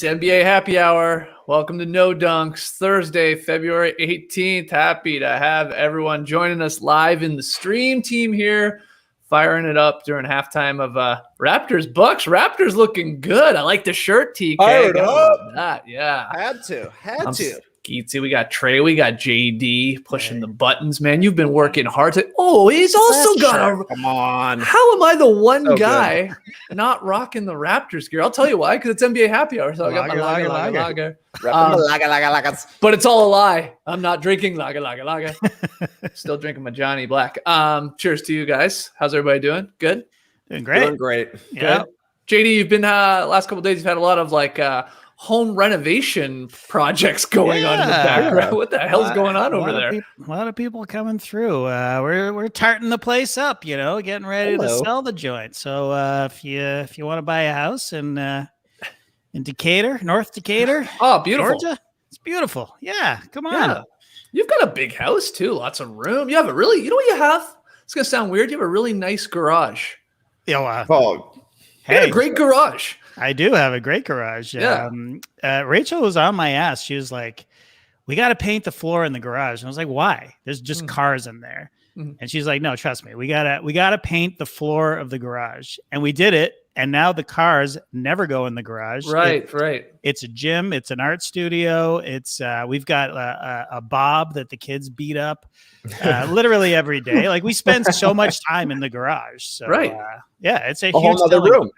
It's NBA Happy Hour. Welcome to No Dunks, Thursday, February 18th. Happy to have everyone joining us live in the stream team here, firing it up during halftime of Raptors-Bucks. Raptors looking good. I like the shirt, TK. Fired up. That. Yeah. Had to. Skeetsy, we got Trey, we got JD pushing the buttons, man. You've been working hard to. Oh, he's also got a. Come on. How am I the one guy not rocking the Raptors gear? I'll tell you why, because it's NBA Happy Hour, so I got my lager. But it's all a lie. I'm not drinking lager. Still drinking my Johnny Black. Cheers to you guys. How's everybody doing? Good? Doing great. Doing great. Yeah. JD, you've been last couple of days. You've had a lot of home renovation projects going on in the background. What the hell's going on over there? A lot of people coming through. We're tarting the place up, getting ready to sell the joint. So if you want to buy a house in Decatur, North Decatur, beautiful, Georgia, it's beautiful. Yeah, come on. Yeah. You've got a big house too, lots of room. You have a really, what you have? It's gonna sound weird. You have a really nice garage. Yeah. Hey, you have a great garage. I do have a great garage. Yeah. Rachel was on my ass. She was like, we got to paint the floor in the garage. And I was like, why? There's just cars in there. Mm-hmm. And she's like, no, trust me. We gotta paint the floor of the garage. And we did it. And now the cars never go in the garage. Right. It's a gym. It's an art studio. It's we've got a Bob that the kids beat up literally every day. Like we spend so much time in the garage. So it's a whole other room.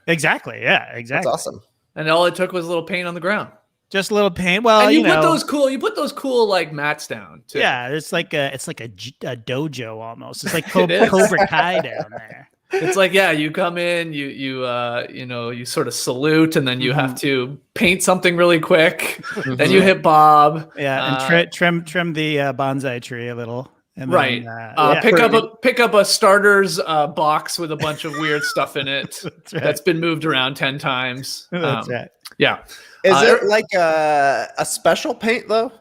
Exactly. Yeah, exactly. That's awesome. And all it took was a little paint on the ground. Just a little paint. Well, and you put those cool like mats down too. Yeah, it's like a dojo almost. It's like Cobra Kai down there. It's like, you come in, you sort of salute, and then you have to paint something really quick. Then you hit Bob. Yeah, and trim the bonsai tree a little. And right. Then, pick up a starter's box with a bunch of weird stuff in it that's been moved around 10 times. That's right. Yeah. Is it like a special paint though?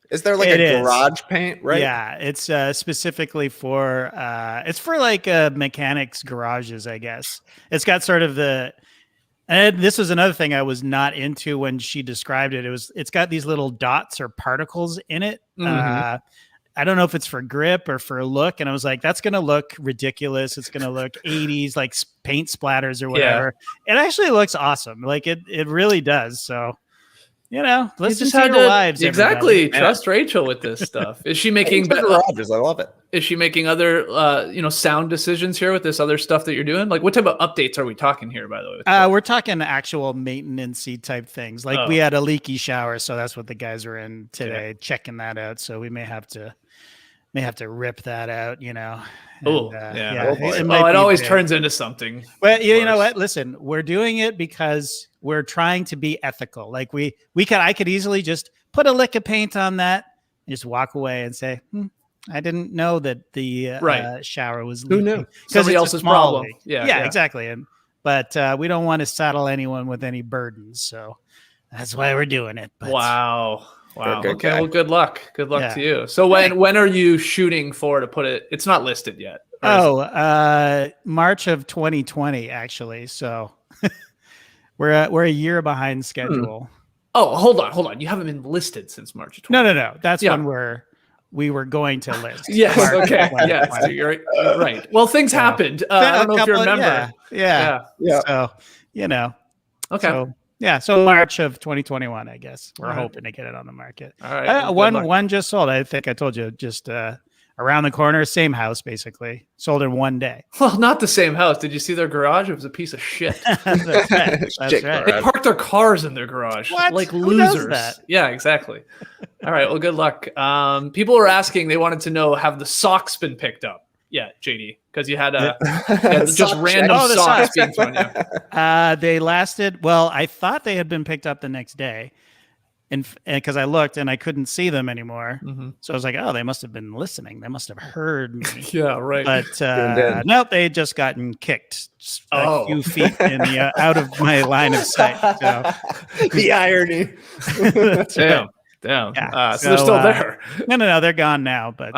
Is there like a garage paint, right? Yeah, it's specifically for it's for like mechanics garages, I guess. It's got sort of and this was another thing I was not into when she described it. It's got these little dots or particles in it. Mm-hmm. I don't know if it's for grip or for look. And I was like, that's going to look ridiculous. It's going to look 80s, like paint splatters or whatever. Yeah. It actually looks awesome. Like it really does. So, listen to your wives. Exactly. Everybody. Trust Rachel with this stuff. Is she making garages? I love it. Is she making other, sound decisions here with this other stuff that you're doing? Like what type of updates are we talking here, by the way? We're talking actual maintenance-y type things. Like we had a leaky shower. So that's what the guys were in today, checking that out. So we may have to rip that out, It always turns into something. Well, you know what? Listen, we're doing it because we're trying to be ethical. Like I could easily just put a lick of paint on that and just walk away and say, I didn't know that the shower was leaking. Who knew? Somebody else's problem. Leak. Yeah, exactly. But we don't want to saddle anyone with any burdens. So that's why we're doing it. But, Wow. Okay. Well, good luck. Good luck to you. So when are you shooting for to put it? It's not listed yet. March of 2020, actually. So we're a year behind schedule. Oh, hold on. You haven't been listed since March of 2020. No. That's when we were going to list. Yes. Okay. Yeah. So you're right. Well, things happened. I don't know if you remember. Yeah. So, Okay. So March of 2021, I guess. We're hoping to get it on the market. All right. One just sold. I think I told you, just around the corner, same house, basically. Sold in one day. Well, not the same house. Did you see their garage? It was a piece of shit. That's right. They parked their cars in their garage. What? Like Who losers. does that? Yeah, exactly. All right. Well, good luck. People were asking, they wanted to know, have the socks been picked up? Yeah, JD, because you had just random socks being thrown out. They lasted. Well, I thought they had been picked up the next day, and because I looked and I couldn't see them anymore, so I was like, "Oh, they must have been listening. They must have heard me." Yeah, right. But nope, they had just gotten kicked a few feet in the out of my line of sight. So. The irony. Damn. Yeah. So they're still there. No, they're gone now. But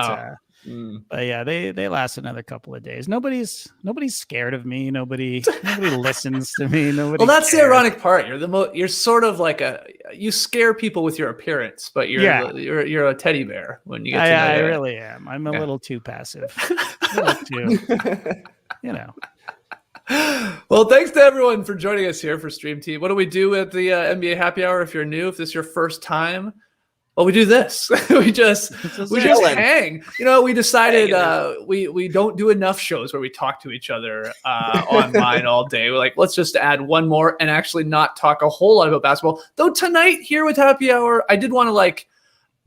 But yeah, they last another couple of days. Nobody's scared of me. Nobody listens to me. Nobody. Well, that's cares. the ironic part. You're sort of like you scare people with your appearance, but you're a teddy bear when you get to know I really am. I'm a little too passive. A little too, Well, thanks to everyone for joining us here for Stream Team. What do we do at the NBA Happy Hour? If you're new, if this is your first time, well, we do this. we just hang. We decided we don't do enough shows where we talk to each other online all day. We're like, let's just add one more and actually not talk a whole lot about basketball. Though tonight here with Happy Hour, I did want to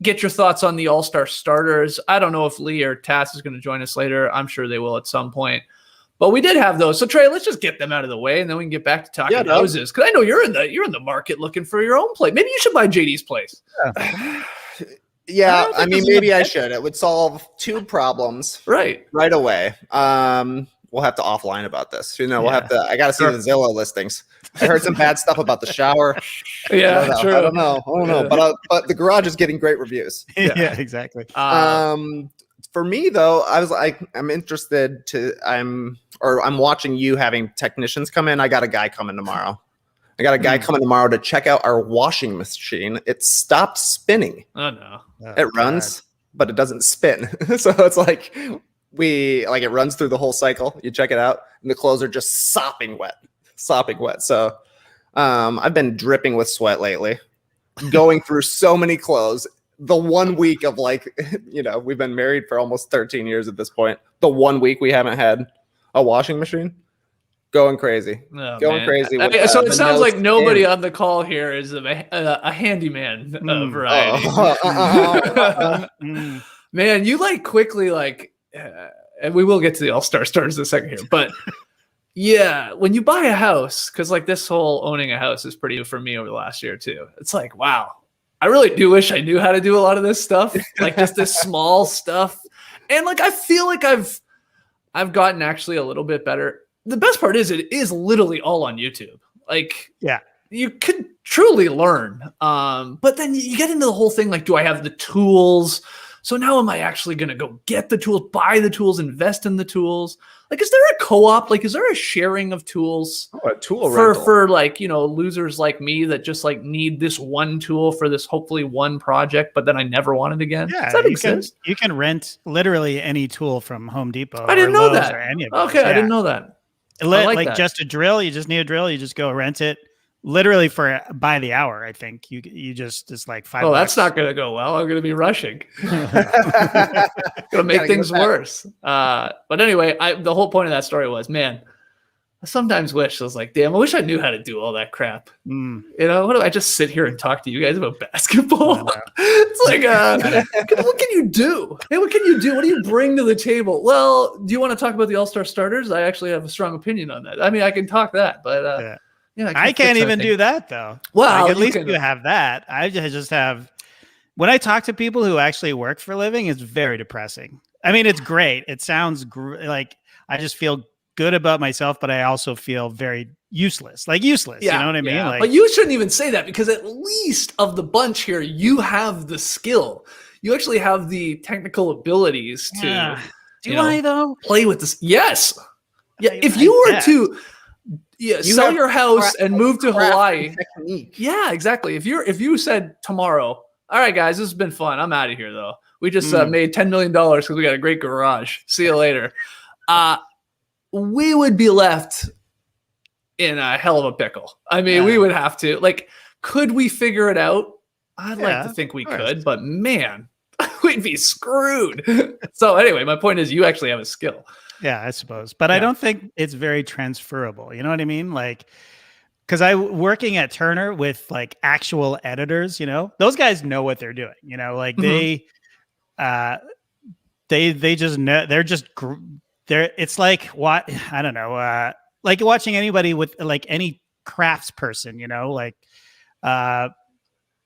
get your thoughts on the All-Star starters. I don't know if Leigh or Tass is going to join us later. I'm sure they will at some point. But we did have those. So Trey, let's just get them out of the way, and then we can get back to talking houses. Because I know you're in the market looking for your own place. Maybe you should buy JD's place. Yeah, I mean, maybe I should. It would solve two problems right away. We'll have to offline about this. We'll have to. I got to see the Zillow listings. I heard some bad stuff about the shower. Yeah, true. I don't know. But the garage is getting great reviews. Yeah, exactly. For me though, I'm interested I'm watching you having technicians come in. I got a guy coming tomorrow. To check out our washing machine. It stopped spinning. Oh no. It runs, but it doesn't spin. So it's like it runs through the whole cycle. You check it out and the clothes are just sopping wet. So I've been dripping with sweat lately, going through so many clothes. The 1 week of we've been married for almost 13 years at this point. The 1 week we haven't had a washing machine, going crazy. Crazy. So it sounds like nobody on the call here is a handyman variety. Man, you quickly and we will get to the All-Star starters in a second here, but yeah, when you buy a house, because this whole owning a house is pretty new for me over the last year too. It's wow. I really do wish I knew how to do a lot of this stuff, just this small stuff. And I feel like I've gotten actually a little bit better. The best part is it is literally all on YouTube. You could truly learn. But then you get into the whole thing, do I have the tools? So now am I actually going to go get the tools, buy the tools, invest in the tools? Is there a co-op? Is there a sharing of tools? A tool rental for losers like me that just need this one tool for this hopefully one project, but then I never want it again? Yeah, does that exist? You can rent literally any tool from Home Depot. I didn't know that. Or any of okay, I didn't know that. That. Just a drill. You just need a drill. You just go rent it. Literally by the hour, I think you just it's $5. Oh, that's not going to go well. I'm going to be rushing. Going to make things worse. But anyway, the whole point of that story was, man, I sometimes wish I was damn, I wish I knew how to do all that crap. What do I just sit here and talk to you guys about basketball? It's what can you do? Hey, what can you do? What do you bring to the table? Well, do you want to talk about the All-Star starters? I actually have a strong opinion on that. I mean, I can talk that, but yeah, I can't even do that though. Well, at least you have that. I just have. When I talk to people who actually work for a living, it's very depressing. I mean, it's great. It sounds I just feel good about myself, but I also feel very useless. Useless. Yeah, you know what I mean? But you shouldn't even say that, because at least of the bunch here, you have the skill. You actually have the technical abilities to. Do I though? Play with this? Yes. Yeah. If you were to. Yeah, sell your house and move to Hawaii. Yeah, exactly. If you said tomorrow, all right, guys, this has been fun. I'm out of here, though. We just made $10 million because we got a great garage. See you later. We would be left in a hell of a pickle. I mean, we would have to. Could we figure it out? I'd like to think we could, but man, we'd be screwed. So anyway, my point is you actually have a skill. Yeah, I suppose. But I don't think it's very transferable. You know what I mean? Because working at Turner with actual editors, those guys know what they're doing. They just know. It's what I don't know. Watching anybody with any crafts person,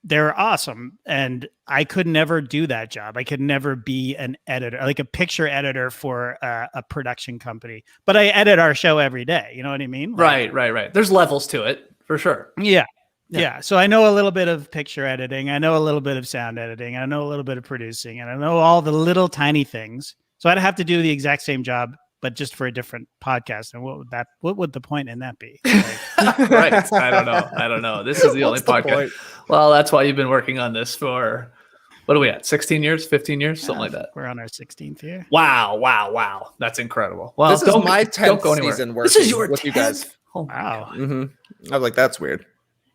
they're awesome. And I could never do that job. I could never be an editor, a picture editor for a production company, but I edit our show every day. You know what I mean? Right. There's levels to it for sure. Yeah. So I know a little bit of picture editing. I know a little bit of sound editing. I know a little bit of producing, and I know all the little tiny things. So I'd have to do the exact same job, but just for a different podcast. And what would the point in that be? Like, right. I don't know. This is the only podcast. Well, that's why you've been working on this for, what are we at? 16 years, 15 years, something like that. We're on our 16th year. Wow. That's incredible. Well, this is my 10th season working this is your with 10th? You guys. Oh, wow. Mm-hmm. I was like, that's weird.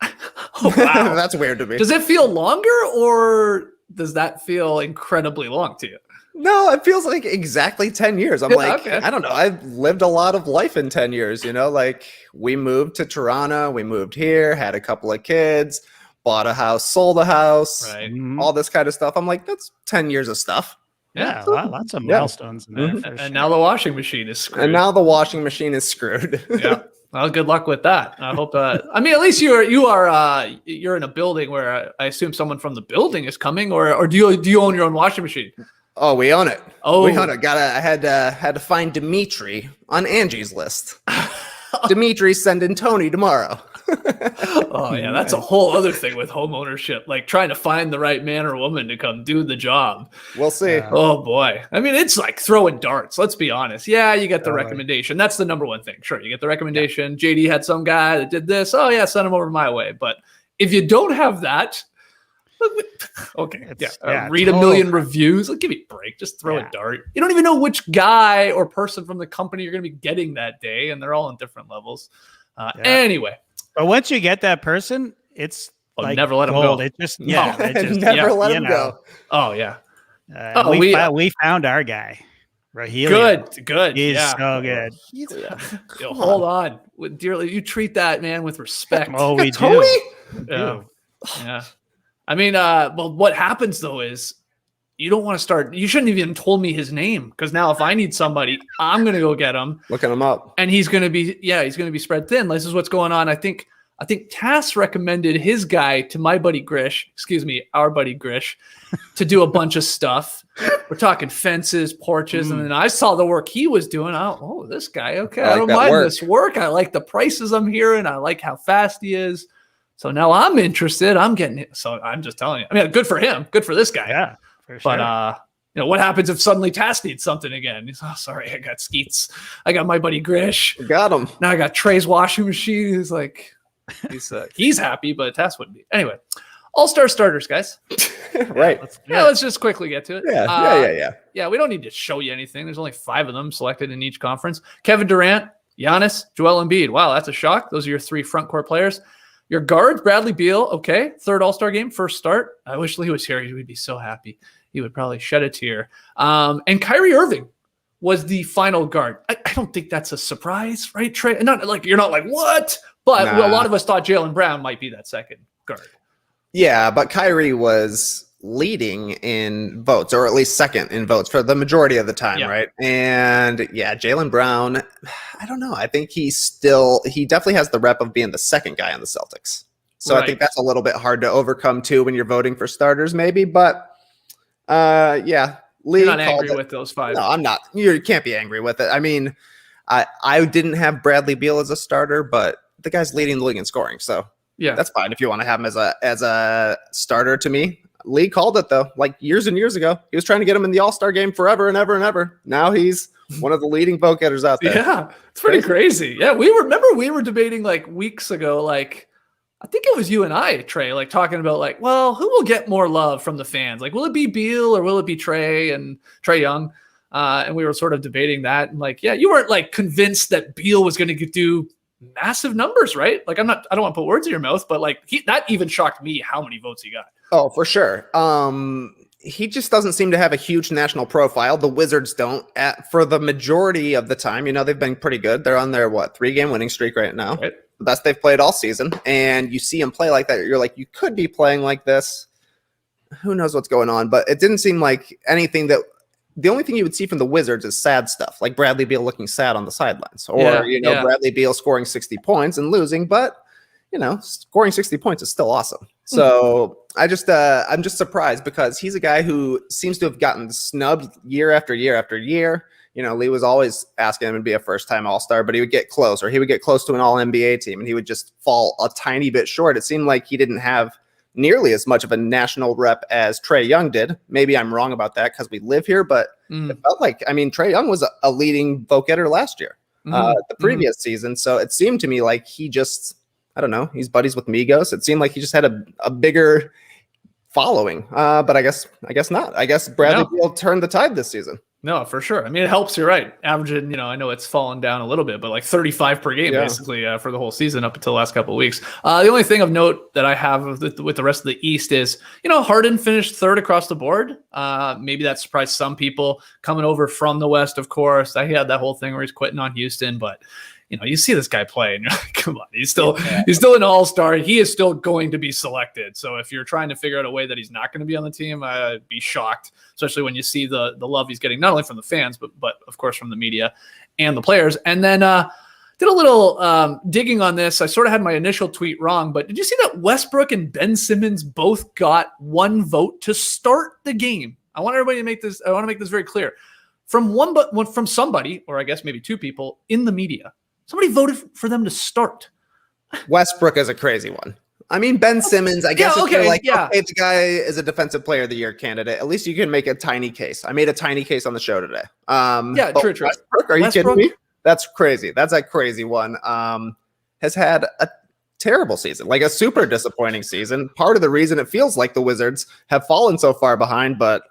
Oh, wow. That's weird to me. Does it feel longer or does that feel incredibly long to you? No, it feels like exactly 10 years. I'm like, okay. I don't know. I've lived a lot of life in 10 years, you know, like we moved to Toronto, we moved here, had a couple of kids, bought a house, sold a house, right. All this kind of stuff. I'm like, that's 10 years of stuff. Yeah, lots of milestones in there. And now the washing machine is screwed. Yeah. Well, good luck with that. I hope. I mean, at least you're in a building where I assume someone from the building is coming, or do you own your own washing machine? Oh, we own it. We own it. I had to find Dimitri on Angie's list. Dimitri sending Tony tomorrow. Oh yeah, that's a whole other thing with home ownership, like trying to find the right man or woman to come do the job. We'll see. Oh boy, I mean, it's like throwing darts. Let's be honest. Yeah, you get the recommendation. That's the number one thing. Sure, you get the recommendation. JD had some guy that did this. Oh yeah, send him over my way. But if you don't have that, okay, read a million reviews. Like, give me a break. Just throw a dart. You don't even know which guy or person from the company you're going to be getting that day, and they're all on different levels. Anyway. But once you get that person, it's like never let gold. them go. It just never let them go. Oh yeah. We found our guy. Rahelian. Good. He's so good. Hold on, dearly. You treat that man with respect. Oh, we Tony? do. Yeah. I mean, well, what happens though is you don't want to start. You shouldn't have even told me his name, because now if I need somebody, I'm going to go get him. Looking him up. And he's going to be spread thin. This is what's going on. I think Tass recommended his guy to my buddy our buddy Grish, to do a bunch of stuff. We're talking fences, porches, and then I saw the work he was doing. Oh, this guy. Okay, I don't mind this work. I like the prices I'm hearing. I like how fast he is. So now I'm interested. I'm getting it. So I'm just telling you. I mean, good for him. Good for this guy. Yeah. Sure. But what happens if suddenly Tass needs something again? He's sorry, I got Skeets. I got my buddy Grish. Got him. Now I got Trey's washing machine. He's like, he's happy, but Tass wouldn't be. Anyway, all-star starters, guys. Right. Let's just quickly get to it. Yeah. Yeah, we don't need to show you anything. There's only 5 of them selected in each conference. Kevin Durant, Giannis, Joel Embiid. Wow, that's a shock. Those are your 3 front court players. Your guards, Bradley Beal. Okay, 3rd All-Star game, first start. I wish Leigh was here. He would be so happy. He would probably shed a tear. And Kyrie Irving was the final guard. I don't think that's a surprise, right, Trey? Not like you're not like, what? But a lot of us thought Jaylen Brown might be that second guard. Yeah, but Kyrie was leading in votes, or at least second in votes for the majority of the time, right? And Jaylen Brown, I don't know. I think he definitely has the rep of being the second guy on the Celtics. So I think that's a little bit hard to overcome too when you're voting for starters, maybe. But Leigh, you're not angry with those 5. No, I'm not. You can't be angry with it. I mean, I didn't have Bradley Beal as a starter, but the guy's leading the league in scoring, so that's fine if you want to have him as a starter. To me, Leigh called it though, like years and years ago. He was trying to get him in the All-Star game forever and ever and ever. Now he's one of the leading vote getters out there. Yeah, it's pretty crazy. Yeah, we were debating like weeks ago, like I think it was you and I, Trey, like talking about like, well, who will get more love from the fans? Like, will it be Beal or will it be Trey Young? And we were sort of debating that. And like, you weren't like convinced that Beal was going to do massive numbers, right? Like, I don't want to put words in your mouth, but like that even shocked me how many votes he got. Oh, for sure. He just doesn't seem to have a huge national profile. The Wizards don't for the majority of the time. You know, they've been pretty good. They're on their 3-game winning streak right now. Right. The best they've played all season. And you see him play like that. You're like, you could be playing like this. Who knows what's going on? But it didn't seem like anything that the only thing you would see from the Wizards is sad stuff, like Bradley Beal looking sad on the sidelines, or Bradley Beal scoring 60 points and losing, but scoring 60 points is still awesome. So I'm just surprised because he's a guy who seems to have gotten snubbed year after year after year. Leigh was always asking him to be a first-time All-Star, but he would get close, or he would get close to an All-NBA team, and he would just fall a tiny bit short. It seemed like he didn't have nearly as much of a national rep as Trae Young did. Maybe I'm wrong about that because we live here, but It felt like, I mean, Trae Young was a leading vote getter last year, the previous season. So it seemed to me like he just, I don't know, he's buddies with Migos. It seemed like he just had a bigger following, but I guess not. I guess Bradley Beal turned the tide this season. No, for sure. I mean, it helps. You're right. Averaging, I know it's fallen down a little bit, but like 35 per game, basically, for the whole season up until the last couple of weeks. The only thing of note that I have with the rest of the East is, Harden finished third across the board. Maybe that surprised some people coming over from the West, of course. I had that whole thing where he's quitting on Houston, but you see this guy play and you're like, come on, he's still an all-star. He is still going to be selected. So if you're trying to figure out a way that he's not going to be on the team, I'd be shocked, especially when you see the love he's getting, not only from the fans, but of course from the media and the players. And then did a little digging on this. I sort of had my initial tweet wrong, but did you see that Westbrook and Ben Simmons both got one vote to start the game? I want everybody to make this very clear. From somebody, or I guess maybe two people in the media. Somebody voted for them to start. Westbrook is a crazy one. I mean, Ben Simmons, I guess if you're like, okay, the guy is a defensive player of the year candidate, at least you can make a tiny case. I made a tiny case on the show today. True. Westbrook, are you kidding me? That's crazy. That's a crazy one. Has had a terrible season, like a super disappointing season. Part of the reason it feels like the Wizards have fallen so far behind, but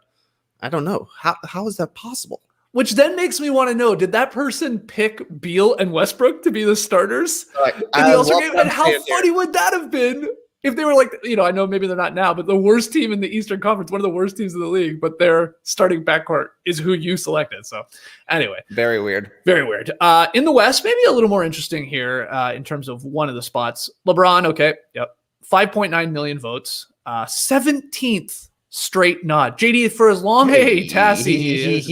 I don't know. How is that possible? Which then makes me want to know, did that person pick Beal and Westbrook to be the starters in the All-Star game? And how funny would that have been if they were like, I know maybe they're not now, but the worst team in the Eastern Conference, one of the worst teams in the league, but their starting backcourt is who you selected. So anyway. Very weird. Very weird. In the West, maybe a little more interesting here in terms of one of the spots. LeBron, okay, yep. 5.9 million votes. 17th straight nod. JD for as long. Hey, Tassie.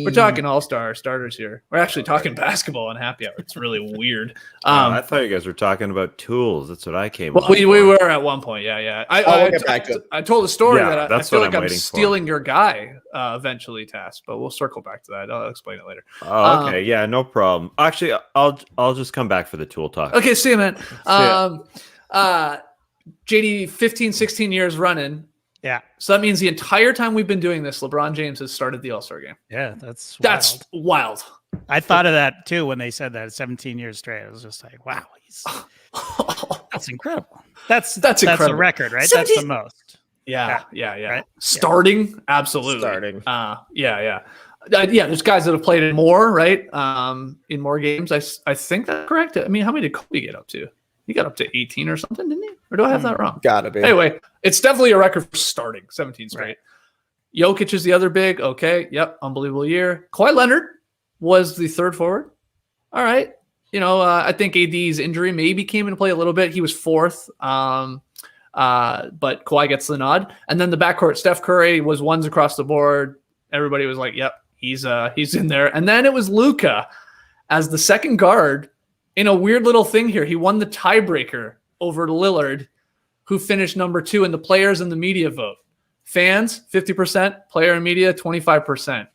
We're talking all-star starters here. We're actually talking basketball on Happy Hour. It's really weird. I thought you guys were talking about tools. That's what I came. Well, we were at one point. Yeah. I told a story that I feel like I'm stealing your guy eventually, Tass. But we'll circle back to that. I'll explain it later. Oh, okay. Yeah, no problem. Actually, I'll just come back for the tool talk. Okay, see you, man. JD, 15, 16 years running. Yeah. So that means the entire time we've been doing this, LeBron James has started the All-Star game. Yeah, that's wild. I thought of that too when they said that 17 years straight. I was just like, wow, that's incredible. That's incredible. That's a record, right? 17? That's the most. Yeah. Right? Starting? Absolutely. Starting. Yeah. There's guys that have played it more, right? In more games. I think that's correct. I mean, how many did Kobe get up to? He got up to 18 or something, didn't he? Or do I have that wrong? Gotta be. Anyway, it's definitely a record for starting 17 straight. Right. Jokic is the other big. Okay. Yep. Unbelievable year. Kawhi Leonard was the third forward. All right. I think AD's injury maybe came into play a little bit. He was fourth. But Kawhi gets the nod. And then the backcourt, Steph Curry was ones across the board. Everybody was like, yep, he's in there. And then it was Luka as the second guard. In a weird little thing here, he won the tiebreaker over Lillard, who finished number 2 in the players and the media vote. Fans, 50%, player and media, 25%.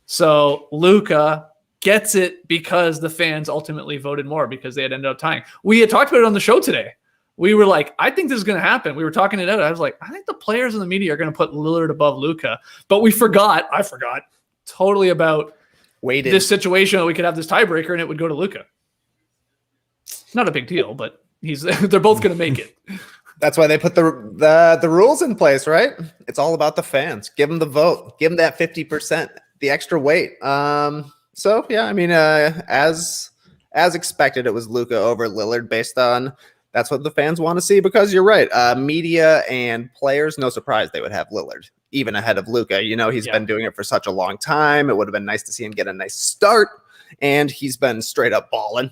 So Luka gets it because the fans ultimately voted more because they had ended up tying. We had talked about it on the show today. We were like, I think this is going to happen. We were talking it out. I was like, I think the players and the media are going to put Lillard above Luka. But I forgot totally about this situation. We could have this tiebreaker and it would go to Luka. Not a big deal, but they're both going to make it. That's why they put the rules in place, right? It's all about the fans. Give them the vote. Give them that 50%, the extra weight. So yeah, I mean, as expected, it was Luka over Lillard based on that's what the fans want to see because you're right. Media and players, no surprise they would have Lillard even ahead of Luka. He's been doing it for such a long time. It would have been nice to see him get a nice start, and he's been straight up balling.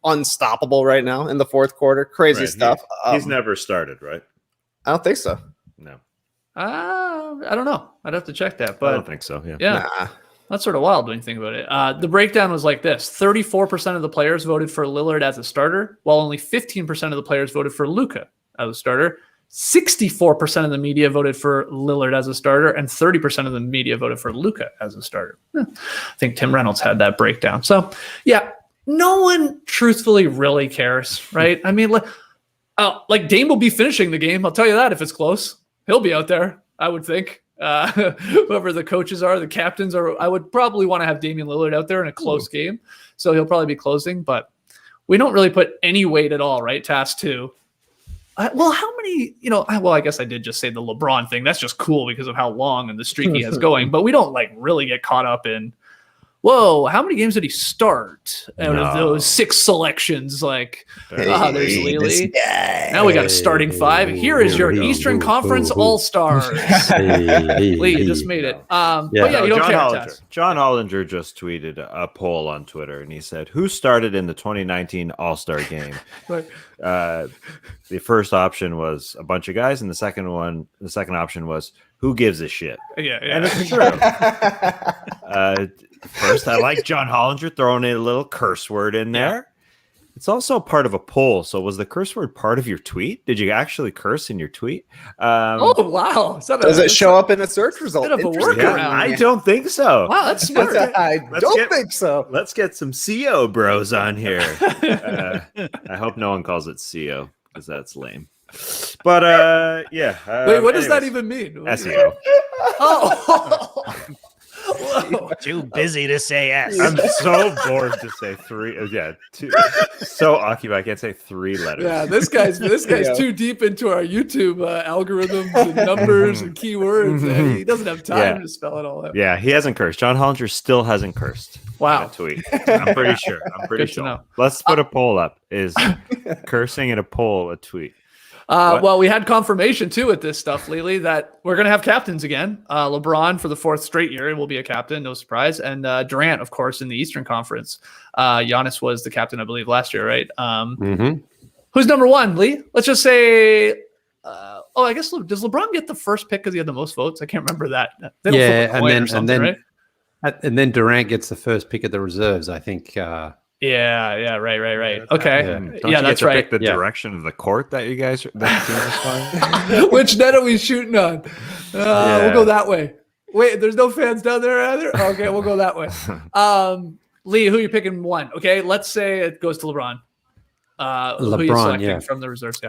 Unstoppable right now in the fourth quarter. Crazy stuff. He's never started, right? I don't think so. No. I don't know. I'd have to check that. But I don't think so. Yeah. Nah. That's sort of wild when you think about it. The breakdown was like this. 34% of the players voted for Lillard as a starter, while only 15% of the players voted for Luka as a starter. 64% of the media voted for Lillard as a starter, and 30% of the media voted for Luka as a starter. I think Tim Reynolds had that breakdown. So, yeah. No one truthfully really cares, right? I mean, like Dame will be finishing the game. I'll tell you that if it's close. He'll be out there, I would think. whoever the coaches are, the captains are. I would probably want to have Damian Lillard out there in a close game, so he'll probably be closing. But we don't really put any weight at all, right? Task 2. Well, how many? I guess I did just say the LeBron thing. That's just cool because of how long and the streak he has going. But we don't like really get caught up in. Whoa, how many games did he start out of those 6 selections? Like, there's Leigh. Now we got a starting 5. Here is your Eastern Conference All-Stars. Leigh, you just made it. But yeah, you don't care. John Hollinger just tweeted a poll on Twitter, and he said, "Who started in the 2019 All-Star game?" The first option was a bunch of guys, and the second option was who gives a shit. Yeah. And it's true. First, I like John Hollinger throwing in a little curse word in there. It's also part of a poll. So was the curse word part of your tweet? Did you actually curse in your tweet? Oh, wow. Does it show up in a search result? I don't think so. Wow, that's smart. I don't think so. Let's get some CO bros on here. I hope no one calls it CO because that's lame. But wait, what does that even mean? SEO. Oh. Too busy to say S. I'm so bored to say 3. So occupied I can't say 3 letters. Yeah, this guy's too deep into our YouTube algorithms and numbers and keywords. And he doesn't have time to spell it all out. Yeah, he hasn't cursed. John Hollinger still hasn't cursed. Wow. Tweet. I'm pretty sure. Good to know. Let's put a poll up. Is cursing in a poll a tweet? Well, we had confirmation too with this stuff lately that we're going to have captains again. LeBron for the 4th straight year will be a captain, no surprise. And Durant, of course, in the Eastern Conference. Giannis was the captain, I believe, last year, right? Who's number 1, Leigh? Let's just say. I guess does LeBron get the first pick because he had the most votes? I can't remember that. And then Durant gets the first pick of the reserves, I think. Right. Okay. That's right. Pick the direction of the court that you guys are Which net are we shooting on? We'll go that way. Wait, there's no fans down there either? Okay, we'll go that way. Leigh, who are you picking 1? Okay, let's say it goes to LeBron. Who are you selecting from the reserves?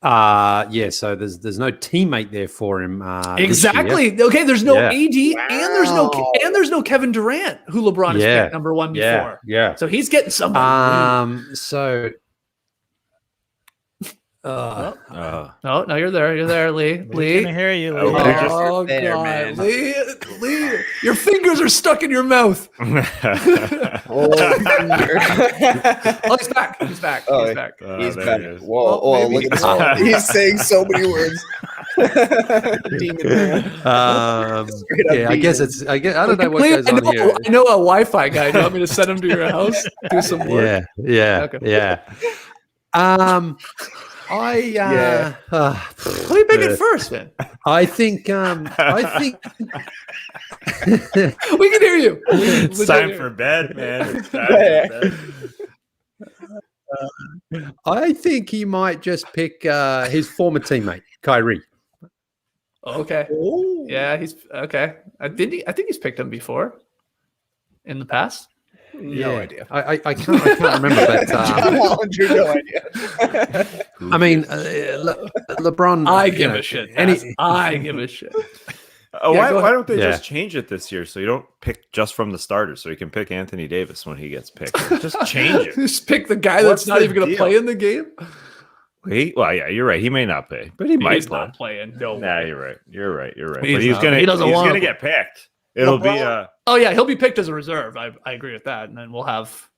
So there's no teammate there for him. Exactly. Okay, there's no AD and there's no Kevin Durant, who LeBron has picked number 1 before. So he's getting somebody. No, you're there, Leigh. Leigh, can I hear you, Leigh? Oh God, man. Leigh, your fingers are stuck in your mouth. He's back. He's back. He's back. Whoa! Look at this. He's saying so many words. I guess I don't know what goes on here. I know a Wi-Fi guy. Do you want me to send him to your house? Do some work. Yeah. Who are you picking first, man? I think we can hear you. It's time for bed, man. It's time for bed. I think he might just pick his former teammate, Kyrie. Okay. Ooh. Yeah, he's okay. I think he's picked him before in the past. No idea. I can't remember, but no idea. I mean, LeBron. I give a shit. I give a shit. Why don't they just change it this year so you don't pick just from the starters, so you can pick Anthony Davis when he gets picked? Just change it. Just pick the guy that's not even going to play in the game. You're right. He may not play, but he might play. Not playing. No. Nah, you're right. But he's gonna get picked. It'll be he'll be picked as a reserve. I agree with that, and then we'll have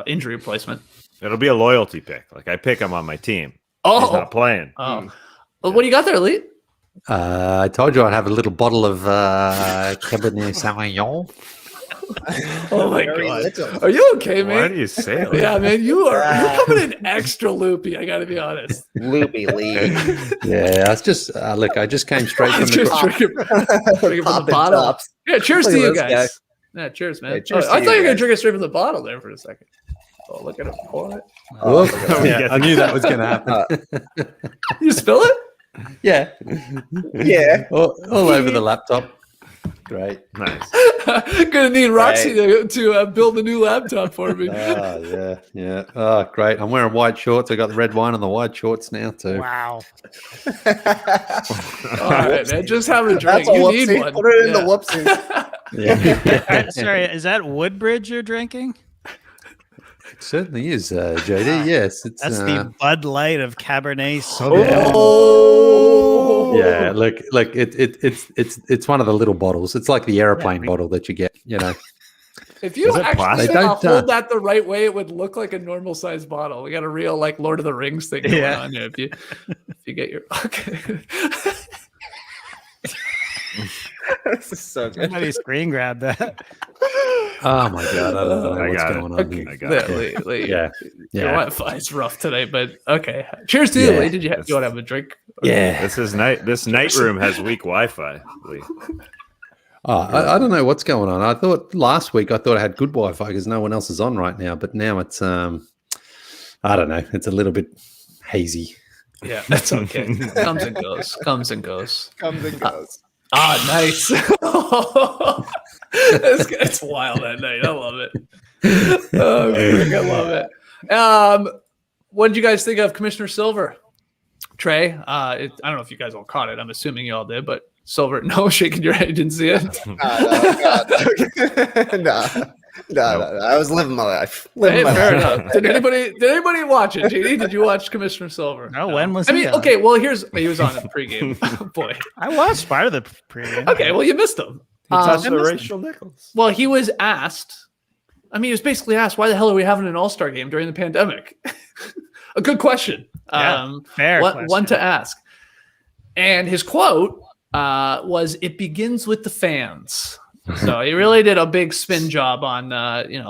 injury replacement. It'll be a loyalty pick. Like I pick him on my team. He's not playing. Well, what do you got there, Leigh? I told you I'd have a little bottle of Cabernet Sauvignon. Oh my God! Are you okay, man? Why do you say it? Yeah, man, you're coming in extra loopy. I got to be honest. Loopy Leigh. Yeah, I just look. I just came straight from the bottle. Yeah, cheers to you guys. Yeah, cheers, man. I thought you were gonna drink it straight from the bottle there for a second. Oh, look at him pour it. I knew that was gonna happen. You spill it? Yeah. Yeah. All over the laptop. Great. Nice. Gonna need Roxy to build a new laptop for me. Oh, yeah. Oh, great. I'm wearing white shorts. I got the red wine on the white shorts now, too. Wow. All right, man. Just have a drink. That's a You whoopsie. need one. Put it in the whoopsies. Yeah. Sorry, is that Woodbridge you're drinking? It certainly is, JD. Yes. That's the Bud Light of Cabernet Sauvignon. Oh, yeah. Look, it's one of the little bottles. It's like the airplane bottle that you get, you know. If you Is it actually plastic? hold that the right way, it would look like a normal size bottle. We got a real like Lord of the Rings thing going on here. If you get your This is so good. Somebody screen grab that. Oh my god, I don't know what's going on Okay. here. I got it. Leigh, Yeah. Your Wi-Fi is rough today, but okay. Cheers to you, Leigh. Did you want to have a drink? Yeah. This night room has weak Wi-Fi. Leigh. Oh, I don't know what's going on. I thought last week I had good Wi-Fi because no one else is on right now, but now it's I don't know. It's a little bit hazy. Yeah, that's okay. Comes and goes. Nice. It's wild that night. I love it. Oh, I love it. What did you guys think of Commissioner Silver? Trey, I don't know if you guys all caught it. I'm assuming you all did, but Silver, no, shaking your head, you didn't see it. No. I was living my life. Fair enough. Did anybody watch it? JD, did you watch Commissioner Silver? No, when was he on? okay, well, he was on the pregame. Oh, boy. I watched part of the pregame. Okay, well, you missed him. He touched the Rachel Nichols. Well, he was asked. He was basically asked, why the hell are we having an all-star game during the pandemic? A good question. Fair question. One to ask. And his quote was, "It begins with the fans." So he really did a big spin job on,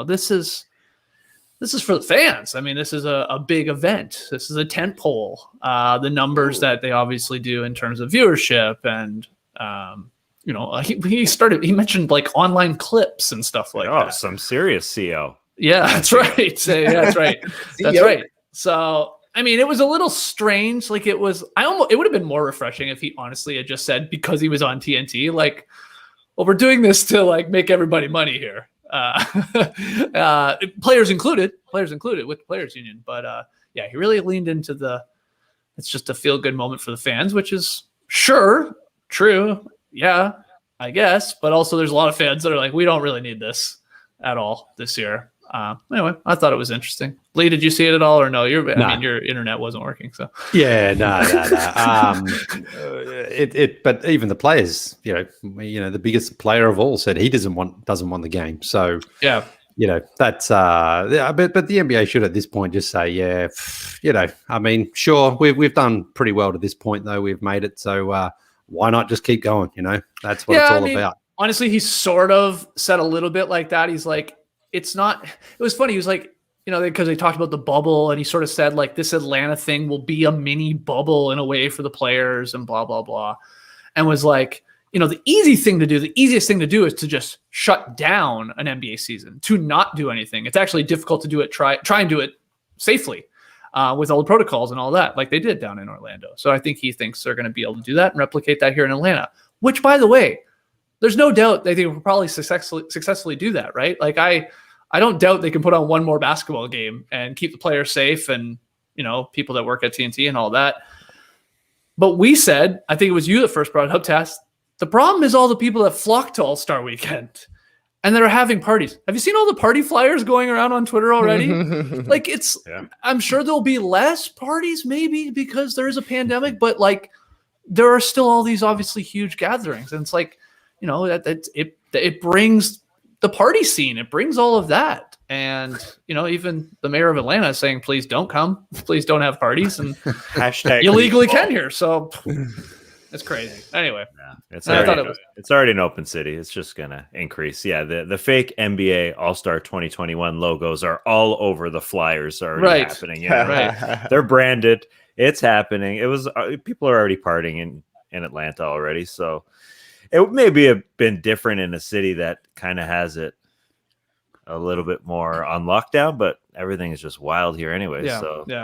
this is for the fans. This is a big event. This is a tent pole. The numbers that they obviously do in terms of viewership and, he mentioned like online clips and stuff like that. Some serious CO. Yeah, that's right. That's right. That's right. So, it was a little strange. Like it would have been more refreshing if he honestly had just said, because he was on TNT, like, well, we're doing this to like make everybody money here. Players included with the players union. But he really leaned into it's just a feel good moment for the fans, which is sure true. Yeah, I guess. But also there's a lot of fans that are like, we don't really need this at all this year. Anyway, I thought it was interesting. Leigh, did you see it at all or no? Your internet wasn't working. So yeah, no. But even the players, the biggest player of all said he doesn't want the game. So yeah, that's but the NBA should at this point just say, sure, we've done pretty well to this point though. We've made it, so why not just keep going? That's what it's all about. Honestly, he sort of said a little bit like that. He's like, it's not. It was funny. He was like, because they talked about the bubble, and he sort of said like this Atlanta thing will be a mini bubble in a way for the players, and blah blah blah, and was like, the easiest thing to do is to just shut down an NBA season, to not do anything. It's actually difficult to do it. Try and do it safely with all the protocols and all that, like they did down in Orlando. So I think he thinks they're going to be able to do that and replicate that here in Atlanta. Which, by the way, there's no doubt they will probably successfully do that, right? Like I don't doubt they can put on one more basketball game and keep the players safe and, people that work at TNT and all that. But we said, I think it was you that first brought it up, Tass, the problem is all the people that flock to All-Star Weekend and that are having parties. Have you seen all the party flyers going around on Twitter already? Like I'm sure there'll be less parties maybe because there is a pandemic, but like there are still all these obviously huge gatherings. And it's like, it brings the party scene. It brings all of that. And, even the mayor of Atlanta is saying, please don't come. Please don't have parties. And hashtag you legally can here. So it's crazy. Anyway. Yeah, it's already an open city. It's just going to increase. Yeah. The fake NBA All-Star 2021 logos are all over the flyers already happening. Right. They're branded. It's happening. It was people are already partying in Atlanta already. So it maybe have been different in a city that kind of has it a little bit more on lockdown, but everything is just wild here anyway.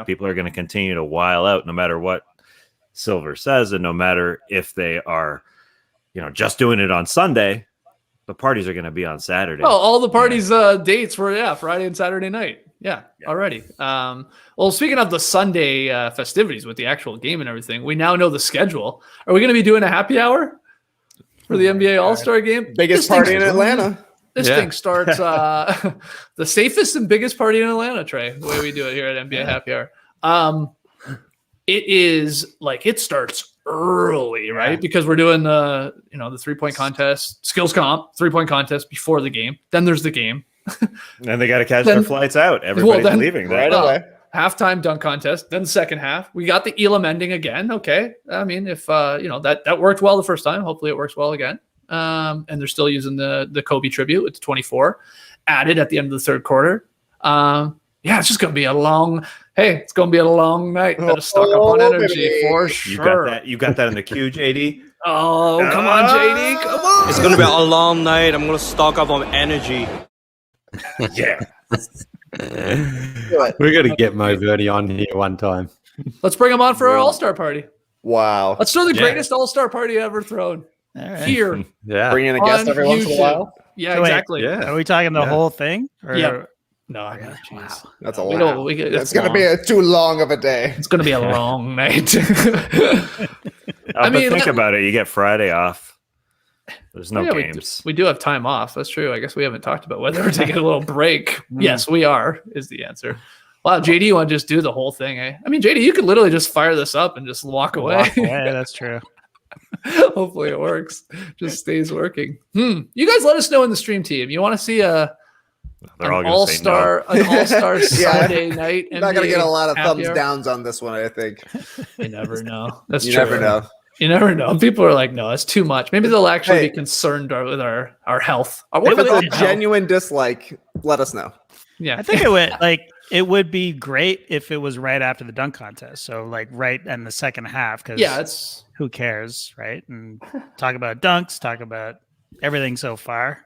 People are going to continue to while out no matter what Silver says, and no matter if they are, just doing it on Sunday, The parties are going to be on Saturday. Oh, all the parties dates were Friday and Saturday night. Yeah. Already. Well, speaking of the Sunday festivities with the actual game and everything, we now know the schedule. Are we going to be doing a happy hour for the NBA All-Star game? Biggest party in Atlanta. This thing starts the safest and biggest party in Atlanta, Trey, the way we do it here at NBA Happy Hour. It starts early, right? Because we're doing the 3-point contest, skills comp, 3-point contest before the game. Then there's the game. And they got to catch their flights out. Everybody's leaving right away. Halftime dunk contest, then the second half. We got the Elam ending again. Okay. I mean, if that worked well the first time, hopefully it works well again. And they're still using the Kobe tribute with the 24 added at the end of the third quarter. It's just gonna be a long night. Gotta stock up on energy for sure. You got that in the queue, JD. Oh, come on, JD. Come on. It's gonna be a long night. I'm gonna stock up on energy. Yeah. We're gonna get Mo Verdi on here one time. Let's bring him on for our All-Star party. Wow. Let's throw the greatest All-Star party ever thrown. Here. Yeah. Bring in a guest every once in a while. Yeah, So wait, exactly. Are we talking the whole thing? Or? Yeah. No, I got Wow. That's a lot. It's going to be too long of a day. It's going to be a long night. But think about it. You get Friday off. There's no games. We do have time off. That's true. I guess we haven't talked about whether we're taking a little break. Yes, we are, is the answer. Wow, JD, you want to just do the whole thing, eh? I mean, JD, you could literally just fire this up and just walk away. That's true. Hopefully it works. Just stays working. You guys let us know in the stream team. You want to see an all-star Saturday night? You're not going to get a lot of thumbs hour? downs on this one, I think. You never know. That's you true. never know. You never know. People are like, no, it's too much. Maybe they'll actually be concerned with our health. If it's a genuine dislike, let us know. Yeah. I think it would be great if it was right after the dunk contest. So right in the second half, because who cares, right? And talk about dunks, talk about everything so far.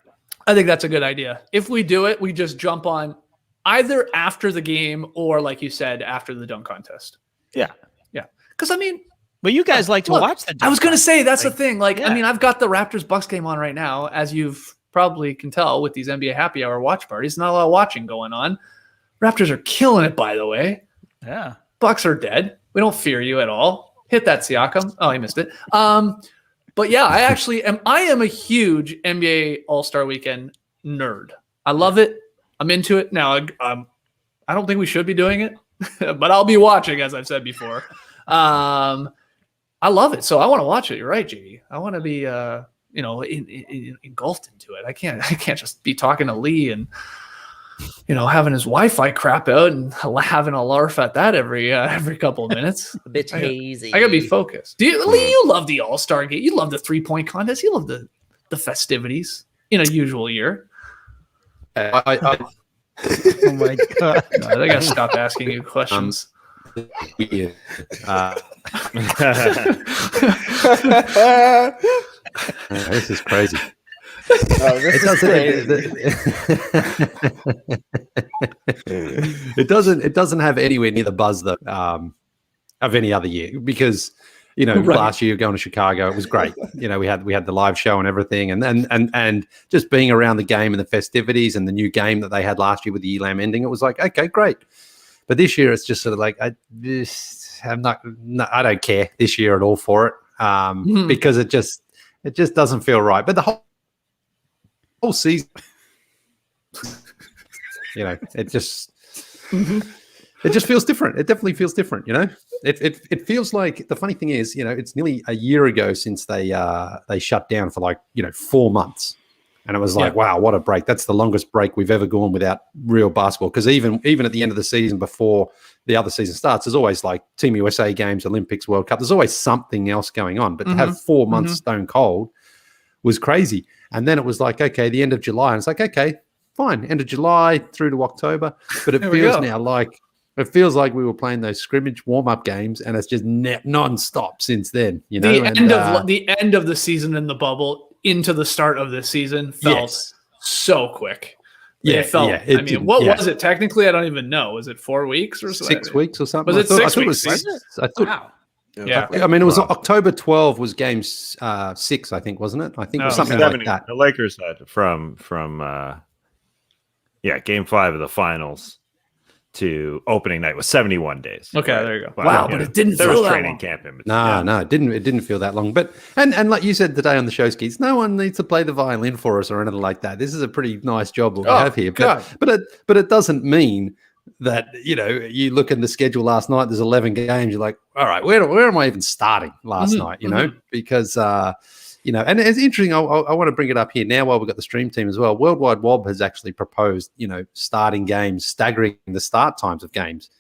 I think that's a good idea. If we do it, we just jump on either after the game or, like you said, after the dunk contest. Yeah. Because but you guys like to watch the dunk. I was going to say that's the thing. I've got the Raptors-Bucks game on right now, as you've probably can tell with these NBA happy hour watch parties. Not a lot of watching going on. Raptors are killing it, by the way. Yeah. Bucks are dead. We don't fear you at all. Hit that, Siakam. Oh, he missed it. But yeah, I am a huge NBA All-Star Weekend nerd. I love it. I'm into it. Now, I don't think we should be doing it, but I'll be watching, as I've said before. I love it. So I want to watch it. You're right, JD. I want to be engulfed into it. I can't just be talking to Leigh and having his Wi-Fi crap out and having a larf at that every couple of minutes. A bit hazy. I gotta be focused. Leigh, you love the All-Star game. You love the 3-point contest. You love the festivities in a usual year. Oh my God. I gotta stop asking you questions. This is crazy. It doesn't have anywhere near the buzz that of any other year, because last year going to Chicago, it was great. We had the live show and everything, and just being around the game and the festivities and the new game that they had last year with the Elam ending, it was like, okay, great. But this year it's just sort of like I don't care this year at all for it, because it just doesn't feel right. But the whole season, it just feels different. It definitely feels different. It feels like, the funny thing is, it's nearly a year ago since they shut down for 4 months. And it was like, wow, what a break. That's the longest break we've ever gone without real basketball. Because even at the end of the season, before the other season starts, there's always Team USA games, Olympics, World Cup. There's always something else going on. But to have 4 months stone cold was crazy. And then it was like, okay, the end of July. And it's like, okay, fine. End of July through to October. But it feels now like we were playing those scrimmage warm-up games, and it's just non-stop since then. The end of the season in the bubble into the start of this season felt so quick. It felt. What was it technically? I don't even know. Was it 4 weeks or so? 6 weeks or something? Was it 6 weeks? Wow. Yeah. I mean, it was October 12 was game 6, I think, wasn't it? I think it was something like that. The Lakers had from game 5 of the finals to opening night was 71 days. Okay, there you go. But, wow, but it didn't feel that training long. camp in between. No, it didn't feel that long. But and like you said today on the show, Skeets, no one needs to play the violin for us or anything like that. This is a pretty nice job we have here. But it doesn't mean that, you look in the schedule last night, there's 11 games, you're like, all right, where am I even starting last night, because and it's interesting. I want to bring it up here now while we've got the stream team as well. Worldwide Wob has actually proposed, starting games, staggering the start times of games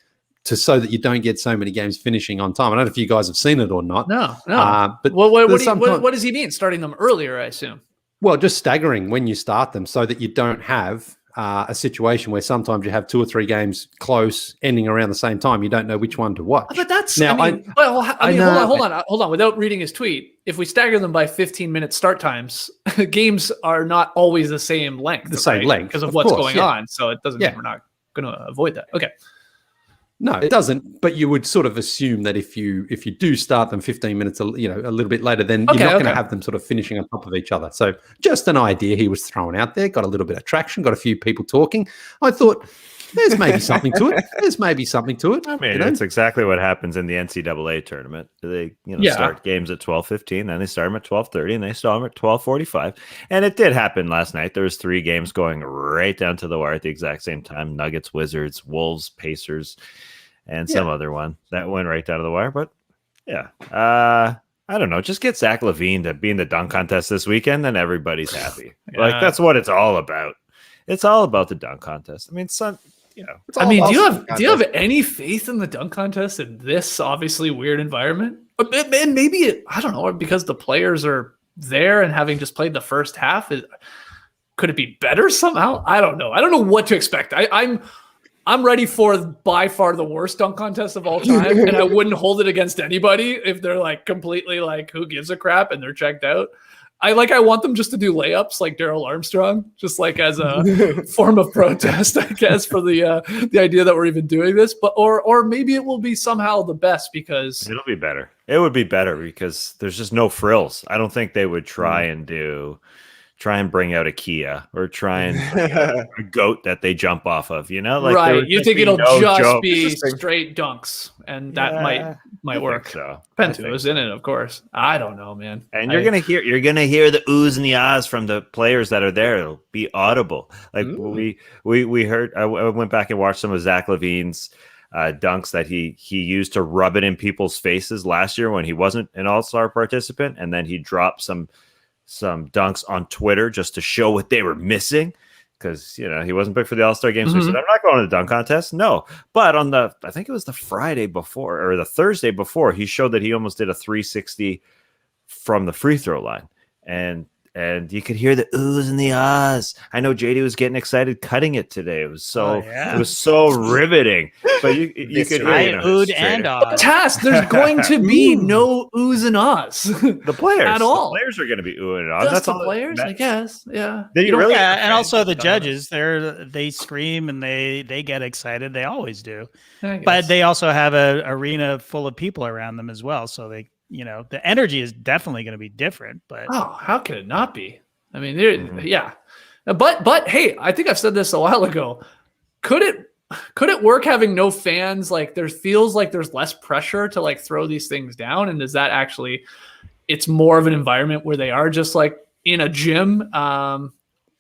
so that you don't get so many games finishing on time. I don't know if you guys have seen it or not. No. But what does he mean? Starting them earlier, I assume. Well, just staggering when you start them so that you don't have a situation where sometimes you have 2 or 3 games close ending around the same time. You don't know which one to watch. But that's now. Hold on. Without reading his tweet, if we stagger them by 15-minute start times, games are not always the same length. Because of what's going on. So it doesn't mean we're not going to avoid that. Okay. No, it doesn't. But you would sort of assume that if you do start them 15 minutes, a little bit later, then you're not going to have them sort of finishing on top of each other. So just an idea he was throwing out there, got a little bit of traction, got a few people talking. I thought there's maybe something to it. I mean, it's exactly what happens in the NCAA tournament. They start games at 12:15, then they start them at 12:30, and they start them at 12:45. And it did happen last night. There was 3 games going right down to the wire at the exact same time: Nuggets, Wizards, Wolves, Pacers, and some other one that went right down to the wire. But I don't know. Just get Zach LaVine to be in the dunk contest this weekend, and everybody's happy. Like, that's what it's all about. It's all about the dunk contest. I mean, do you have any faith in the dunk contest in this obviously weird environment? And maybe I don't know, because the players are there and having just played the first half. Could it be better somehow? I don't know. I don't know what to expect. I'm ready for by far the worst dunk contest of all time, and I wouldn't hold it against anybody if they're like completely like who gives a crap and they're checked out. I want them just to do layups like Daryl Armstrong, just like as a form of protest, I guess, for the idea that we're even doing this. But or maybe it will be somehow the best because it'll be better. It would be better because there's just no frills. I don't think they would try and bring out a Kia or try and bring out a goat that they jump off of, right. You think it'll just be straight dunks, and that might work. So Depends who's in it, of course. I don't know, man. And you're gonna hear the oohs and the ahs from the players that are there. It'll be audible. Like we heard. I went back and watched some of Zach LaVine's dunks that he used to rub it in people's faces last year when he wasn't an All-Star participant, and then he dropped some dunks on Twitter just to show what they were missing because he wasn't picked for the All-Star game. So he said, I'm not going to the dunk contest. No. But on I think it was the Friday before or the Thursday before, he showed that he almost did a 360 from the free throw line. And you could hear the oohs and the ahs. I know JD was getting excited cutting it today. It was so riveting. But you could hear oohed and ahs. Task, there's going to be no oohs and ahs. The players at all. The players are going to be oohing and ahs. That's the players, I guess. Yeah. And also the judges. They scream and they get excited. They always do. But they also have an arena full of people around them as well. So they. The energy is definitely going to be different, but how could it not be? I mean, but hey, I think I've said this a while ago. Could it work having no fans? Like there feels like there's less pressure to like throw these things down. And does that actually, it's more of an environment where they are just like in a gym.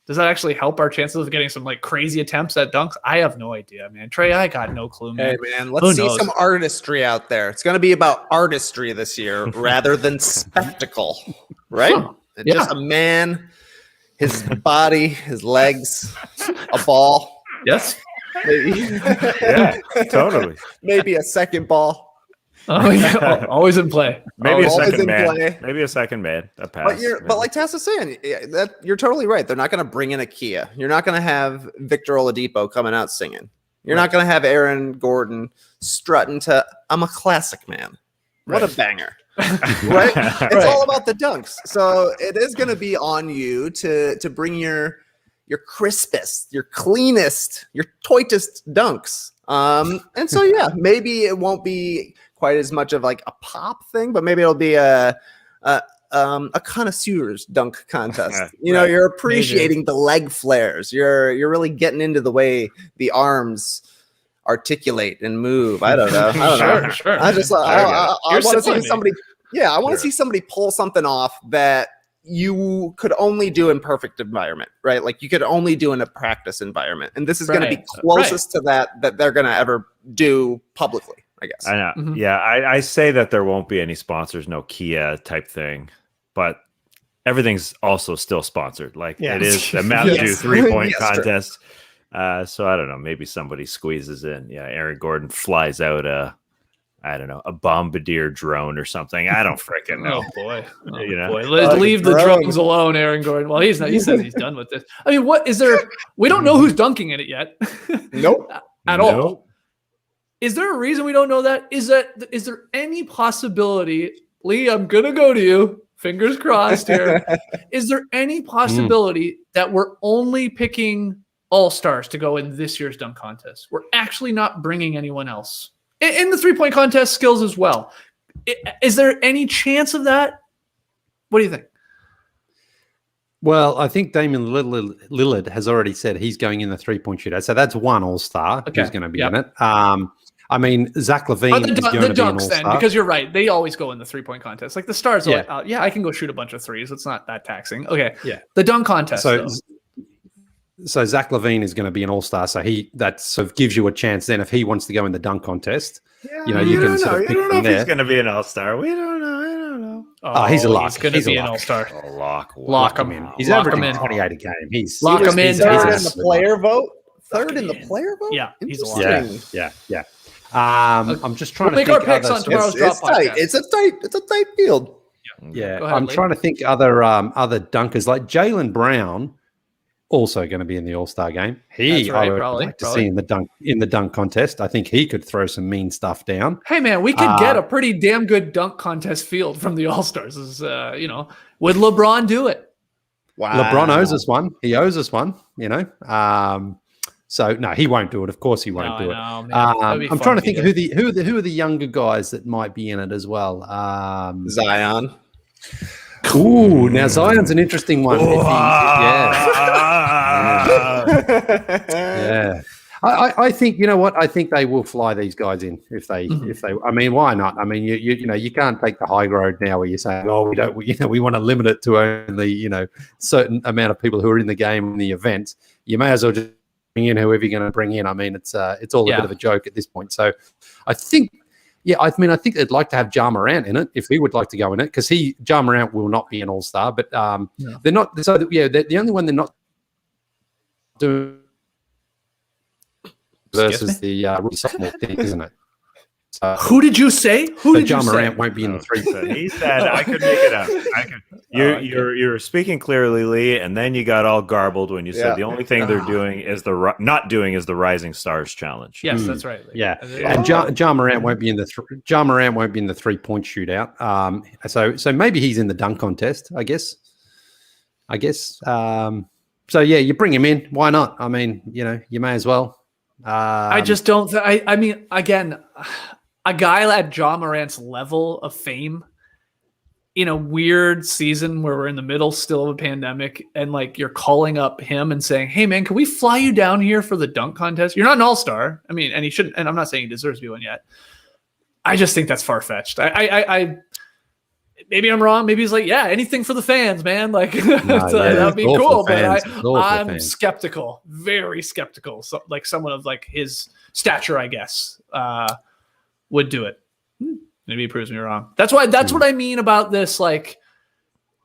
Does that actually help our chances of getting some like crazy attempts at dunks? I have no idea, man. Trey, I got no clue, man. Hey, man, let's see some artistry out there. It's going to be about artistry this year rather than spectacle, right? Just a man, his body, his legs, a ball. Yes. Maybe. Yeah, totally. Maybe a second ball. Oh yeah, always in play. Maybe a second man. Maybe a second man. A pass. But like Tess is saying, that you're totally right. They're not going to bring in a Kia. You're not going to have Victor Oladipo coming out singing. You're not going to have Aaron Gordon strutting to "I'm a classic man." What a banger! Right? It's all about the dunks. So it is going to be on you to bring your crispest, your cleanest, your toitest dunks. And so maybe it won't be quite as much of like a pop thing, but maybe it'll be a connoisseur's dunk contest. You know, you're appreciating the leg flares. You're really getting into the way the arms articulate and move. I don't know. Sure. I just I want to see somebody. Yeah, I want to see somebody pull something off that you could only do in perfect environment, right? Like you could only do in a practice environment, and this is going to be closest to that they're going to ever do publicly, I guess. I know. Mm-hmm. Yeah, I say that there won't be any sponsors, no Kia type thing, but everything's also still sponsored. Like it is a Mountain Dew 3-point contest. So I don't know. Maybe somebody squeezes in. Yeah, Aaron Gordon flies out a bombardier drone or something. I don't freaking know. Oh boy. Leave the drones alone, Aaron Gordon. Well, he's not. He says he's done with this. I mean, what is there? We don't know who's dunking in it yet. Nope. At all. Is there a reason we don't know that? Is there any possibility, Leigh? I'm gonna go to you. Fingers crossed here. Is there any possibility that we're only picking all-stars to go in this year's dunk contest? We're actually not bringing anyone else in the 3-point contest skills as well. Is there any chance of that? What do you think? Well, I think Damian Lillard has already said he's going in the 3-point shootout. So that's one all-star who's going to be in it. I mean, Zach LaVine is going to be an all-star. Then, because you're right. They always go in the 3-point contest. Like the stars are like, I can go shoot a bunch of threes. It's not that taxing. Okay. Yeah. The dunk contest, So Zach LaVine is going to be an all-star. So that sort of gives you a chance then if he wants to go in the dunk contest. Yeah, you can sort of pick from there. He's going to be an all-star. We don't know. Oh, he's a lock. He's going to be an all-star. Lock him in. He's averaging 28 a game. Lock him in. Third in the player vote. Third in the player vote. Yeah, he's a lock. Yeah. I'm just trying to make think our picks on tomorrow's drop podcast. It's a tight field. Yeah, ahead, I'm trying to think other dunkers like Jaylen Brown. Also going to be in the All-Star game. I would like to see in the dunk contest. I think he could throw some mean stuff down. Hey man, we could get a pretty damn good dunk contest field from the All-Stars. Would LeBron do it? Wow. LeBron owes us one. He owes us one, So no, he won't do it. Of course he won't do it. I'm trying to think who are the younger guys that might be in it as well. Zion. Ooh, now Zion's an interesting one. I think what? I think they will fly these guys in if they. I mean, why not? I mean, you can't take the high road now where you're saying, we want to limit it to only certain amount of people who are in the game in the event. You may as well just bring in whoever you're going to bring in. I mean, it's all a bit of a joke at this point. So, I think. Yeah, I think they'd like to have Ja Morant in it if he would like to go in it because Ja Morant will not be an all-star, but they're not. So they're the only one they're not doing versus the rookie sophomore thing, isn't it? So, who did you say? Ja Morant won't be in the 3. He said I could make it up. You're speaking clearly, Leigh, and then you got all garbled when you said the only thing they're doing is the Rising Stars Challenge. Yes, that's right. Leigh. Yeah, and Ja Morant won't be in the 3-point shootout. So maybe he's in the dunk contest. I guess. So yeah, you bring him in. Why not? I mean, you may as well. I just don't. I mean, again. A guy at Ja Morant's level of fame in a weird season where we're in the middle still of a pandemic and like you're calling up him and saying, hey man, can we fly you down here for the dunk contest? You're not an all-star. I mean, and he shouldn't, and I'm not saying he deserves to be one yet. I just think that's far-fetched. I maybe I'm wrong. Maybe he's like, yeah, anything for the fans, man. Like that'd be cool. But I'm skeptical, very skeptical. So like someone of like his stature, I guess, would do it. Maybe he proves me wrong. That's what I mean about this. Like,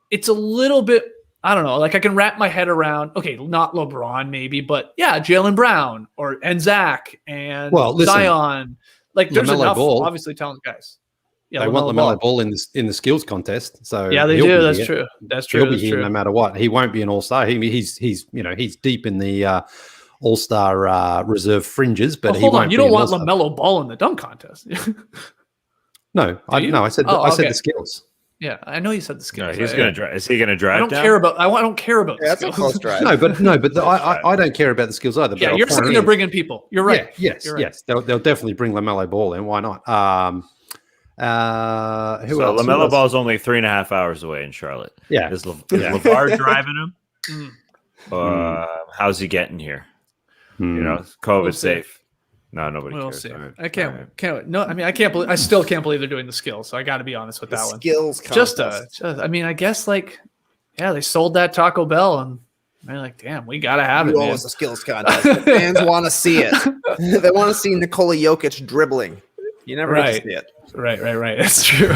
it's a little bit, I don't know, like I can wrap my head around, okay, not LeBron maybe, but yeah, Jaylen Brown and Zach and Zion. Like there's LaMelo enough Ball. Obviously talented guys. Yeah, they want LaMelo Ball in the skills contest. So yeah, they do. That's true. That's true. He'll be here no matter what. He won't be an all-star. He's deep in the all-star reserve fringes, but hold on. You don't want LaMelo Ball in the dunk contest. No, I said the skills. Yeah, I know you said the skills. No, he's going to drive. Is he going to drive? I don't care about the skills. Close drive. No, but I don't care about the skills either. Yeah, you're saying they're bringing people. You're right. Yes. They'll definitely bring LaMelo Ball in. Why not? Who So else? LaMelo Ball's only 3.5 hours away in Charlotte. Yeah. Is LeVar driving him? How's he getting here? You know, COVID We'll see. safe. No, nobody We'll cares. see. All right. I can't. All right. Can't. No, I mean, I still can't believe they're doing the skills. So I got to be honest with The that one. skills Just contest. I mean, I guess like, yeah, they sold that Taco Bell, and they're like, damn, we gotta have it, You man. always a skills contest. The fans want to see it. They want to see Nikola Jokic dribbling. You never get Right. to see it. Right. That's true.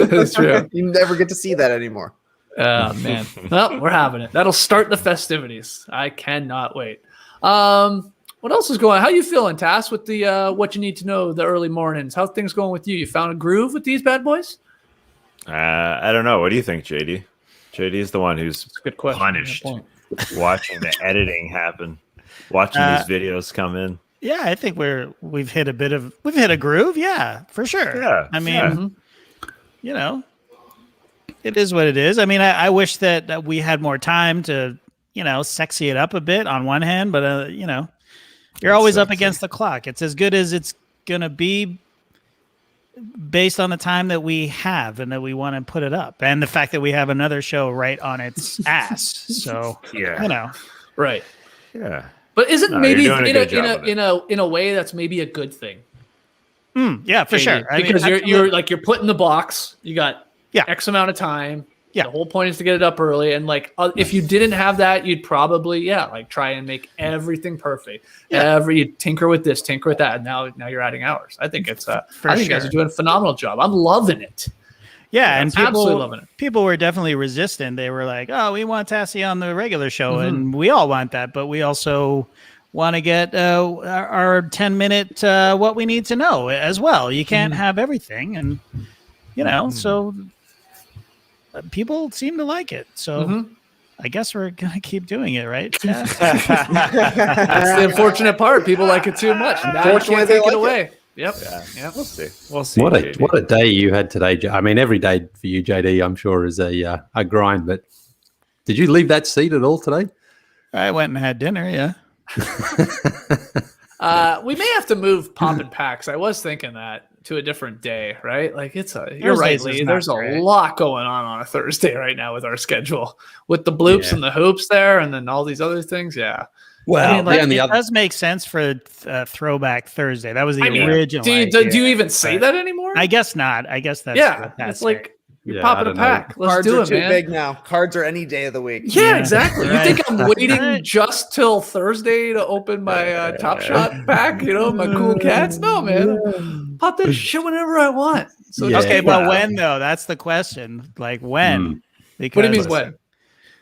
That's true. You never get to see that anymore. Oh man. Well, we're having it. That'll start the festivities. I cannot wait. What else is going on? How you feeling, Tass, with the what you need to know the early mornings? How's things going with you? You found a groove with these bad boys? I don't know. What do you think, JD? JD is the one who's That's a good question. punished Good point. watching the editing happen, watching these videos come in. Yeah, I think we've hit a groove. Yeah, for sure. Yeah, I mean, yeah. you know, it is what it is. I mean, I wish that we had more time to, you know, sexy it up a bit on one hand, but you know, you're always up against the clock. It's as good as it's gonna be based on the time that we have and that we want to put it up, and the fact that we have another show right on its ass. So Yeah. you know, Right. Yeah. But isn't No, maybe you're doing a good job of it. in a way that's maybe a good thing? yeah, for sure. I mean, Because you're absolutely. like you're put in the box. You got Yeah. X amount of time. Yeah. The whole point is to get it up early. And like if you didn't have that, you'd probably like try and make everything perfect. You tinker with this, tinker with that. And now you're adding hours. I think it's I think you guys are doing a phenomenal job. I'm loving it. Yeah, and absolutely loving it. People were definitely resistant. They were like, "Oh, we want Tassie on the regular show, and we all want that, but we also want to get our 10-minute what we need to know as well. You can't have everything, and you know, so people seem to like it. So I guess we're gonna keep doing it, right? That's the unfortunate part. People like it too much. Now you Unfortunately, can't they take it like away. Yep. Yeah. We'll see. We'll see. What JD. a day you had today. I mean, every day for you, JD, I'm sure is a grind. But did you leave that seat at all today? I went and had dinner. Yeah. We may have to move Poppin packs. I was thinking that to a different day, right? Like you're right, Thursdays is Leigh. not There's a great. lot going on a Thursday right now with our schedule, with the bloops and the hoops there, and then all these other things. Yeah. Well, I mean, like, the only it other does make sense for Throwback Thursday. That was the I mean, original. Do you idea, even say but that anymore? I guess not. I guess that's yeah. that's It's like you're Yeah, popping I a don't know. pack. Let's Cards do are it, too man. big now. Cards are any day of the week. Yeah, exactly. Right. You think I'm waiting Right. just till Thursday to open my Top Shot pack? You know, my cool cats? No, man. Pop that shit whenever I want. So Yeah. okay, just but keep- when though? That's the question. Like when? Because, What do you mean when?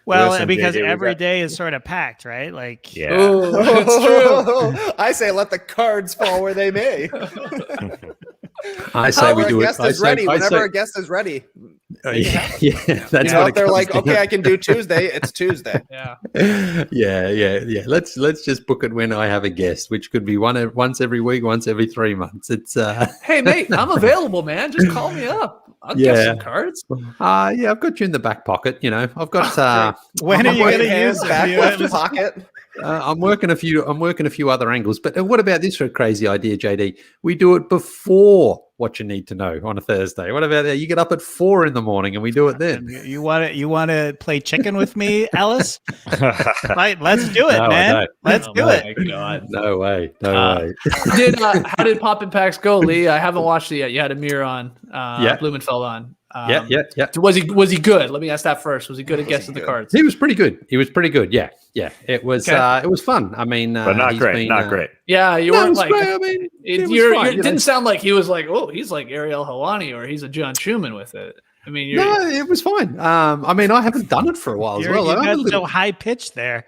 Well, Listen, because JD, we every got- day is sort of packed, right? Like, Yeah. Oh, it's true. I say let the cards fall where they may. I say we Whenever do a it. guest is ready. Whenever a guest is ready. Yeah, that's You know, what if it they're comes like, down. okay, I can do Tuesday, it's Tuesday. Yeah. yeah. Let's just book it when I have a guest, which could be once every week, once every 3 months. It's Hey, mate, I'm available, man. Just call me up. I'll Yeah. get some cards. yeah, I've got you in the back pocket. You know, I've got when are you Right going to hand, use back it? left pocket. I'm working a few other angles. But what about this for a crazy idea, JD? We do it before what you need to know on a Thursday. What about that? You get up at 4 a.m. and we do it then. You want to play chicken with me, Alice? Right, let's do it, No, I man. don't. Let's do it. My God. No way. way. How did Poppin Packs go, Leigh? I haven't watched it yet. You had Amir on, Blumenfeld on. Yeah. Was he good? Let me ask that first. Was he good at guessing the cards? He was pretty good. Yeah. It was Okay. it was fun. I mean, But not he's great. been, Not great. Yeah, you No, it weren't was like great. I mean, it was it fine, you know. didn't sound like he was like, oh, he's like Ariel Helwani or he's a John Schumann with it. I mean, you're, No, it was fine. I mean, I haven't done it for a while as well. You I'm a got little- so high pitched there.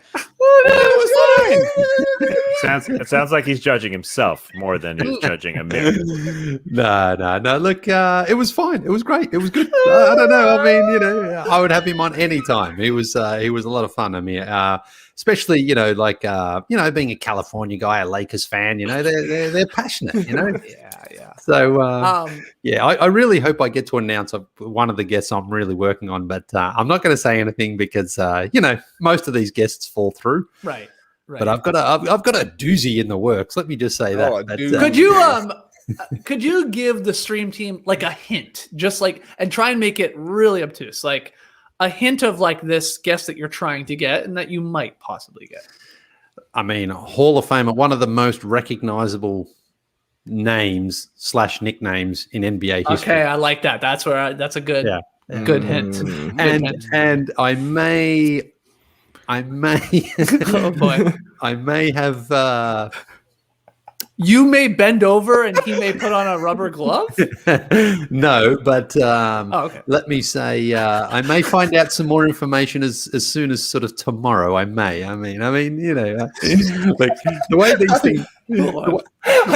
It sounds like he's judging himself more than he's judging a mirror. No. Look, it was fine. It was great. It was good. I don't know. I mean, you know, I would have him on any time. He was a lot of fun. I mean, especially, you know, like, being a California guy, a Lakers fan, you know, they're passionate, you know? yeah. So, I really hope I get to announce one of the guests I'm really working on, but I'm not going to say anything because, most of these guests fall through. Right. But I've got a doozy in the works. Let me just say that. Oh, a But, doozy. Could you could you give the stream team like a hint, just like, and try and make it really obtuse, like a hint of like this guest that you're trying to get and that you might possibly get? I mean, Hall of Famer, one of the most recognizable names / nicknames in NBA history. Okay, I like that. That's where that's a good, good hint. And I may, oh boy, I may have. You may bend over and he may put on a rubber glove. No, but okay. Let me say I may find out some more information as soon as sort of tomorrow. I mean, you know, like the way these things. The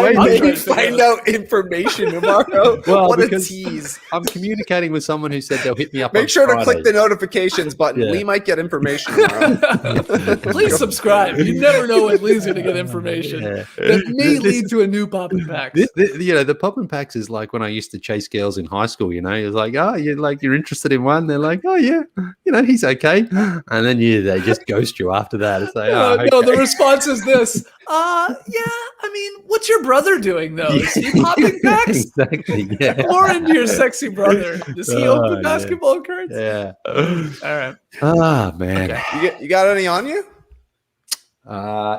way they find out information tomorrow. Well, what a because tease! I'm communicating with someone who said they'll hit me up. Make on sure Friday. to click the notifications button. Yeah. Leigh might get information tomorrow. Please subscribe. You never know when Leigh's going to get information that may lead to a new Poppin' Packs. You know, the Poppin' Packs is like when I used to chase girls in high school. You know, it's like, oh, you're interested in one. They're like, oh yeah, you know, he's okay, and then they just ghost you after that. It's like, oh, okay. No, the response is this. Yeah, I mean, what's your brother doing though? Is he popping packs? Exactly. Yeah. More into your sexy brother. Does he open basketball cards? Yeah. All right. Ah, man. Okay. You got any on you?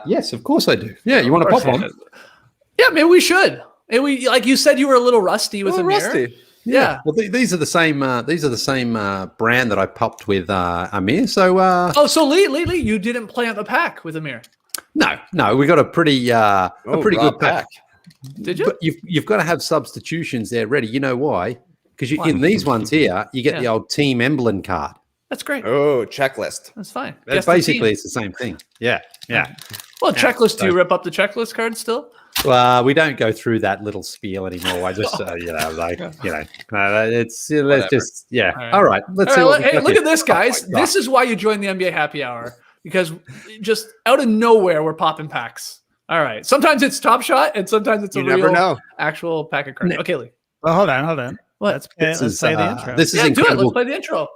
Yes, of course I do. Yeah, you want to pop on? Yeah, maybe we should. And we, like you said, you were a little rusty with Amir. Rusty. Yeah. Well, these are the same. These are the same brand that I popped with Amir. So. So Leigh, you didn't plant a pack with Amir. No, we got a pretty good pack. Did you? But you've got to have substitutions there ready. You know why? Because in these ones here, you get the old team emblem card. That's great. Oh, checklist. That's fine. That's basically it's the same thing. Yeah. Well, checklist. Do you rip up the checklist card still? Well, we don't go through that little spiel anymore. I just, it's let's just All right. Let's see. Hey, look at this, guys. This is why you join the NBA Happy Hour, because just out of nowhere we're popping packs. All right. Sometimes it's Top Shot, and sometimes it's actual pack of cards. Okay, Leigh. Well, hold on. What? Let's play the intro. This is do incredible. it. Let's play the intro.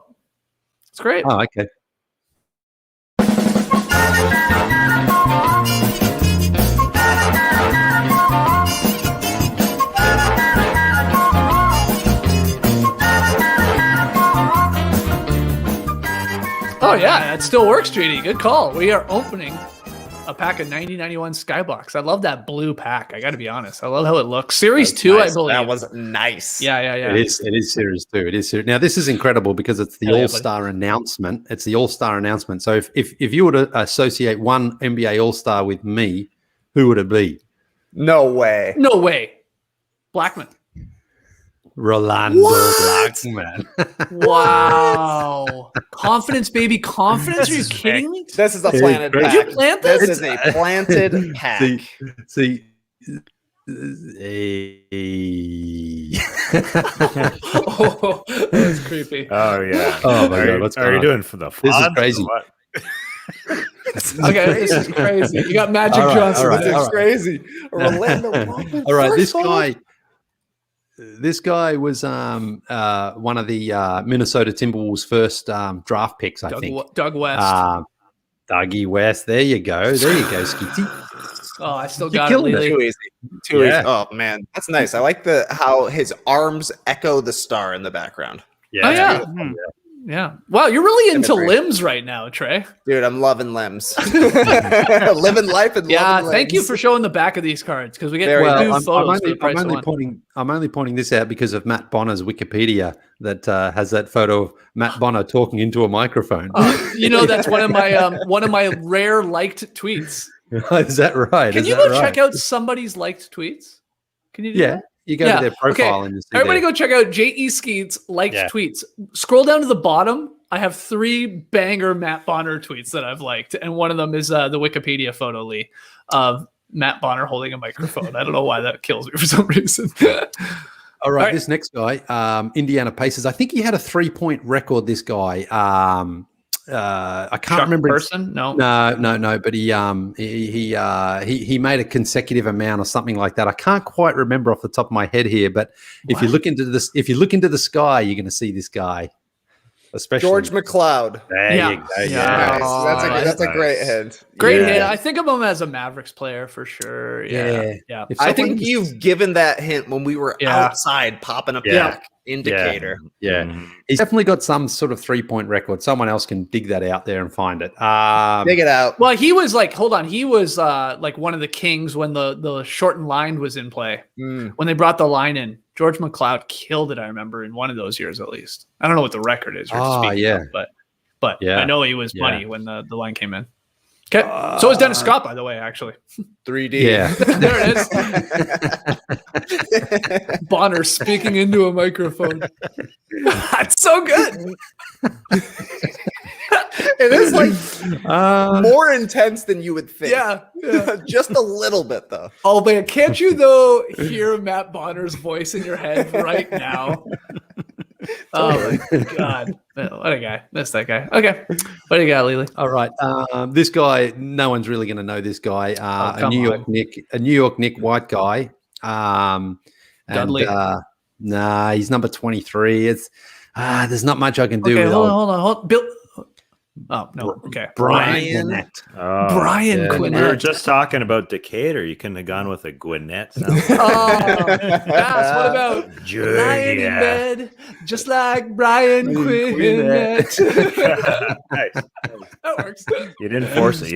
It's great. Oh, okay. Oh yeah, it still works, JD. Good call. We are opening a pack of 9091 SkyBox. I love that blue pack. I got to be honest. I love how it looks. Series 2, nice. I believe. That was nice. Yeah. It is Series 2. It is. Now this is incredible because it's the All-Star announcement. It's the All-Star announcement. So if you were to associate one NBA All-Star with me, who would it be? No way. Blackman. Rolando Blackman. Wow. Confidence, baby. Confidence? Are you kidding me? This is a planted pack. Did you plant this? This is a planted pack. See. Oh, that's creepy. Oh yeah. Oh my God. What's are you doing for the fun? This is crazy. Okay, this is crazy. You got Magic Johnson. This is crazy. Orlando. All right, this guy was one of the Minnesota Timberwolves' first draft picks, I think. Doug West. Dougie West. There you go, Skeety. Oh, I still got it. Too easy. Too easy. Oh man, that's nice. I like how his arms echo the star in the background. Yeah. Oh yeah. Yeah. Wow, you're really into limbs right now, Trey. Dude, I'm loving limbs. Living life and loving thank limbs. you for showing the back of these cards because we get I'm only pointing this out because of Matt Bonner's Wikipedia that has that photo of Matt Bonner talking into a microphone. That's one of my rare liked tweets. Is that right? Can you go check out somebody's liked tweets? Can you do that? You go to their profile and you see everybody go check out J.E. Skeets liked tweets. Scroll down to the bottom. I have 3 banger Matt Bonner tweets that I've liked, and one of them is the Wikipedia photo, Leigh, of Matt Bonner holding a microphone. I don't know why that kills me for some reason. All right, this next guy, Indiana Pacers. I think he had a 3-point record. This guy, I can't remember. Person? No, but he made a consecutive amount or something like that. I can't quite remember off the top of my head here, but if you look into the sky, you're going to see this guy. especially George McLeod. There Yeah. you go. Yeah. Nice. That's a great hint. Great Yeah. hit. I think of him as a Mavericks player for sure. Yeah. If I someone think was- you've given that hint when we were Yeah. outside popping up Yeah. the indicator. Yeah, he's definitely got some sort of 3-point record. Someone else can dig that out there and find it. Dig it out. Well, he was like, hold on, he was like one of the kings when the shortened line was in play. When they brought the line in, George McLeod killed it. I remember in one of those years at least. I don't know what the record is. But Yeah. I know he was money when the line came in. Okay, so was Dennis Scott, by the way. Actually, 3D. Yeah, there it is. Bonner speaking into a microphone. That's so good. It is like more intense than you would think. Yeah. Just a little bit though. Oh man, can't you though hear Matt Bonner's voice in your head right now? Oh my god, what a guy! Miss that guy. Okay, what do you got, Leigh? all right. This guy, no one's really going to know this guy. A New York Nick white guy. Dudley. Nah, he's number 23. It's there's not much I can do. Okay, with hold on. Bill. Oh no. Okay, Brian Gwinnett. Brian yeah. Gwinnett. We were just talking about Decatur. You couldn't have gone with a Gwinnett. No. Yes, what about lying in bed, just like Brian Gwinnett? Nice. That works. You didn't force it.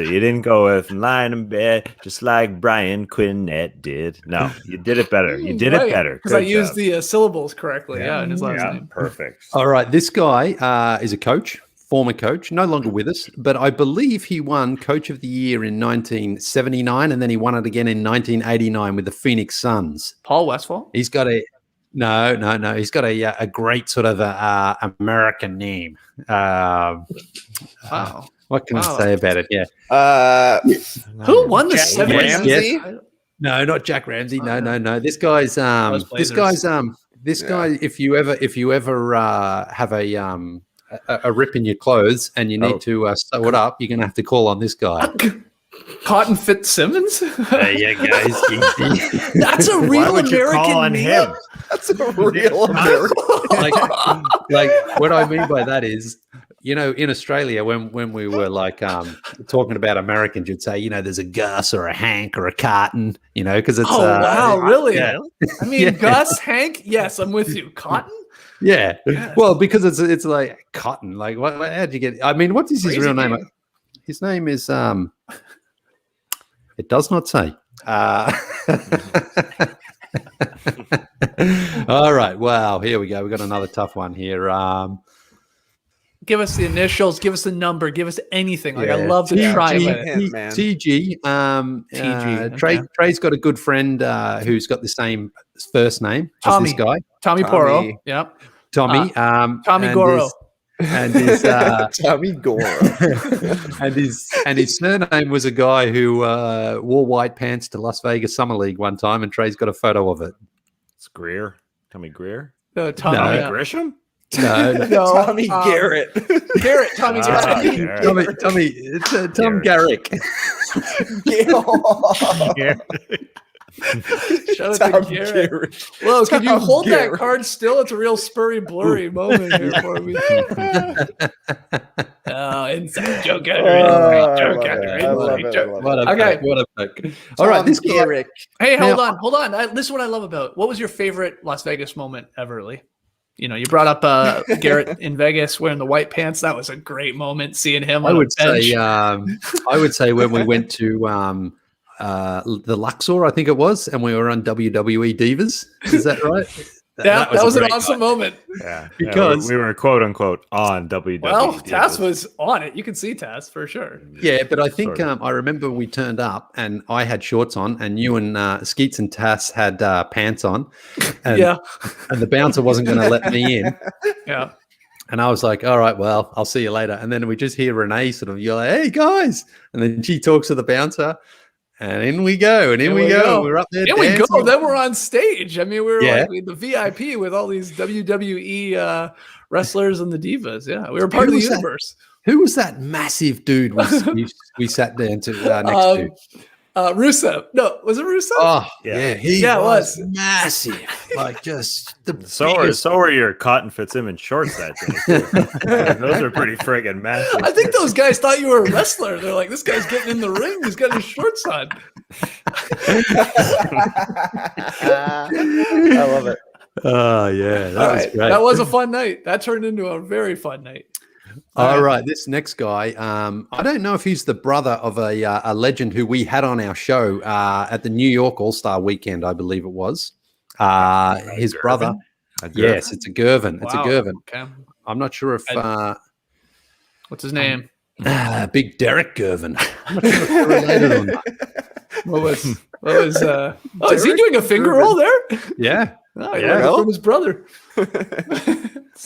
You didn't go with lying in bed just like Brian Gwinnett did. No, you did it better. You did it better. Because I Good used job. the syllables correctly. Yeah, in his last name. Perfect. All right, this guy is a coach, former coach, no longer with us, but I believe he won Coach of the Year in 1979, and then he won it again in 1989 with the Phoenix Suns. Paul Westphal. He's got no. He's got a great sort of American name. Wow. What can I say about it? Yeah. Who won the Jack 70s? Ramsey? No, not Jack Ramsey. No. This guy's this guy. If you ever have a rip in your clothes and you need to sew it up, you're gonna have to call on this guy. Cotton Fitzsimmons. There you go. That's a real Why would you American call on name. him? That's a real American. like what I mean by that is, in Australia, when we were like talking about Americans, you'd say, there's a Gus or a Hank or a Cotton, because it's wow, really? Yeah. I mean, Gus, Hank, yes, I'm with you. Cotton? Yeah. Well, because it's like Cotton. Like, how'd you get? I mean, what is his real name? His name is it does not say. All right. Wow. Here we go. We got another tough one here. Give us the initials. Give us the number. Give us anything. Like, I love to try it. Man. TG. TG. Trey's got a good friend who's got the same first name as Tommy. this guy. Tommy Porro. Yep. Tommy. Tommy Goro. And his Tommy Goro. and his surname was a guy who wore white pants to Las Vegas Summer League one time, and Trey's got a photo of it. It's Greer. Tommy Greer. Tommy Grisham? No, Tommy Garrett. Garrett. Tommy Garrett. Tommy, it's Tom Garrick. Shout out to Garrett. Whoa, can you hold that card still? It's a real spurry, blurry moment here for me. Oh, inside joke. What a pick. All right, this Garrick. Hey, hold on. This is what I love about. What was your favorite Las Vegas moment ever, Leigh? You brought up Garrett in Vegas wearing the white pants. That was a great moment seeing him on the bench. I would say when we went to the Luxor, I think it was, and we were on WWE Divas. Is that right? That was an awesome moment. Yeah, because we were quote unquote on WWE. Well, Taz was on it. You can see Taz for sure. Yeah, but I think I remember we turned up and I had shorts on, and you and Skeets and Taz had pants on. And, and the bouncer wasn't going to let me in. Yeah. And I was like, all right, well, I'll see you later. And then we just hear Renee sort of yell, hey, guys. And then she talks to the bouncer. And in we go, and in we go. We're up there. In we go. Then we're on stage. I mean, we were like the VIP with all these WWE wrestlers and the divas. Yeah, we were part of the universe. Who was that massive dude we sat down to next to? Rusev. No, was it Rusev? Oh, Yeah. he Yeah, it was. massive. Like just the So were your Cotton Fitzsimmons shorts that day. Too. Those are pretty friggin' massive. I think those guys thought you were a wrestler. They're like, this guy's getting in the ring. He's got his shorts on. I love it. Oh yeah, that was great. That was a fun night. That turned into a very fun night. All right, this next guy, I don't know if he's the brother of a legend who we had on our show at the New York All-Star Weekend, I believe it was. His brother. Yes, it's a Gervin. It's a Gervin. Okay. I'm not sure if What's his name? Big Derek Gervin. I'm not sure if they're related or not. Is he doing a finger roll there? Yeah. Oh, yeah, from his brother. Is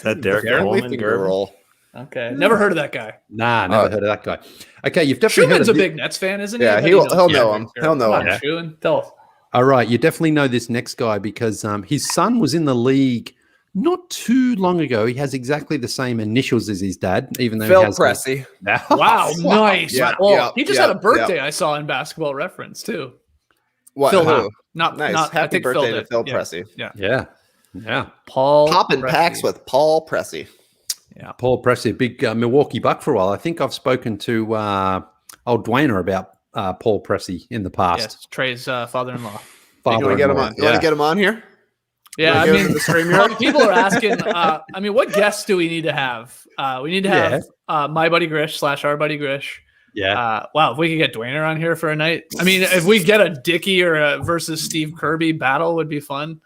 that Derek Coleman? Finger roll. Okay, never heard of that guy. Nah, never heard of that guy. Okay, you've definitely Schumann's heard a big Nets fan, isn't he? Yeah, he'll know him. He'll know him. Schumann, tell us. All right, you definitely know this next guy because his son was in the league not too long ago. He has exactly the same initials as his dad, even though Phil he has Pressey. Wow, nice. Yeah, Well, yeah, he just yeah, had a birthday I saw in Basketball Reference too. What? Phil, Who? not Nice. not. I Happy think birthday Phil to Phil did. Pressey. Yeah. Paul Poppin' Pressey. packs with Paul Pressey. Paul Pressey, a big Milwaukee Buck for a while. I think I've spoken to old Dwayner about Paul Pressey in the past. Yes, Trey's father-in-law. You want to get him on? You want to get him on here? Yeah, I Give him mean, the stream here? people are asking. I mean, what guests do we need to have? We need to have my buddy Grish / our buddy Grish. Yeah. Wow, if we could get Dwayner on here for a night. I mean, if we get a Dickey or a versus Steve Kirby battle, would be fun.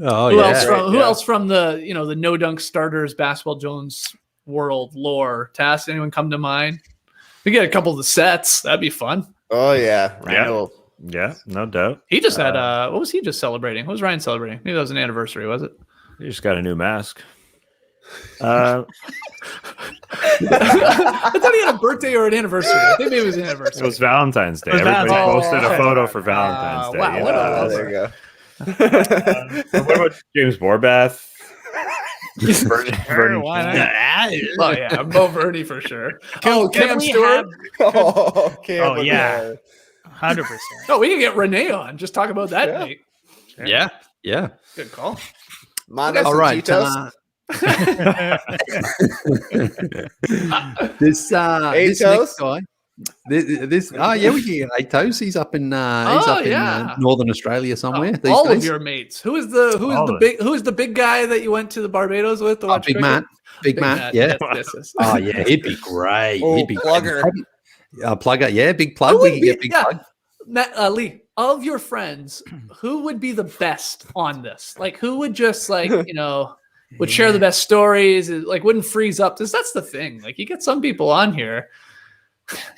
Oh, Who else from the the no dunk starters Basketball Jones world lore? Task, anyone come to mind? We get a couple of the sets. That'd be fun. Oh yeah, Randall. Yeah, no doubt. He just had what was he just celebrating? What was Ryan celebrating? Maybe that was an anniversary, was it? He just got a new mask. I thought he had a birthday or an anniversary. I think maybe it was an anniversary. It was Valentine's Day. It was Everybody Valentine's posted Day. a photo for Valentine's Day. Wow, yeah. what a There you go. What about James Borbath? Why not? Oh yeah, Mo Verdi for sure. Cam Stewart. Cam would be yeah. hilarious. 100%. Oh, we can get Renee on. Just talk about that night. Yeah. Good call. Mondas All and right. Titos. This next Toes? guy. We can get 8 Toes. He's up in Northern Australia somewhere. These All days. of your mates. Who is the big guy that you went to the Barbados with? To watch Big cricket? Matt. Big Matt. Yeah. Yes. Oh yeah, he'd be great. Oh, He'd be plugger. Plugger. Yeah, big plug. We can get big plug. Matt, Leigh, of your friends, who would be the best on this? Like, who would just would share the best stories? Like, wouldn't freeze up? That's the thing. Like, you get some people on here.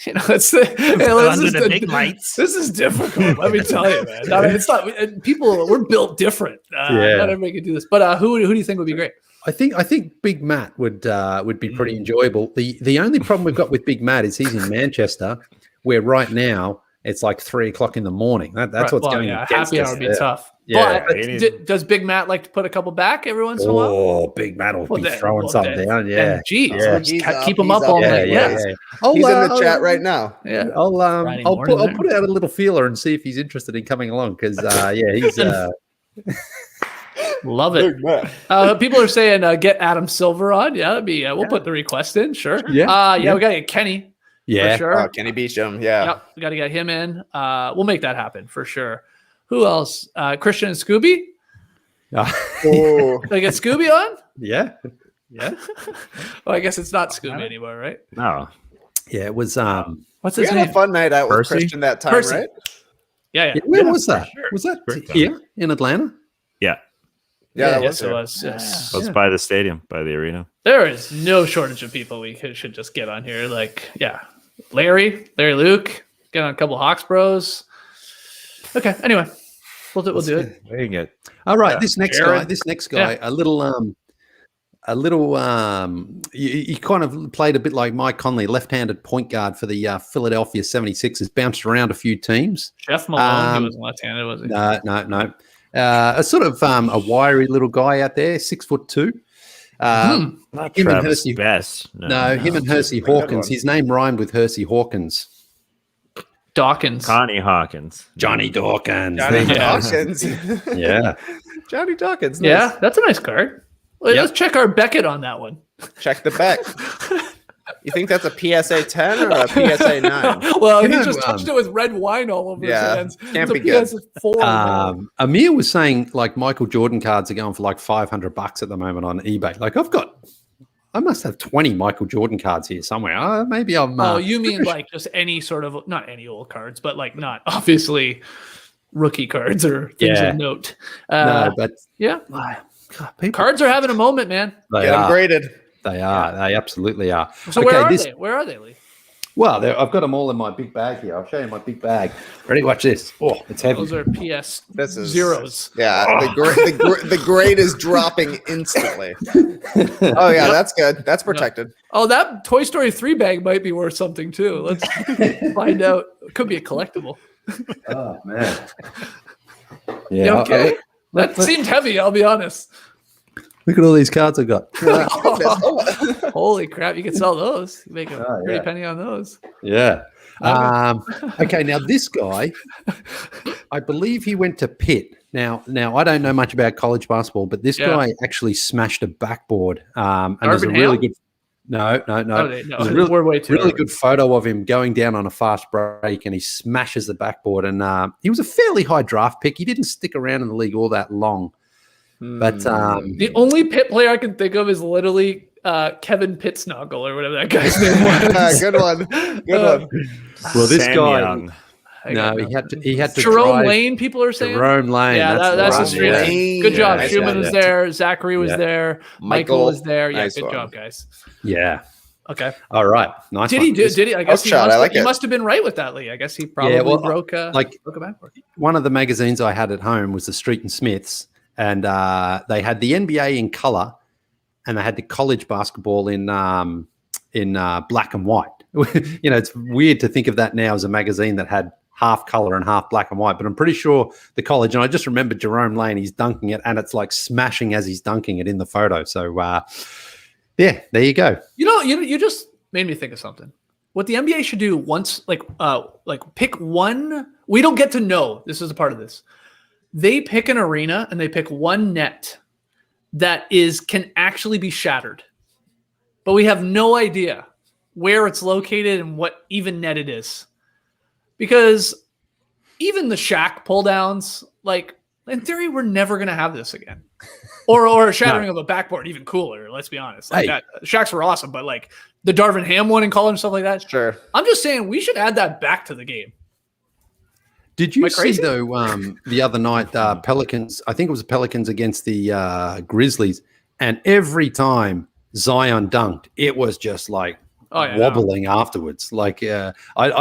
It's Under the big lights. This is difficult. Let me tell you, man. It's not. People, we're built different. Not everybody can do this. But who do you think would be great? I think Big Matt would be pretty enjoyable. The only problem we've got with Big Matt is he's in Manchester, where right now it's like 3:00 in the morning. That's what's going on. Happy hour would be tough. Yeah. But does Big Matt like to put a couple back every once in a while? Oh, Big Matt will be throwing something down. Yeah. And geez, Yeah. just keep him up all night. Yeah. He's in the chat right now. Yeah. I'll Friday I'll morning put out a little feeler and see if he's interested in coming along because he's Love it. People are saying get Adam Silver on. Yeah, that'd be. We'll put the request in. Sure. Yeah. We gotta get Kenny. yeah. For sure. Oh, Kenny Beecham. Yeah. Yep, we got to get him in. We'll make that happen for sure. Who else? Christian and Scooby. Oh. Did I get Scooby on? Yeah. Well, I guess it's not Scooby anymore, right? No. Yeah, it was What's We his had name? a fun night out with Percy? Christian that time, Percy. right? Yeah. where was that? sure. Was that Great time. here in Atlanta? Yeah. Yeah, that yes, was it was. Yes. Let's buy the stadium, by the arena. There is no shortage of people we should just get on here. Like, Larry Luke, get on a couple Hawks bros. Okay. Anyway, we'll do it. There you go. All right, this next Jared. guy, a little he kind of played a bit like Mike Conley, left-handed point guard for the Philadelphia 76ers, bounced around a few teams. Jeff Malone, he was left-handed, was he? No. A sort of a wiry little guy out there, 6'2". Not him and Travis Hersey. Best. No, him and Hersey Hawkins. His name rhymed with Hersey Hawkins. Dawkins. Connie Hawkins. Johnny Dawkins. Johnny Yeah. Dawkins. Yeah. Johnny Dawkins. Nice. Yeah, that's a nice card. Yep. Let's check our Beckett on that one. Check the back. You think that's a PSA 10 or a PSA 9? Well, You he know, just touched it with red wine all over yeah, his hands. can't It's be a good. PSA 4. Amir was saying like Michael Jordan cards are going for like $500 at the moment on eBay. Like I must have 20 Michael Jordan cards here somewhere. Maybe I'm. Oh, you mean like just any sort of, not any old cards, but like not obviously rookie cards or things Yeah. of note. no, but Yeah. God, people, Cards are having a moment, man. they Get them are. graded. They are. They absolutely are. So where are they? Where are they, Lee? Well, I've got them all in my big bag here. I'll show you my big bag. Ready? Watch this. Oh, it's heavy. Those are PS This is zeros. Yeah, the grade is dropping instantly. Oh yeah, that's good. That's protected. Oh, that Toy Story 3 bag might be worth something too. Let's find out. It could be a collectible. Oh man. Yeah, Yeah. okay. That seemed heavy, I'll be honest. Look at all these cards I've got. Holy crap, you can sell those. You make a pretty yeah. penny on those. Yeah. Okay. Now this guy, I believe he went to Pitt. Now I don't know much about college basketball, but this guy actually smashed a backboard. And there's a really good. No. There's a We're way too really early. good photo of him going down on a fast break, and he smashes the backboard. And he was a fairly high draft pick. He didn't stick around in the league all that long. But The only Pitt player I can think of is literally Kevin Pitsnoggle or whatever that guy's name was. Good one. Good one. well, this Sam guy. Young. No, he had to. Jerome drive- Lane, people are saying. Jerome Lane. Yeah, that's the a straight. one, Lane. Good job. Yeah, Schumann was yeah. there. Zachary was Yeah. there. Michael Michael, was there. Yeah, nice good one. job, guys. Yeah. Okay. All right. Nice. Did one. he do? Did he? I guess he shot. must, I like he it. must have been right with that, Lee. I guess he probably broke a backboard. One of the magazines I had at home was the Street and Smiths, and they had the NBA in color, and they had the college basketball in black and white. It's weird to think of that now as a magazine that had half color and half black and white, but I'm pretty sure the college, and I just remember Jerome Lane, he's dunking it, and it's like smashing as he's dunking it in the photo. So, yeah, there you go. You just made me think of something. What the NBA should do once, like pick one. We don't get to know. This is a part of this. They pick an arena and they pick one net that can actually be shattered, but we have no idea where it's located and what even net it is, because even the Shaq pull downs, like in theory, we're never going to have this again. Or a shattering of a backboard, even cooler. Let's be honest. Like that, Shaqs were awesome, but like the Darvin Ham one in college and stuff like that. Sure. I'm just saying we should add that back to the game. Did you Am I see crazy? though the other night Pelicans? I think it was the Pelicans against the Grizzlies, and every time Zion dunked, it was just like wobbling afterwards. Like I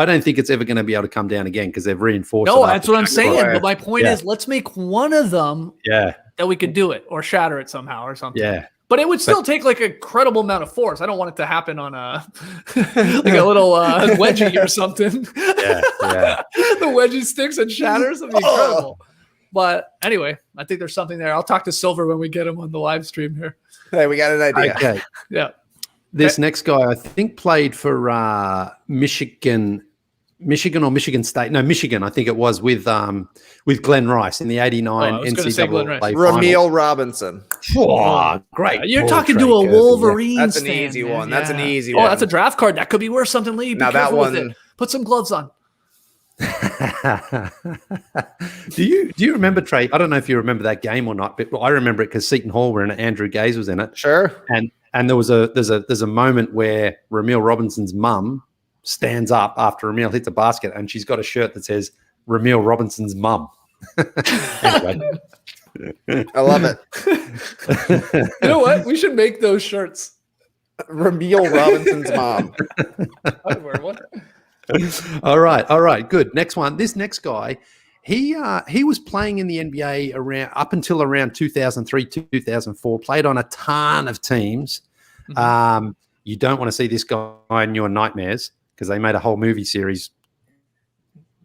don't think it's ever going to be able to come down again because they've reinforced. No, it that's what I'm saying. Right. But my point is, let's make one of them that we could do it or shatter it somehow or something. Yeah. But it would still take like a credible amount of force. I don't want it to happen on a like a little wedgie or something. Yeah. The wedgie sticks and shatters. That'd be incredible. But anyway, I think there's something there. I'll talk to Silver when we get him on the live stream here. Hey, we got an idea. Okay. Yeah. This next guy, I think, played for Michigan or Michigan State. No, Michigan, I think it was with Glenn Rice in the '89 NCAA final. Ramil Robinson. Oh, great! You're ball talking trade, to a good. Wolverines. That's an fan, easy man. one. That's an easy Oh, one. that's a draft card. That could be worth something, Lee. Be Now that careful with one- it. Put some gloves on. Do you remember, Trey? I don't know if you remember that game or not, but I remember it because Seton Hall were in it. Andrew Gaze was in it. Sure. And there's a moment where Ramil Robinson's mum stands up after Ramil hits a basket, and she's got a shirt that says Ramil Robinson's mum. Anyway. I love it. You know what? We should make those shirts. Ramil Robinson's mom. I'd wear one. All right, good. Next one. This next guy, he was playing in the NBA up until around 2003, 2004. Played on a ton of teams. Mm-hmm. You don't want to see this guy in your nightmares because they made a whole movie series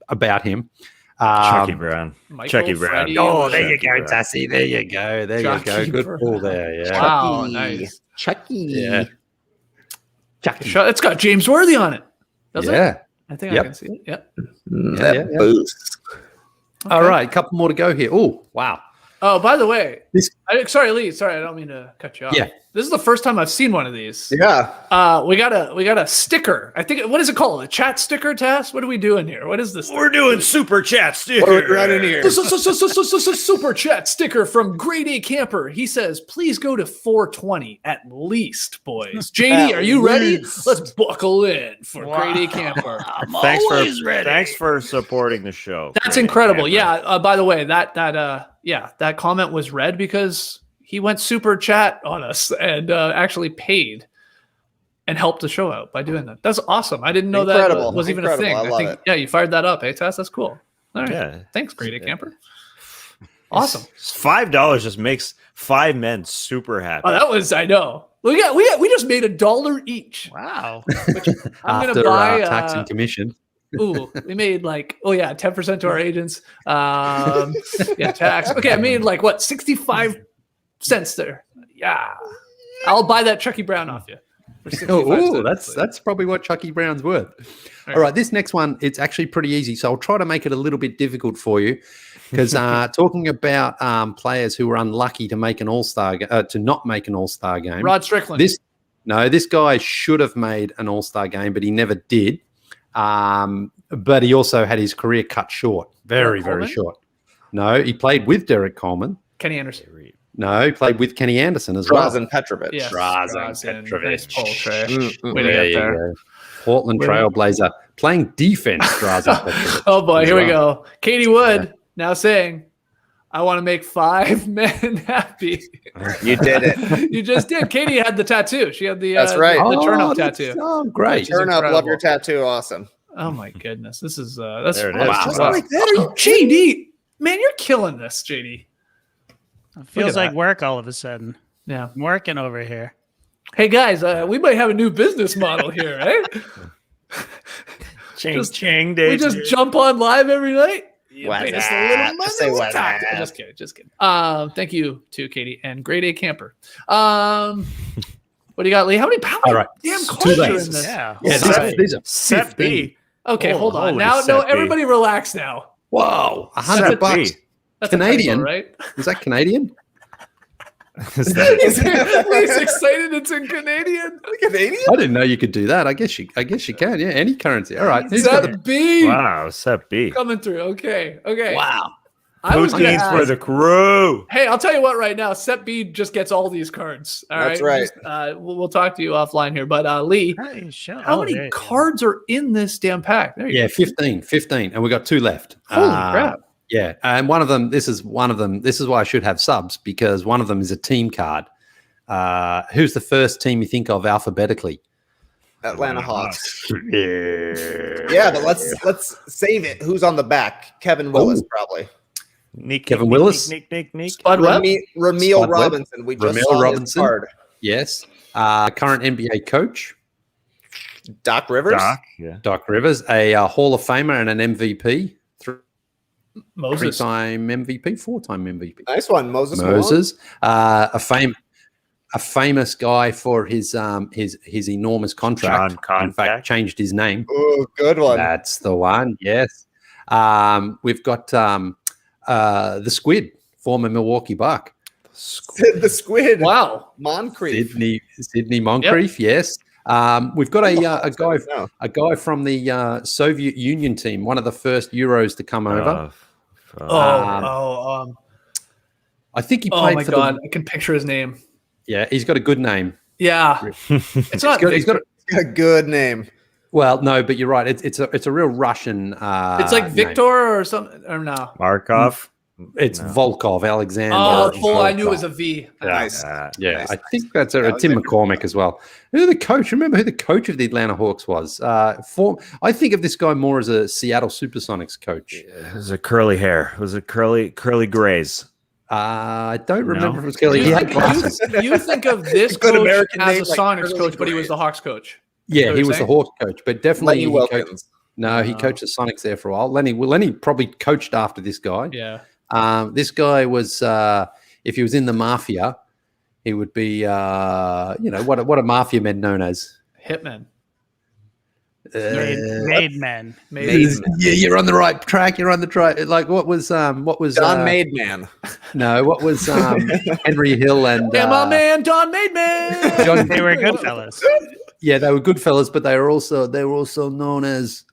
about him. Chucky Brown. Michael, Brown. Freddie, Oh, there you Chucky go, Brown. Tassie. There you go. Chucky Good Brown. pull there. Yeah. Wow, nice. Chucky. Yeah. Chucky. It's got James Worthy on it. Doesn't it? Yeah. I think I can see it. Yep. That boost. All right, a couple more to go here. Oh, wow. Oh, by the way, sorry, Leigh. Sorry, I don't mean to cut you off. Yeah. This is the first time I've seen one of these. Yeah. We got a sticker. I think what is it called? A chat sticker test? What are we doing here? What is this? We're doing super chat sticker. What are we running here? Super chat sticker from Grade A Camper. He says, please go to 420 at least, boys. JD, are you ready? Let's buckle in for Grade A Camper. Thanks for supporting the show. That's incredible. Yeah. By the way, that comment was read because he went super chat on us and actually paid and helped the show out by doing that. That's awesome. I didn't know that was even a thing. I think, it. Yeah, you fired that up. Hey, Tess, that's cool. All right. Yeah. Thanks, Grade A Camper. Awesome. $5 just makes 5 men super happy. Oh, that was, I know. We just made $1 each. Wow. I'm After gonna buy tax and commission. Ooh, we made 10% to our agents. Tax. Okay, I made 65 cents there. Yeah. I'll buy that Chucky Brown off you. That's probably what Chucky Brown's worth. All right, this next one, it's actually pretty easy. So I'll try to make it a little bit difficult for you because talking about players who were unlucky to make an All-Star to not make an All-Star game. Rod Strickland. This guy should have made an All-Star game, but he never did. But he also had his career cut short. Very short. No, he played with Derek Coleman. Kenny Anderson. No, he played with Kenny Anderson as well. Drazen Petrovic. Yes, Drazen Petrovic. Nice pull, Trey. Way to get there. Portland Trailblazer playing defense. Drazen Petrovic. Oh boy, here we go. Katie Wood now saying, I want to make 5 men happy. You did it. You just did. Katie had the tattoo. She had the That's right. the turn up tattoo. Oh, great. Turn up, love your tattoo. Awesome. Oh my goodness. This is that's There it is. wow. Wow. Like that. JD, man, you're killing this, JD. It feels like work all of a sudden. Yeah. I'm working over here. Hey guys, we might have a new business model here, right? Ching, we just jump on live every night. What's Just that? Just say what's I'm that. just kidding. Thank you to Katie and Grade A Camper. What do you got, Leigh? How many pounds? All right. Damn cards are in this. Yeah. These are Set 15. B. Okay, Oh, hold on. holy Now, set B. everybody relax now. Whoa, Set $100. B. That's Canadian. a typo, right? Is that Canadian? Is that- He's excited. It's in Canadian. Canadian? I didn't know you could do that. I guess you can. Yeah, any currency. All right. Who's got the Set B Wow, set B. coming through. Okay. wow? I was gonna Poutines for ask- the crew. Hey, I'll tell you what. Right now, Set B just gets all these cards. All That's right. right. Just, we'll talk to you offline here. But Leigh, Hey, show. how Oh, there many you go. cards are in this damn pack? There you Yeah, go. 15, and we got 2 left. Holy crap! Yeah, and one of them. This is one of them. This is why I should have subs because one of them is a team card. Who's the first team you think of alphabetically? Atlanta Hawks. Yeah, Yeah, but let's save it. Who's on the back? Kevin Willis, probably. Kevin Willis? Nick. Spud Webb? Ramil Spud Webb. Robinson. We just Ramil saw his Robinson. card. Yes. Current NBA coach, Doc Rivers. Doc Rivers, a Hall of Famer and an MVP, Moses. 3-time MVP, 4-time MVP. Nice one, Moses. Malone. Moses, a famous guy for his enormous contract. John In fact, changed his name. Ooh, good one. That's the one. Yes. We've got the Squid, former Milwaukee Buck. The Squid. Wow. Moncrief. Sydney Moncrief. Yes. We've got a guy from the Soviet Union team, one of the first Euros to come over. I think he played my for God. I can picture his name. Yeah, he's got a good name. Yeah. It's not. He's got A good name. well, no, but you're right. It's a real Russian. It's like Victor or something. Or no. Markov. It's Volkov, Alexander. Oh, I knew it Volkov. was a V. Nice. Yeah, Nice. I think that's a Tim McCormick as well. Who the coach? Remember who the coach of the Atlanta Hawks was? I think of this guy more as a Seattle Supersonics coach. It was a curly hair. It was a curly grays. I don't remember No? if it was Kelly. He had glasses. You think of this Good coach American as name a like Sonics Curly coach, but he was Gray. the Hawks coach. Yeah, what he you're was the saying? Hawks coach, but definitely Lenny he coached. Wilkins. No, he coached the Sonics there for a while. Lenny probably coached after this guy. Yeah. This guy was, if he was in the mafia, he would be, what are mafia men known as? Hitman. Made men. Yeah, you're on the right track. You're on the track. Like what was Don Maidman? No, what was Henry Hill and my man Don Maidman. John? They were good fellas. Yeah, they were good fellas, but they were also known as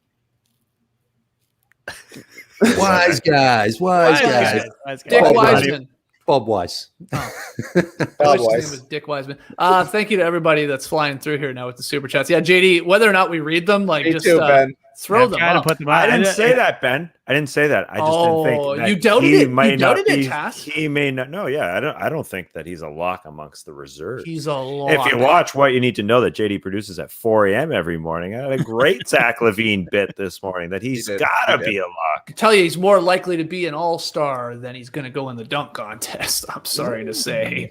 wise guys. Dick Wiseman. Bob Weiss. Oh. Bob His name Weiss. was Dick Wiseman. Thank you to everybody that's flying through here now with the super chats. Yeah, JD, whether or not we read them, like Me just too, Ben. throw them Gotta up. put them I out. didn't say that, Ben. I didn't say that. I just didn't think that you doubted he it. might You not doubted it, be. Tass. He may not. No, yeah, I don't think that he's a lock amongst the reserves. He's a lot. If you watch What You Need to Know that JD produces at 4 a.m. every morning, I had a great Zach Levine bit this morning that he's He did. got He to did. be a lock. I tell you, he's more likely to be an all-star than he's going to go in the dunk contest. I'm sorry to say.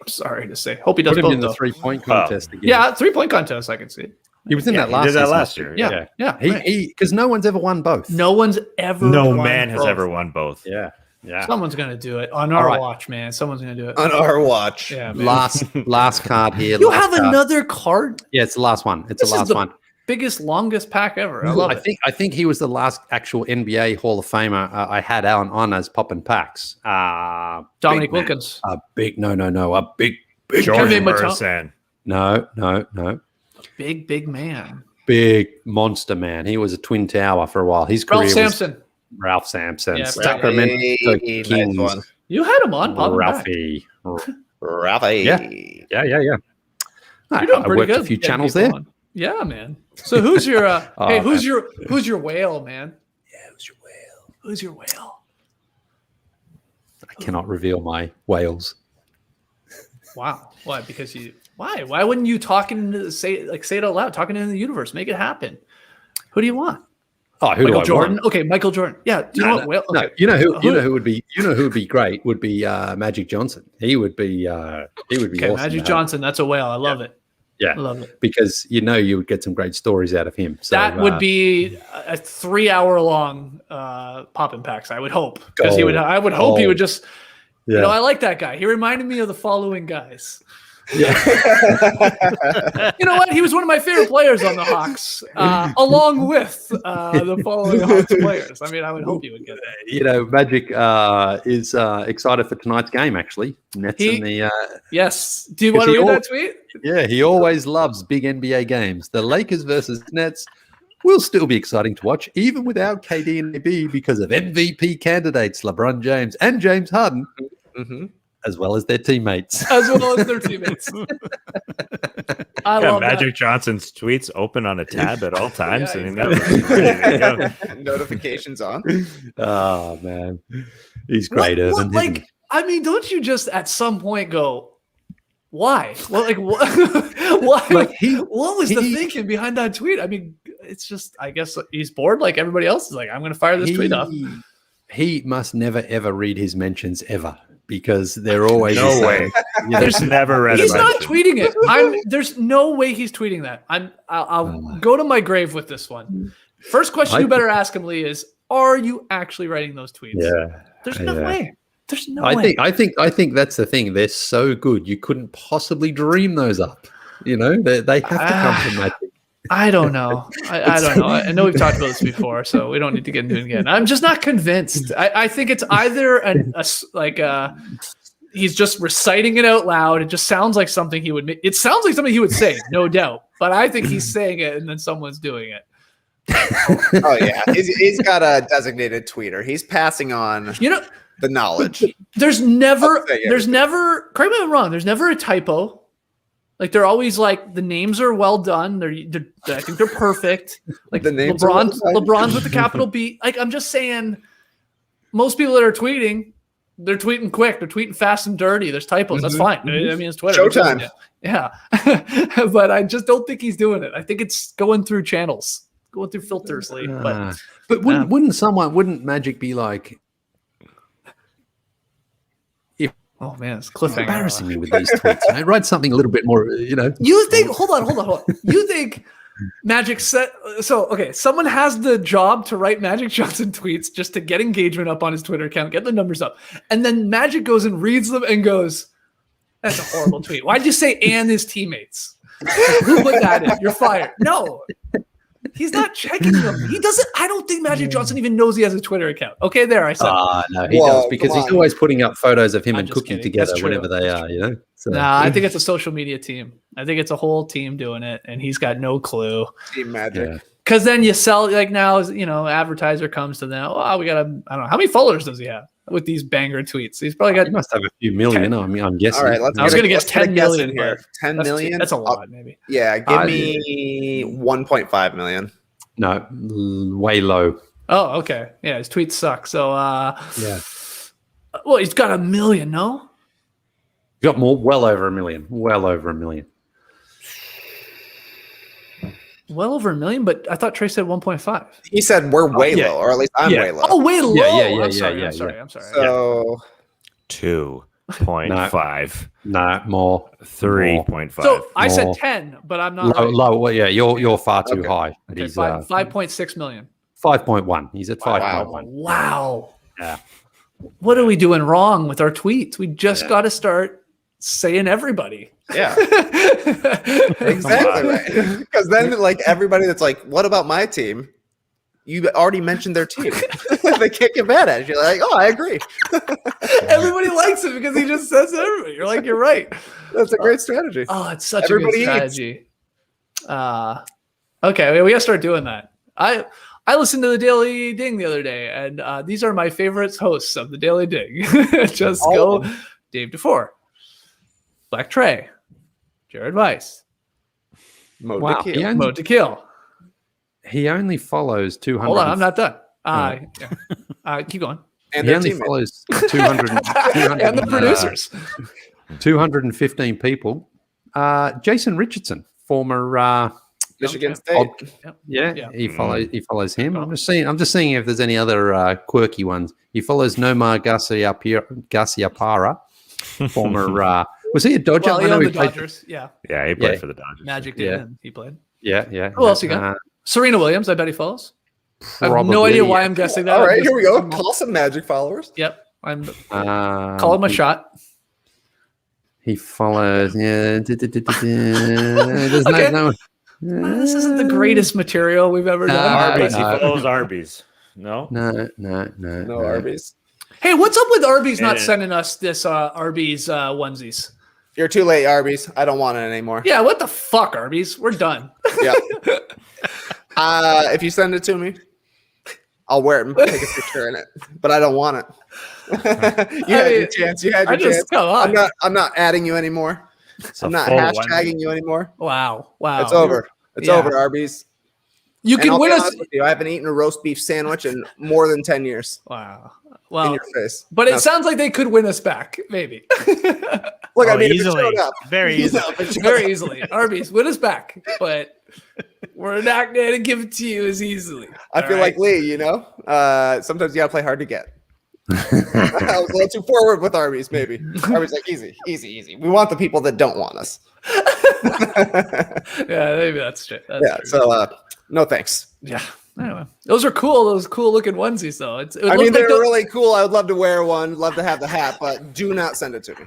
Hope he does Put him both, in the though. 3-point contest again. Yeah, 3-point contest. I can see it. he was in that he last. did that season. last year. Yeah. He because no one's ever won both. No one's ever. No won man has both. ever won both. Yeah. Someone's going to do it on our right. watch, man. Someone's going to do it. On our watch. Yeah, man. Last card here. You last have card. another card. Yeah, it's the last one. It's This the is last the one. biggest, longest pack ever. I love it. I think he was the last actual NBA Hall of Famer I had on as Poppin packs. Dominic big man. Wilkins. A big a big Jordan Kevin Burson. no. Big man. Big monster man. He was a twin tower for a while. His Ralph career Sampson. was Ralph Sampson. Yeah, Sacramento Nice Kings. one. You had him on. Pop him back. Ralphie. Rafi. Yeah. You're I doing pretty worked good. a few getting channels people there. on. Yeah, man. So who's your hey, man. who's your whale, man? Yeah, who's your whale? I cannot reveal my whales. Wow. Why? Because you why? Why wouldn't you say it out loud, talking into the universe, make it happen? Who do you want? Oh, who Michael do I Jordan? want? Okay, Michael Jordan. Yeah. Do you want whale? No, Okay. you know who would be great would be Magic Johnson. He would be Okay, awesome. Magic Johnson, that's a whale. I love it. Yeah. I love it. Because you would get some great stories out of him. So That would be a 3-hour-long Poppin' packs, I would hope. Because he would he would just yeah. I like that guy. He reminded me of the following guys. Yeah. You know what? He was one of my favorite players on the Hawks, along with the following Hawks players. I mean, I would hope he would get it. Magic is excited for tonight's game, actually. Nets and the Yes. Do you want to read that tweet? yeah, he always loves big NBA games. The Lakers versus Nets will still be exciting to watch, even without KD and AB, because of MVP candidates LeBron James and James Harden, as well as their teammates. As well as their teammates. I love Magic Johnson's tweets open on a tab at all times. Yeah, I mean, that was ready to go. Notifications on. Oh man, he's great, Irvin. isn't he? I mean, don't you just at some point go, why? Well, like, what? Why? Like, What was the thinking behind that tweet? I mean, it's just, I guess he's bored like everybody else is like, I'm going to fire this tweet up. He must never ever read his mentions ever, because they're always No the same. way. You know, There's never read He's a not mention. tweeting it. There's no way he's tweeting that. I'll go to my grave with this one. First question you better ask him, Leigh, is: are you actually writing those tweets? Yeah, There's no way. There's no I way. think that's the thing. They're so good, you couldn't possibly dream those up. They have to come from Magic. I don't know. I don't know. I know we've talked about this before, so we don't need to get into it again. I'm just not convinced. I think it's either he's just reciting it out loud. It just sounds like something he would. It sounds like something he would say, no doubt. But I think he's saying it, and then someone's doing it. Oh yeah, he's got a designated tweeter. He's passing on the knowledge. There's never. Correct me if I'm wrong. There's never a typo. Like they're always like the names are well done. I think they're perfect. Like The names are well done. LeBron's with the capital B. Like I'm just saying, most people that are tweeting, they're tweeting quick. They're tweeting fast and dirty. There's typos. That's fine. I mean, it's Twitter. Showtime. Yeah, but I just don't think he's doing it. I think it's going through channels, going through filters, Leigh. But wouldn't Magic be like? Oh man, it's cliffhanger. Embarrassing me with these tweets. Mate. Write something a little bit more, You think? Hold on. You think Magic said so? Okay, someone has the job to write Magic Johnson tweets just to get engagement up on his Twitter account, get the numbers up, and then Magic goes and reads them and goes, "That's a horrible tweet. Why'd you say and his teammates? Who put that in? You're fired." No, He's not checking them. He doesn't. I don't think Magic Johnson even knows he has a Twitter account. Okay, there I said. No, he does because he's always putting up photos of him and cooking kidding. together whenever they are. You know. So. Nah, I think it's a social media team. I think it's a whole team doing it, and he's got no clue. Team Magic. Yeah. Because then you sell like now, advertiser comes to them. Oh, we got I don't know how many followers does he have with these banger tweets. He's probably got. He must have a few million. I mean, I'm guessing. All right, I was going to guess 10 million here. 10 million. That's a lot, maybe. Yeah, give me 1.5 million. No, way low. Oh, okay. Yeah, his tweets suck. So, yeah. Well, he's got 1 million. No, He's got more. Well over 1 million. Well over 1 million. well over 1 million. But I thought Trey said 1.5. He said we're way low, or at least I'm way low. Oh, way low. Yeah. I'm sorry. So 2.5. No, more. 3.5. So I said 10, but I'm not. Low. Well, yeah, you're far too high. But Okay, he's 5.6 million. 5.1. He's at 5.1. Wow. Yeah. What are we doing wrong with our tweets? We just got to start saying everybody. yeah, exactly right. Because then, like everybody that's like, "What about my team?" You already mentioned their team. They can't get mad at you. You're like, "Oh, I agree." Everybody likes it because he just says everybody. You're like, you're right. That's a great strategy. Oh, it's such Everybody a good strategy. Okay, we got to start doing that. I listened to the Daily Ding the other day, and these are my favorite hosts of the Daily Ding. Just go Dave DeFore, Black Trey, Jared Weiss, Mode Wow. to kill. Mode to Kill. He only follows 200. Hold on, I'm not done. Keep going. And He their only teammates. follows 200 And the producers. 215 people. Jason Richardson, former Michigan State. Yeah. he follows him. I'm just seeing if there's any other quirky ones. He follows Nomar Garciaparra, former was he a Dodger? Well, he I know owned he the played- Dodgers. Yeah. Yeah, he played Yeah. for the Dodgers. Magic did, and he played. Yeah. Who else you got? Serena Williams, I bet he follows. I have no probably, idea why I'm guessing that. All right, I'm here we go. just- Call some Magic followers. Yep. I'm calling my shot. He follows. Yeah. There's Okay. no. This isn't the greatest material we've ever done. Arby's. He No. follows Arby's. No? No Arby's. Hey, what's up with Arby's not Yeah. sending us this Arby's onesies? You're too late, Arby's. I don't want it anymore. Yeah, what the fuck, Arby's? We're done. Yeah. If you send it to me, I'll wear it and take a picture in it. But I don't want it. You had your chance. You had your chance. Come on. I'm not adding you anymore. It's a I'm not full hashtagging you anymore. Wow. It's over. It's Yeah. over, Arby's. You And can I'll win be us. honest with you, I haven't eaten a roast beef sandwich in more than 10 years. Wow. In Well, your face. but it No. sounds like they could win us back, maybe. Look, I mean, if it easily. showed up. Very easily. Very easily. Arby's, win us back. But we're not going to give it to you as easily. I feel like Leigh, sometimes you got to play hard to get. I was a little too forward with Arby's, maybe. Arby's like, easy. We want the people that don't want us. Yeah, maybe that's true. That's true. So no thanks. Yeah. Anyway, those are cool. Those cool looking onesies, though. I mean, they're really cool. I would love to wear one. Love to have the hat, but do not send it to me.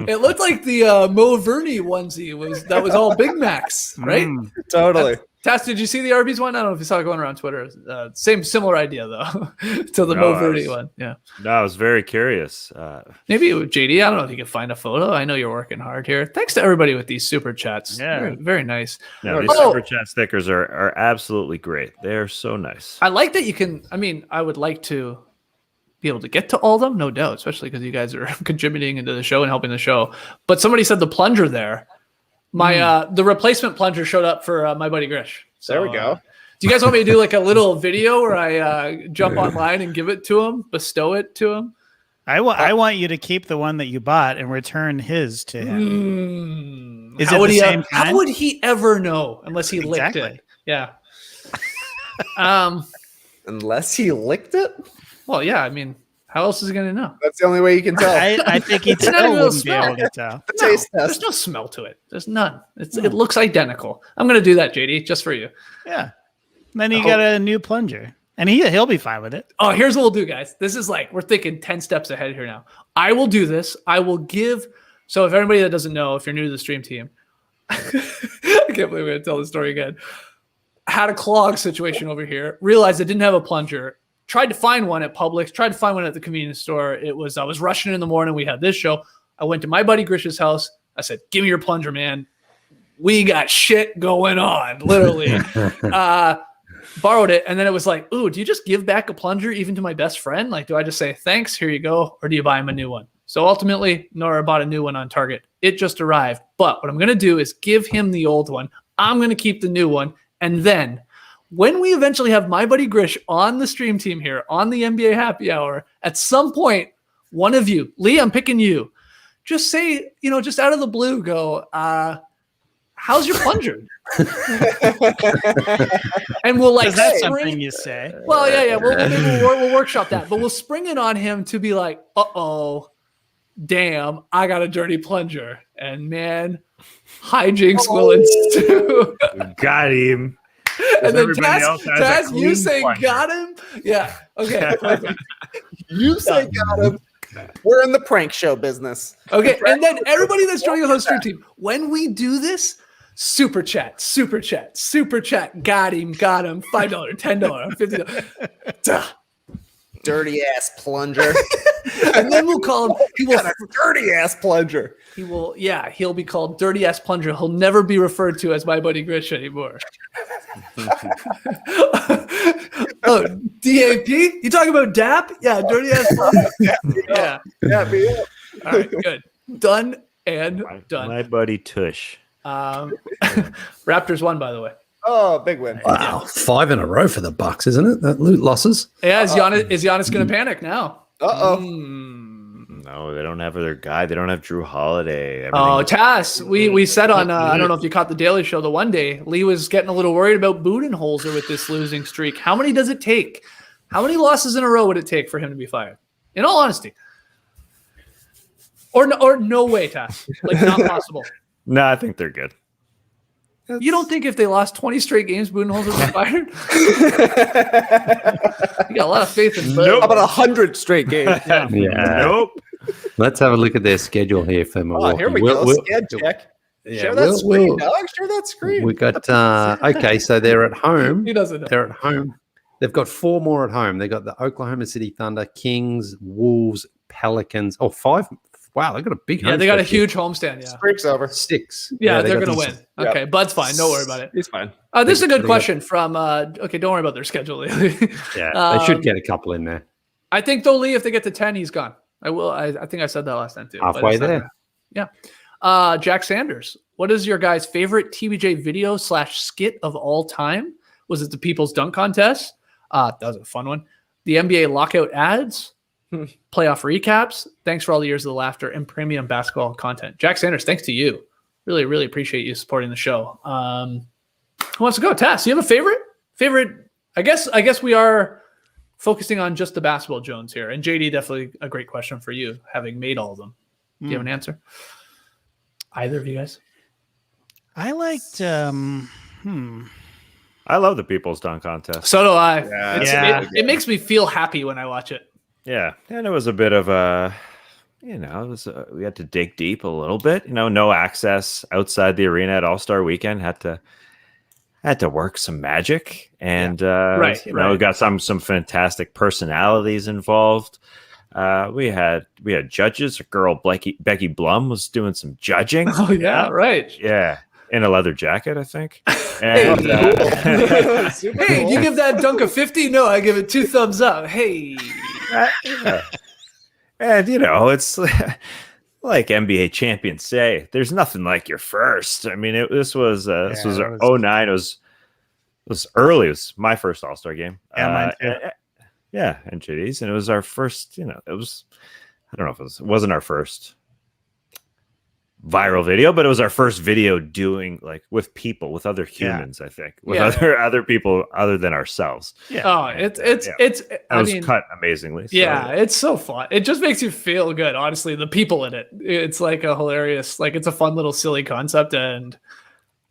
It looked like the Mo Verney onesie was all Big Macs, right? Totally. Tass, did you see the Arby's one? I don't know if you saw it going around Twitter. Similar idea though to the Mo Verney one. Yeah. No, I was very curious. Maybe JD. I don't know if you can find a photo. I know you're working hard here. Thanks to everybody with these super chats. Yeah. Very, very nice. No, these super chat stickers are absolutely great. They are so nice. I like that you can. I mean, I would like to be able to get to all of them, no doubt, especially because you guys are contributing into the show and helping the show. But somebody said the plunger there. My the replacement plunger showed up for my buddy Grish. So, There we go. Do you guys want me to do like a little video where I jump online and give it to him, bestow it to him? I want you to keep the one that you bought and return his to him. Is it the same How kind? would he ever know unless he licked Exactly. it? Yeah. Unless he licked it, Well, yeah. I mean, how else is he going to know? that's the only way you can tell. I think he not still even a wouldn't be smell. able to tell. The taste There's test. no smell to it. There's none. It looks identical. I'm going to do that, JD, just for you. Yeah. Then you got a new plunger, and he'll be fine with it. Oh, here's what we'll do, guys. This is like, we're thinking 10 steps ahead here now. I will do this. I will give. So if anybody that doesn't know, if you're new to the stream team, I can't believe we're going to tell the story again. Had a clog situation over here. Realized I didn't have a plunger. Tried to find one at Publix. Tried to find one at the convenience store. I was rushing in the morning. We had this show. I went to my buddy Grish's house. I said, "Give me your plunger, man. We got shit going on." Literally. Borrowed it, and then it was like, "Ooh, do you just give back a plunger even to my best friend? Like, do I just say thanks, here you go, or do you buy him a new one?" So ultimately, Nora bought a new one on Target. It just arrived. But what I'm going to do is give him the old one. I'm going to keep the new one. And then when we eventually have my buddy Grish on the stream team here on the NBA Happy Hour, at some point, one of you, Leigh, I'm picking you, just say, just out of the blue, go, how's your plunger? And we'll Is that something you say? Well, yeah. We'll workshop that, but we'll spring it on him to be like, "Uh-oh, damn, I got a dirty plunger." And man, hijinks will ensue. Got him. And then Taz, you say plunger. Got him? Yeah. Okay. You say got him. We're in the prank show business. Okay. And then everybody that's joining us on the stream team, when we do this, super chat. Got him. $5, $10, $50. Dirty ass plunger. And then we'll call him. He will dirty ass plunger. He will. Yeah, he'll be called dirty ass plunger. He'll never be referred to as my buddy Grish anymore. Oh, DAP? You talking about DAP? Yeah, dirty ass plunger. Yeah. All right, good. Done and done. My buddy Tush. Raptors won, by the way. Oh, big win. Wow, 5 in a row for the Bucks, isn't it? That loot losses. Yeah, is Giannis going to panic now? No, they don't have their guy. They don't have Drew Holiday. Tass, we said on, I don't know if you caught the Daily Show the one day, Leigh was getting a little worried about Budenholzer with this losing streak. How many does it take? How many losses in a row would it take for him to be fired? In all honesty. Or no way, Tass. Like, not possible. No, I think they're good. You don't think if they lost 20 straight games, Budenholzer would be fired? You got a lot of faith in How about 100 straight games? Yeah. Nope. Let's have a look at their schedule here for Milwaukee. Oh, here we go. Sked check. Share that screen, dog. Share that screen. We got okay, so they're at home. He doesn't know. They're at home. They've got 4 more at home. They got the Oklahoma City Thunder, Kings, Wolves, Pelicans. Oh, 5. Wow, they got a big home. Yeah, they got a huge homestand. Yeah, streak's over. 6. Yeah, they're gonna win. Yep. Okay, Bud's fine. Don't worry about it. He's fine. This is a good question from. Okay, don't worry about their schedule. Yeah, they should get a couple in there. I think though, Leigh, if they get to 10, he's gone. I think I said that last time too. Halfway there. Yeah. Jack Sanders, what is your guys' favorite TBJ video / skit of all time? Was it the People's Dunk Contest? That was a fun one. The NBA lockout ads. Playoff recaps. Thanks for all the years of the laughter and premium basketball content. Jack Sanders, thanks to you. Really, really appreciate you supporting the show. Who wants to go? Tess, you have a favorite? I guess we are focusing on just the basketball Jones here. And JD, definitely a great question for you, having made all of them. Do you have an answer? Either of you guys? I liked I love the People's Dunk Contest. So do I. Yeah. It makes me feel happy when I watch it. Yeah, and it was a bit of a, we had to dig deep a little bit. No access outside the arena at All-Star Weekend. Had to work some magic, and we got some fantastic personalities involved. We had judges. A girl, Becky Blum, was doing some judging. Oh yeah, right. Yeah, in a leather jacket, I think. And, hey, you give that dunk a 50? No, I give it 2 thumbs up. Hey. And it's like NBA champions say, there's nothing like your first. I mean, this was 09. It was early. It was my first All-Star game. Mine too. And JD's, and it was our first. It was. I don't know if it wasn't our first viral video, but it was our first video doing like with people, with other humans. I think with other people other than ourselves. Yeah. Oh, it was cut amazingly. So. Yeah, it's so fun. It just makes you feel good. Honestly, the people in it, it's like a hilarious, like it's a fun little silly concept, and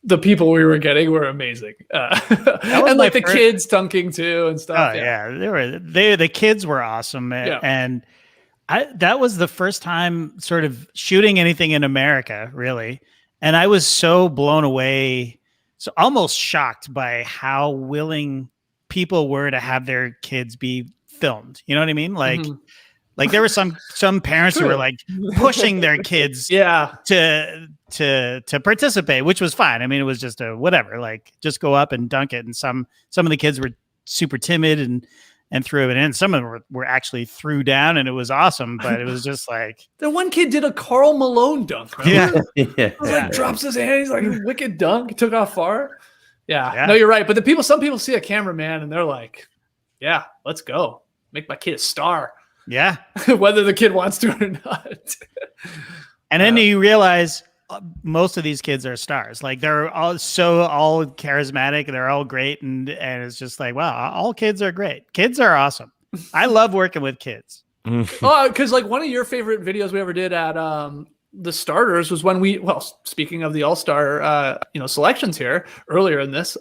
the people we were getting were amazing. And like the kids dunking too and stuff. Oh yeah, the kids were awesome, and. That was the first time sort of shooting anything in America, really. And I was so blown away, so almost shocked by how willing people were to have their kids be filmed. You know what I mean? Like, like there were some parents who were like pushing their kids to participate, which was fine. I mean, it was just a whatever, like just go up and dunk it. And some of the kids were super timid and threw it in. Some of them were actually threw down, and it was awesome. But it was just like the one kid did a Karl Malone dunk. Remember? Yeah. Like drops his hand. He's like a wicked dunk. He took off far. Yeah. No, you're right. But some people see a cameraman and they're like, yeah, let's go. Make my kid a star. Yeah. Whether the kid wants to or not. And then you realize most of these kids are stars. Like they're all charismatic. They're all great. And it's just like, wow, all kids are great. Kids are awesome. I love working with kids. Because like one of your favorite videos we ever did at the starters was when speaking of the all-star selections here earlier in this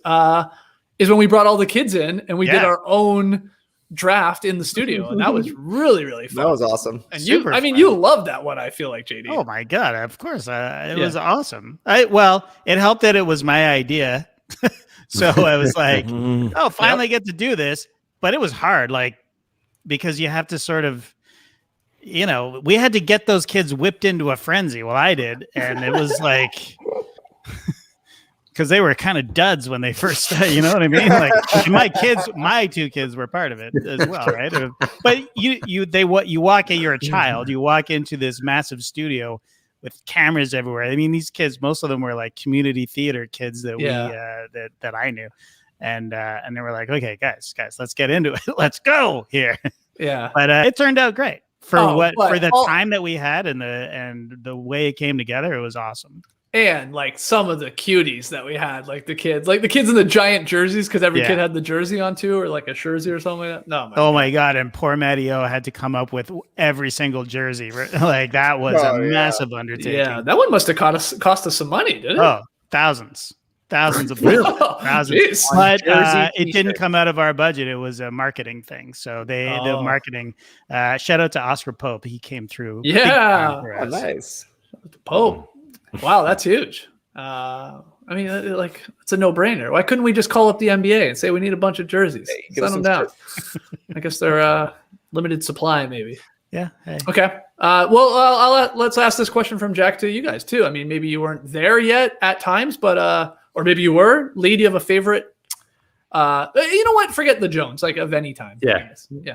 is when we brought all the kids in and we did our own draft in the studio, and that was really, really fun. That was awesome. And you loved that one, I feel like, JD. Oh my God, of course. It was awesome. It helped that it was my idea. So I was like, oh, finally get to do this. But it was hard, like, because you have to sort of, we had to get those kids whipped into a frenzy. Well, I did. And it was like, because they were kind of duds when they first started, you know what I mean? Like my two kids were part of it as well, right? But you walk in, you're a child, you walk into this massive studio with cameras everywhere. I mean, these kids, most of them were like community theater kids that that I knew, and they were like, okay, guys, let's get into it, let's go here. Yeah, but it turned out great for the time that we had and the way it came together. It was awesome. And like some of the cuties that we had, like the kids in the giant jerseys, because every kid had the jersey on too, or like a jersey or something like that. No, my God. And poor Matty O had to come up with every single jersey. Like that was a massive undertaking. Yeah, that one must have cost us some money, didn't it? Oh, thousands of thousands. But it didn't come out of our budget. It was a marketing thing. So the marketing. Shout out to Oscar Pope. He came through. Yeah, nice. Pope. Wow, that's huge. I mean, it's a no-brainer. Why couldn't we just call up the NBA and say we need a bunch of jerseys? Send them down. I guess they're limited supply, maybe. Yeah. Hey. Okay. Let's ask this question from Jack to you guys too. I mean, maybe you weren't there yet at times, but or maybe you were. Leigh, do you have a favorite? You know what? Forget the Jones, like of any time. Yeah.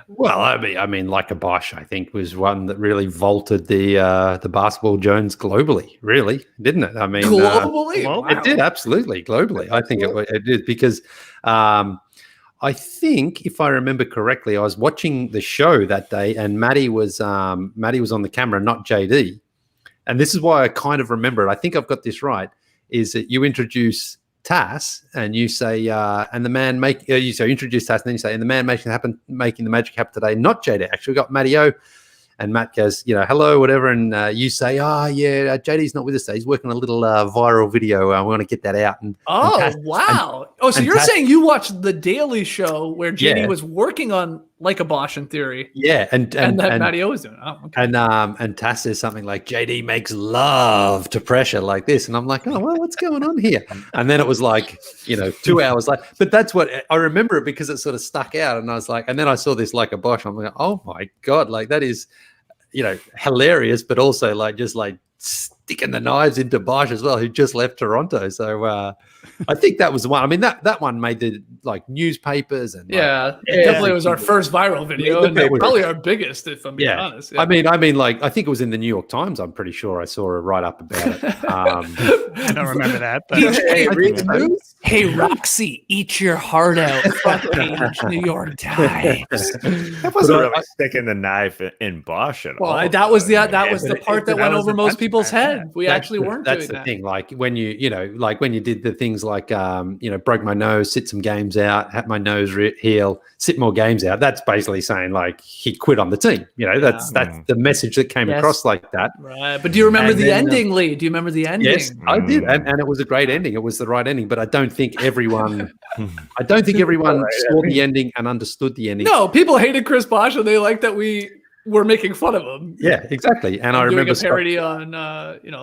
Well, I mean, like a Bosch, I think, was one that really vaulted the basketball Jones globally. Really, didn't it? I mean, globally, it did absolutely globally. I think it did because I think, if I remember correctly, I was watching the show that day, and Maddie was on the camera, not JD. And this is why I kind of remember it. I think I've got this right. Is that you introduce Tass and you say, and the man introduce Tass, and then you say, and the man making the magic happen today, not JD. Actually, we got Matty O, and Matt goes, hello, whatever, and you say, JD's not with us today. He's working on a little viral video. We want to get that out. Wow! So you're saying you watched the Daily Show where JD was working on like a Bosch in theory, and that Matty O was doing. Oh, okay. And Tass says something like, JD makes love to pressure like this, and I'm like, oh well, what's going on here? And then it was like 2 hours later. But that's what I remember it because it sort of stuck out, and I was like, and then I saw this like a Bosch. I'm like, oh my God, like that is hilarious, but also like just like sticking the knives into Bosch as well, who just left Toronto. So I think that was the one. I mean, that one made the newspapers and it definitely was our first viral video and probably our biggest, if I'm being honest. Yeah. I mean, like I think it was in the New York Times. I'm pretty sure I saw a write up about it. I don't remember that. But Hey, Roxy, eat your heart out. Front page, New York Times. That wasn't really sticking the knife in Bosch at all. Well, that was the part that went over most people's head. We actually weren't doing that. That's the thing. Like when when you did the things like broke my nose, sit some games out, had my nose heal, sit more games out. That's basically saying like he quit on the team. That's the message that came across like that. Right. But do you remember the ending, Leigh? Do you remember the ending? Yes, I did, and it was a great ending. It was the right ending, but I don't think everyone saw the ending and understood the ending. No, people hated Chris Bosh, and they liked that we we're making fun of him. Yeah, exactly. And I doing remember a parody on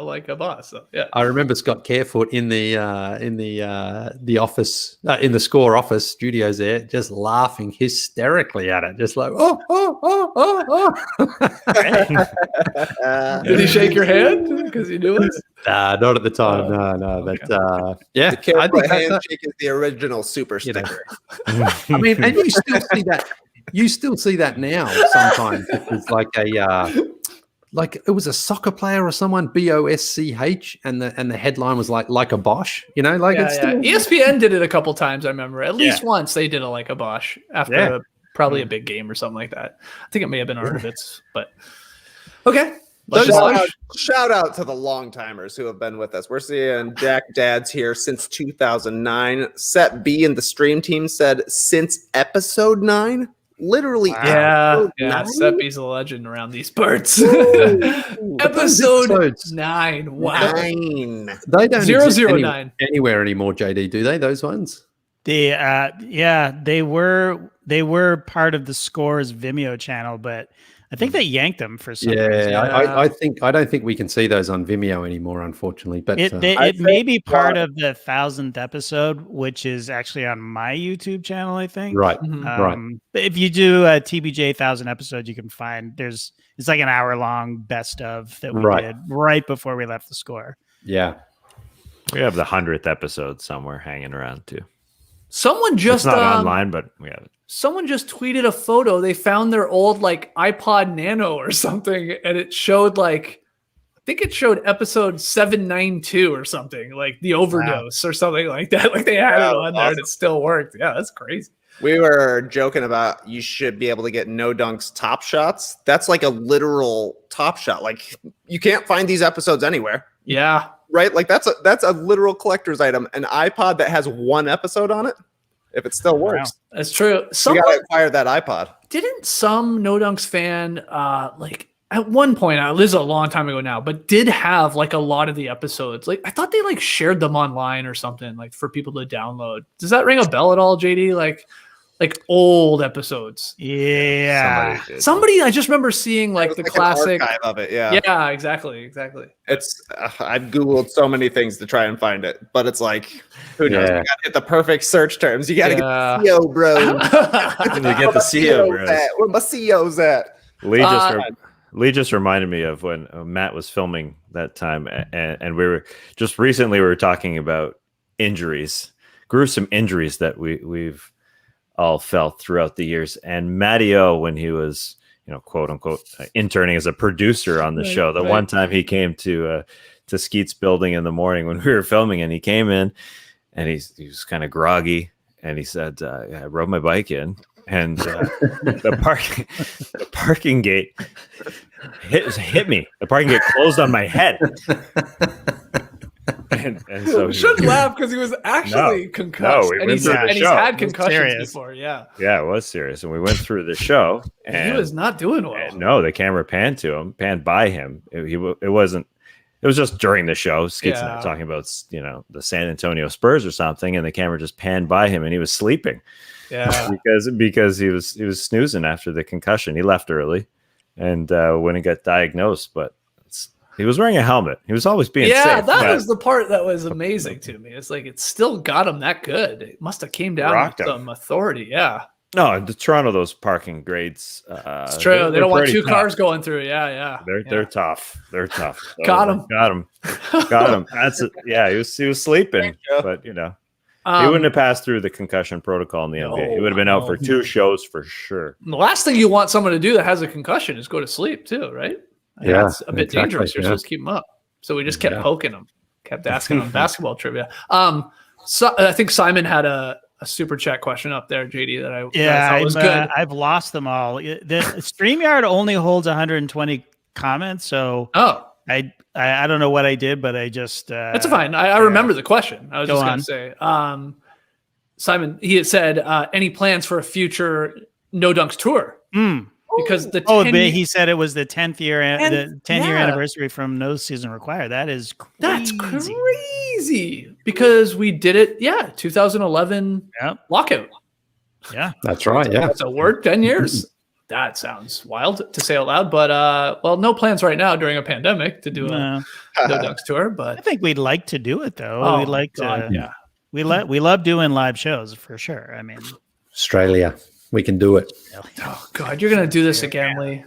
like a boss. So, yeah. I remember Scott Carefoot in the office, in the Score office studios there, just laughing hysterically at it, just like oh. Did he shake your hand because he knew it? Not at the time. No. Okay. But yeah, The Carefoot think handshake is the original super sticker. I mean, and you still see that. You still see that now sometimes. It's like like it was a soccer player or someone, BOSCH, and the headline was like a Bosch. It's still. ESPN did it a couple times. I remember at least once they did a like a Bosch after probably a big game or something like that. I think it may have been Arnovitz, but okay. Shout out to the long timers who have been with us. We're seeing Jack Dad's here since 2009. Set B in the stream team said since episode 9. Literally, yeah. Seppi's a legend around these parts. Episode 9. Wow. 9. They don't 009 anywhere anymore. JD, do they? Those ones? They were part of the Score's Vimeo channel, but I think they yanked them for some reason. I don't think we can see those on Vimeo anymore, unfortunately. But it may be part of the 1000th episode, which is actually on my YouTube channel, I think. Right, right. But if you do a TBJ 1000 episode, you can find it's like an hour-long best of that we did right before we left the Score. Yeah, we have the 100th episode somewhere hanging around too. Someone just it's not online, but we have it. Someone just tweeted a photo. They found their old like iPod Nano or something, and it showed I think it showed episode 792 or something, like the overdose or something like that. Like they had it on there and it still worked. Yeah, that's crazy. We were joking about you should be able to get No Dunk's top shots. That's like a literal top shot. Like you can't find these episodes anywhere. Yeah. Right? Like that's a literal collector's item. An iPod that has one episode on it. If it still works. Wow. That's true. You gotta acquire that iPod. Didn't some No Dunks fan like at one point, this is a long time ago now, but did have like a lot of the episodes. Like I thought they like shared them online or something, like for people to download. Does that ring a bell at all, JD? Like old episodes. Yeah. Somebody I just remember seeing like the classic archive of it. Yeah. Yeah, exactly. It's I've Googled so many things to try and find it, but it's like, who knows? You gotta get the perfect search terms. You gotta get the CEO, bro. You get the CEO, bro. Where my CEO's at? Lee just reminded me of when Matt was filming that time, and we were talking about injuries, gruesome injuries that we've all felt throughout the years. And Matty O, when he was, quote unquote, interning as a producer on the show, one time he came to Skeet's building in the morning when we were filming, and he came in and he was kind of groggy, and he said, I rode my bike in, and the parking gate hit me. The parking gate closed on my head. And so shouldn't laugh because he was actually concussed. No, and he's had concussions before. Yeah, it was serious. And we went through the show, and he was not doing well. No, the camera panned by him. It wasn't. It was just during the show. Skeets and I talking about the San Antonio Spurs or something, and the camera just panned by him, and he was sleeping. Yeah, because he was snoozing after the concussion. He left early, and when he got diagnosed, but. He was wearing a helmet. He was always being safe. Yeah, that was the part that was amazing to me. It's like it still got him that good. It must have came down with some authority. Yeah. No, in Toronto, those parking grades. It's true. They don't want two cars going through. Yeah. They're tough. They're tough. So got him. That's it. Yeah, he was sleeping, but he wouldn't have passed through the concussion protocol in the NBA. He would have been out for 2 shows for sure. The last thing you want someone to do that has a concussion is go to sleep too, right? That's a bit dangerous. You're supposed to keep them up. So we just kept poking them, kept asking them basketball trivia. So I think Simon had a super chat question up there, JD, that I thought was good. I've lost them all. The StreamYard only holds 120 comments, so I don't know what I did, but I just that's fine. I remember the question. I was just going to say, Simon, he had said, any plans for a future No Dunks tour? Because he said it was the 10th year anniversary from No Season Required. That is crazy. That's crazy because we did it 2011 lockout. Yeah, that's right. Yeah, so we're 10 years. That sounds wild to say out loud, but well, no plans right now during a pandemic to do a No Dunks tour. But I think we'd like to do it though. Oh, We'd like God, to. yeah. We love doing live shows for sure. I mean, Australia, we can do it. oh God, you're gonna do this again, Leigh.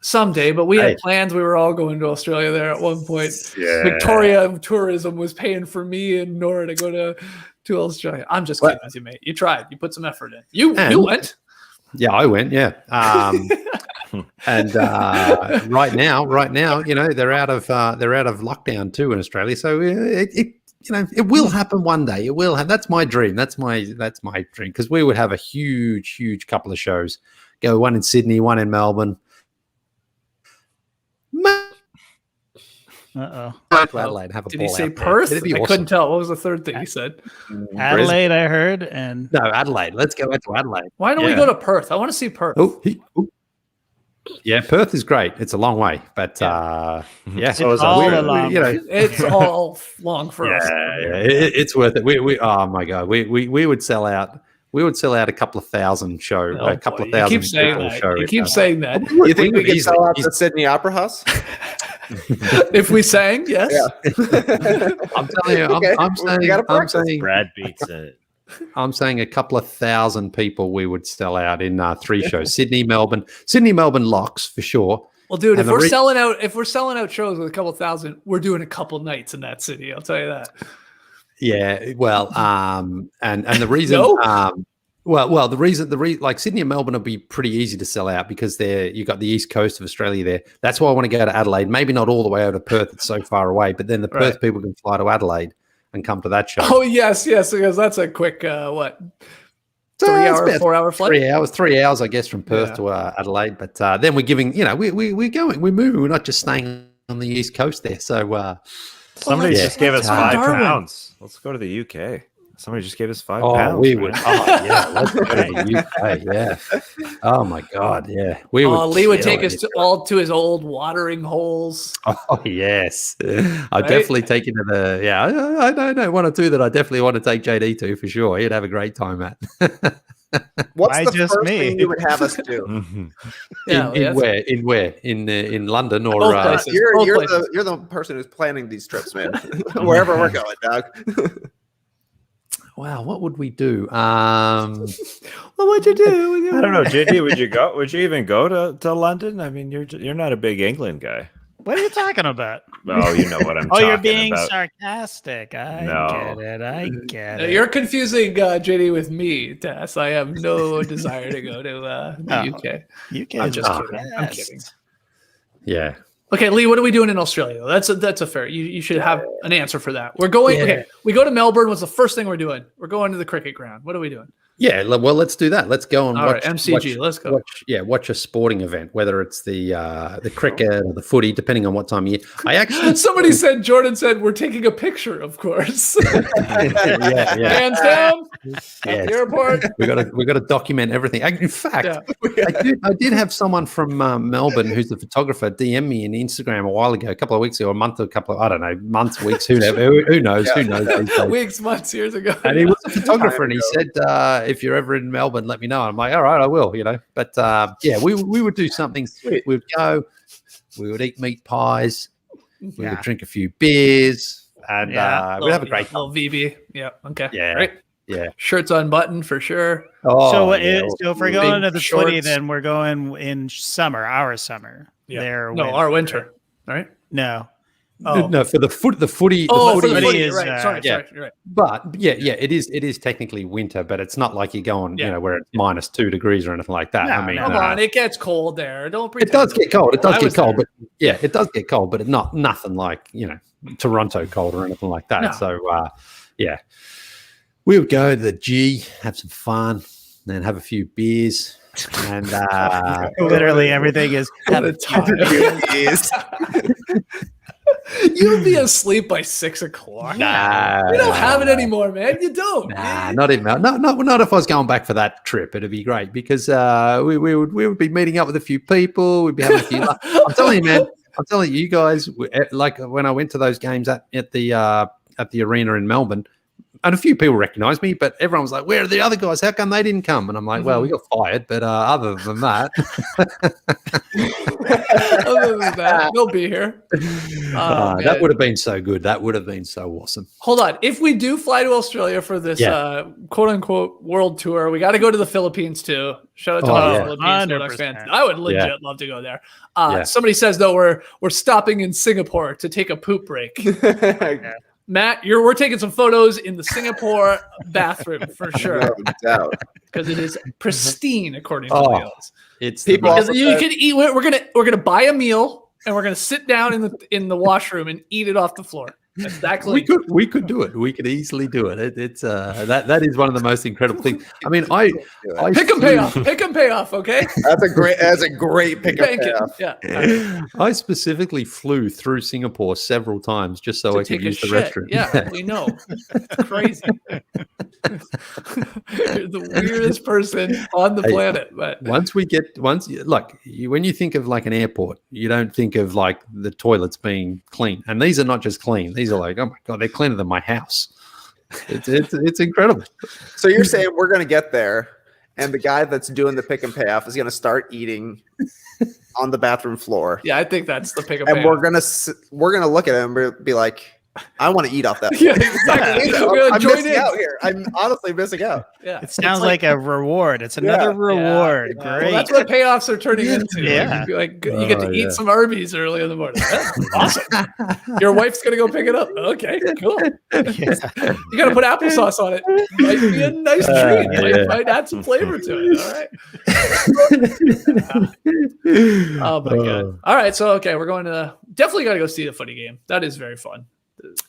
Someday. But we had plans. We were all going to Australia there at one point. Yeah. Victoria Tourism was paying for me and Nora to go to Australia. I'm just kidding with you, mate. You tried. You put some effort in. You went. Yeah, I went. Yeah, and right now, you know, they're out of lockdown too in Australia. So it will happen one day. It will have. That's my dream. That's my dream, because we would have a huge couple of shows. Go one in Sydney, one in Melbourne. Adelaide, have a Did ball he say out there. Perth? It'd be I awesome. couldn't tell. What was the third thing he said? Adelaide, I heard, and No, Adelaide. Let's go to Adelaide. Why don't we go to Perth? I want to see Perth. Yeah, Perth is great. It's a long way, but it's all a long you know, way. It's all long for us. it's worth it. We oh my god, we would sell out. We would sell out a couple of thousand show, a couple of thousand. You keep saying people that. show. You keep saying that. You think we could sell out the Sydney Opera House? If we sang, yes. Yeah. I'm telling you, Okay. I'm saying Brad beats it. I'm saying a couple of thousand people we would sell out in 3 shows. Sydney, Melbourne locks for sure. Well, dude, And if we're selling out shows with a couple thousand, we're doing a couple nights in that city. I'll tell you that. Yeah, well, and the reason, the reason, like Sydney and Melbourne will be pretty easy to sell out because you got the east coast of Australia there. That's why I want to go to Adelaide. Maybe not all the way over to Perth; it's so far away. But then the Perth people can fly to Adelaide and come to that show. Oh yes, because that's a quick 4 hour flight. 3 hours, I guess, from Perth to Adelaide. But then we're giving, we're going, we're moving. We're not just staying on the east coast there. So. Somebody just gave us Darwin. £5. Let's go to the UK. Somebody just gave us £5. Oh, we would. Oh, yeah. Let's go to the UK. Yeah. Oh my God. Yeah. We would. Leigh would take us all to his old watering holes. Oh yes. I'd definitely take you to the. Yeah. I know one or two that I definitely want to take JD to for sure. He'd have a great time at. What's Why the just first me? thing you would have us do? In where? In London or? Both places. You're the person who's planning these trips, man. Wherever we're going, dog. Wow. What would we do? What would you do? I don't know, JD. Would you go? Would you even go to London? I mean, you're not a big England guy. What are you talking about? Oh, you know what I'm talking about. You're being sarcastic. I get it. You're confusing JD with me, Tess. I have no desire to go to the UK. UK. I'm just kidding. I'm kidding. Yeah. Okay, Leigh, what are we doing in Australia? That's a fair. You should have an answer for that. We're going. Okay, we go to Melbourne. What's the first thing we're doing? We're going to the cricket ground. What are we doing? Yeah, well, let's do that. Let's go and All watch right, MCG. Let's go. Watch a sporting event, whether it's the cricket or the footy, depending on what time of year. I actually Jordan said we're taking a picture, of course. yeah. Hands down. Yes. At the airport. We got to document everything. In fact, I did have someone from Melbourne who's a photographer DM me on Instagram a while ago, a couple of weeks ago, I don't know, months, weeks, who knows? Weeks, months, years ago. And he was a photographer, and he said, if you're ever in Melbourne, let me know. I'm like, all right, I will, But we would do something. We'd go, we would eat meat pies, we would drink a few beers, and we'd have a great time. Little VB. Yeah. Okay. Yeah. Right. Yeah. Shirts unbuttoned for sure. Oh, So if we're going to the shorts. footy, then we're going in summer, our summer. Yeah. Winter. Our winter. Right. No. No, for the footy. For footy the footy is, right. Sorry, yeah. you're right. But it is technically winter, but it's not like you're going, where it's -2 degrees or anything like that. No, I mean, Come on, it gets cold there. Don't pretend. it does get cold. It does I get was cold, there. but it does get cold, but it's nothing like Toronto cold or anything like that. No. So we would go to the G, have some fun, then have a few beers, and Literally everything is. You would be asleep by 6 o'clock. Nah, We don't have it anymore, man. You don't. Nah, not even not if I was going back for that trip. It'd be great because we would be meeting up with a few people. We'd be having a few. I'm telling you, man. I'm telling you guys. Like when I went to those games at the arena in Melbourne, and a few people recognize me, but everyone was like, where are the other guys? How come they didn't come? And I'm like, well, we got fired, but other than that, they'll be here. That would have been so good. That would have been so awesome. Hold on. If we do fly to Australia for this quote unquote world tour, we got to go to the Philippines too. Shout out to all the Philippines Bucks fans. I would legit love to go there. Somebody says though we're stopping in Singapore to take a poop break. Matt, we're taking some photos in the Singapore bathroom for sure. No doubt. Because it is pristine according to Leo's. It's because you can eat. We're gonna buy a meal and we're gonna sit down in the washroom and eat it off the floor. Exactly. We could do it. We could easily do it. It's that is one of the most incredible things. I mean, I pick and pay off. Pick and pay off. Okay. That's a great pick and pay off. Yeah. I specifically flew through Singapore several times just so I could use the restroom. Yeah, we know. It's crazy. You're the weirdest person on the planet. But when you think of like an airport, you don't think of like the toilets being clean, and these are not just clean. These are like, oh my god, they're cleaner than my house. It's incredible. So you're saying we're gonna get there, and the guy that's doing the pick and pay off is gonna start eating on the bathroom floor. Yeah, I think that's the pick and pay off. And we're gonna look at him and be like, I want to eat off that. Yeah, exactly. I'm missing out here. I'm honestly missing out. Yeah, it sounds like a reward. It's another reward. Yeah. Great. Well, that's what payoffs are turning into. Yeah, you get to eat some Arby's early in the morning. That's awesome. Your wife's gonna go pick it up. Okay, cool. You gotta put applesauce on it. Might be a nice treat. Might add some flavor to it. All right. Oh my god. All right. So we're going to definitely got to go see the footy game. That is very fun.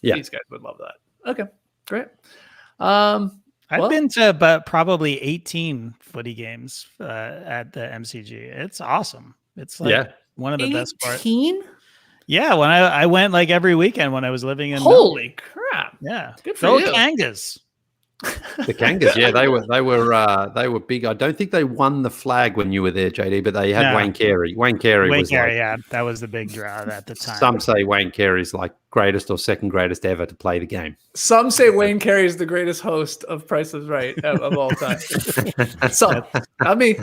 These guys would love that. Okay, great. I've been to probably 18 footy games at the MCG. It's awesome. It's like one of the best parts. 18? Yeah, when I went like every weekend when I was living in Holy crap. Yeah. Good for you. Kangas. The Kangas, they were big. I don't think they won the flag when you were there, JD, but they had Wayne Carey. Wayne Carey, that was the big draw at the time. Some say Wayne Carey's like greatest or second greatest ever to play the game. Some say Wayne Carey is the greatest host of Price is Right of all time. Some, not me.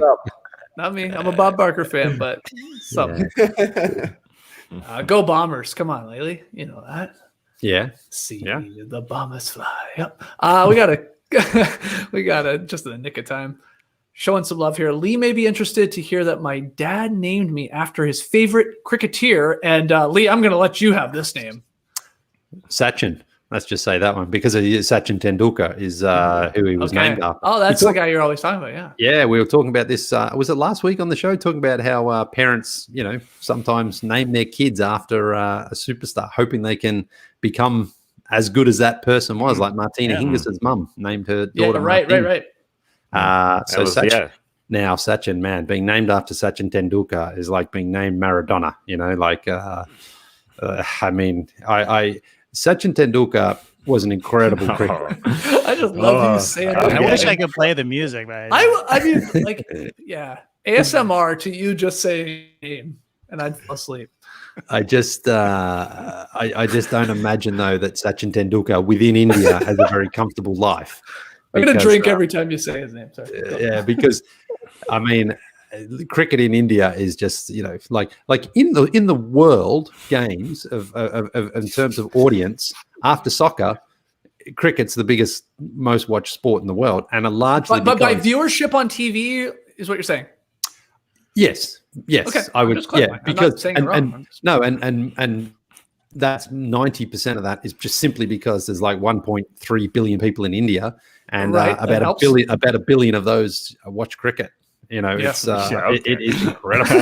Not me. I'm a Bob Barker fan, but some. Go Bombers! Come on, Leigh. You know that. Yeah. See the bombers fly. Yep. We gotta just in the nick of time. Showing some love here. Leigh may be interested to hear that my dad named me after his favorite cricketer. And Leigh, I'm gonna let you have this name. Sachin. Let's just say that one because Sachin Tendulkar is who he was named after. Oh, that's the guy you're always talking about. Yeah. Yeah, we were talking about this. Was it last week on the show? Talking about how parents, sometimes name their kids after a superstar, hoping they can become as good as that person was. Like Martina Hingis' mum named her daughter. Right. So Sachin, man, being named after Sachin Tendulkar is like being named Maradona. Sachin Tendulkar was an incredible cricketer. I just love you saying that. I wish I could play the music. But ASMR to you just saying name, and I'd fall asleep. I just don't imagine though that Sachin Tendulkar within India has a very comfortable life. I'm gonna drink every time you say his name. Sorry. Yeah, because I mean, cricket in India is just like in the world games of in terms of audience after soccer, cricket's the biggest, most watched sport in the world, and but by viewership on TV is what you're saying. Yes, okay. I would. Yeah, because and that's 90% of that is just simply because there's like 1.3 billion people in India, and about a billion of those watch cricket. It is incredible.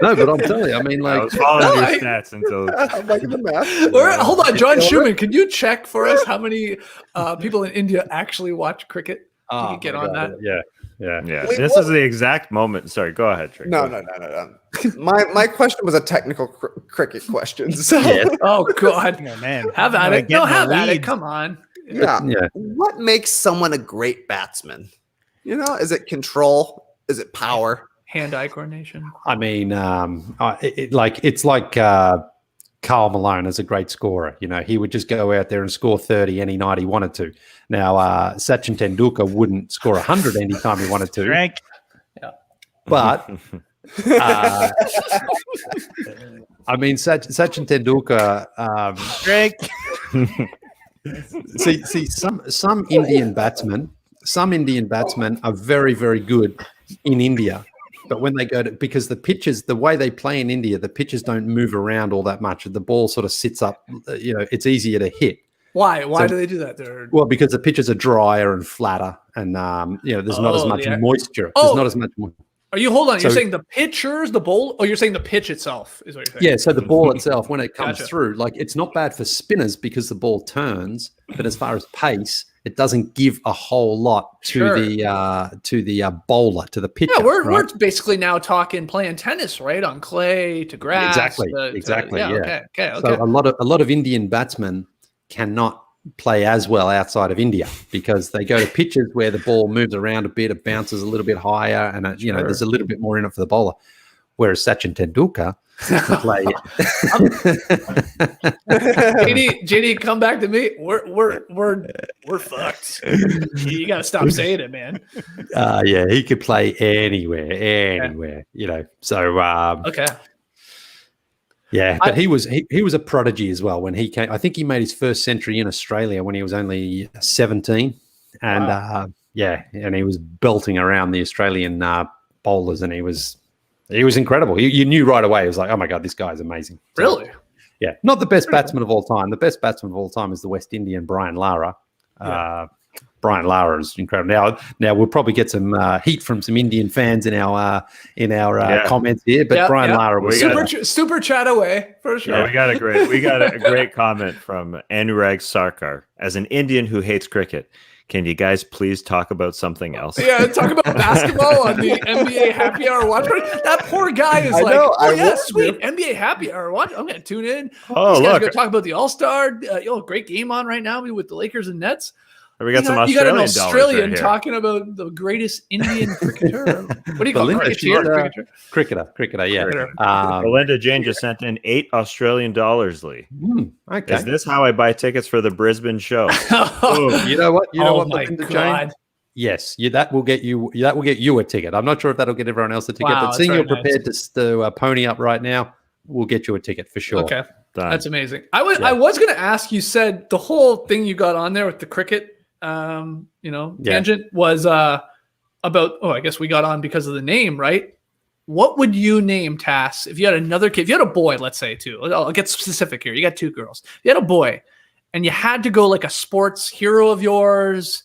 No, but I'm telling you, I mean, like, I was following your stats until I'm making the math. Hold on, John Schumann, can you check for us how many people in India actually watch cricket? Can you get on that? Yeah. This is the exact moment. Sorry, go ahead, Trey. No. My question was a technical cricket question. So. Oh God, man, have at it. No, have at it. Come on. Yeah. What makes someone a great batsman? Is it control? Is it power? Hand-eye coordination. I mean, it's like Karl Malone as a great scorer. You know, he would just go out there and score 30 any night he wanted to. Now, Sachin Tendulkar wouldn't score 100 anytime he wanted to. Drink. But, I mean, Sachin Tendulkar... Drink. see, some Indian batsmen are very, very good in India. But when they go to, because the pitches, the way they play in India, the pitches don't move around all that much. The ball sort of sits up, it's easier to hit. Why do they do that? Well, because the pitches are drier and flatter, and there's not as much moisture. There's not as much. Hold on. You're saying the pitchers, the bowl, or you're saying the pitch itself is what you're saying? Yeah. So the ball itself, when it comes through, like it's not bad for spinners because the ball turns, but as far as pace, it doesn't give a whole lot to the bowler, to the pitcher. Yeah, we're basically now talking playing tennis, right? On clay to grass. Exactly. Yeah. Okay. So a lot of Indian batsmen cannot play as well outside of India because they go to pitches where the ball moves around a bit, it bounces a little bit higher, and there's a little bit more in it for the bowler. Whereas Sachin Tendulkar can play. JD, come back to me. We're fucked. You got to stop saying it, man. Yeah, he could play anywhere. So okay. Yeah, but he was a prodigy as well when he came. I think he made his first century in Australia when he was only 17, and and he was belting around the Australian bowlers, and he was incredible. You knew right away. It was like, oh my god, this guy is amazing. Really? Yeah, not the best batsman of all time. The best batsman of all time is the West Indian Brian Lara. Brian Lara is incredible. Now we'll probably get some heat from some Indian fans in our comments here, but Brian Lara was super chat away for sure. Yeah, we got a great comment from Anurag Sarkar. As an Indian who hates cricket, can you guys please talk about something else? Yeah, talk about basketball on the NBA happy hour watch party. That poor guy is sweet NBA happy hour watch. I'm gonna tune in. Oh, These guys are gonna talk about the All-Star. Great game on right now with the Lakers and Nets. We got some you got an Australian right talking about the greatest Indian cricketer. What do you call it? Cricketer, yeah. Belinda Jane just sent in $8 Australian, Lee. Okay. Is this how I buy tickets for the Brisbane show? You know what? Belinda Jane? Yes, that will get you a ticket. I'm not sure if that'll get everyone else a ticket, but seeing you're prepared to pony up right now, we'll get you a ticket for sure. Okay, that's amazing. I was going to ask. You said the whole thing you got on there with the cricket. Tangent was about, I guess we got on because of the name, right? What would you name Tass if you had another kid? If you had a boy, let's say too. I'll get specific here. You got two girls. If you had a boy and you had to go like a sports hero of yours,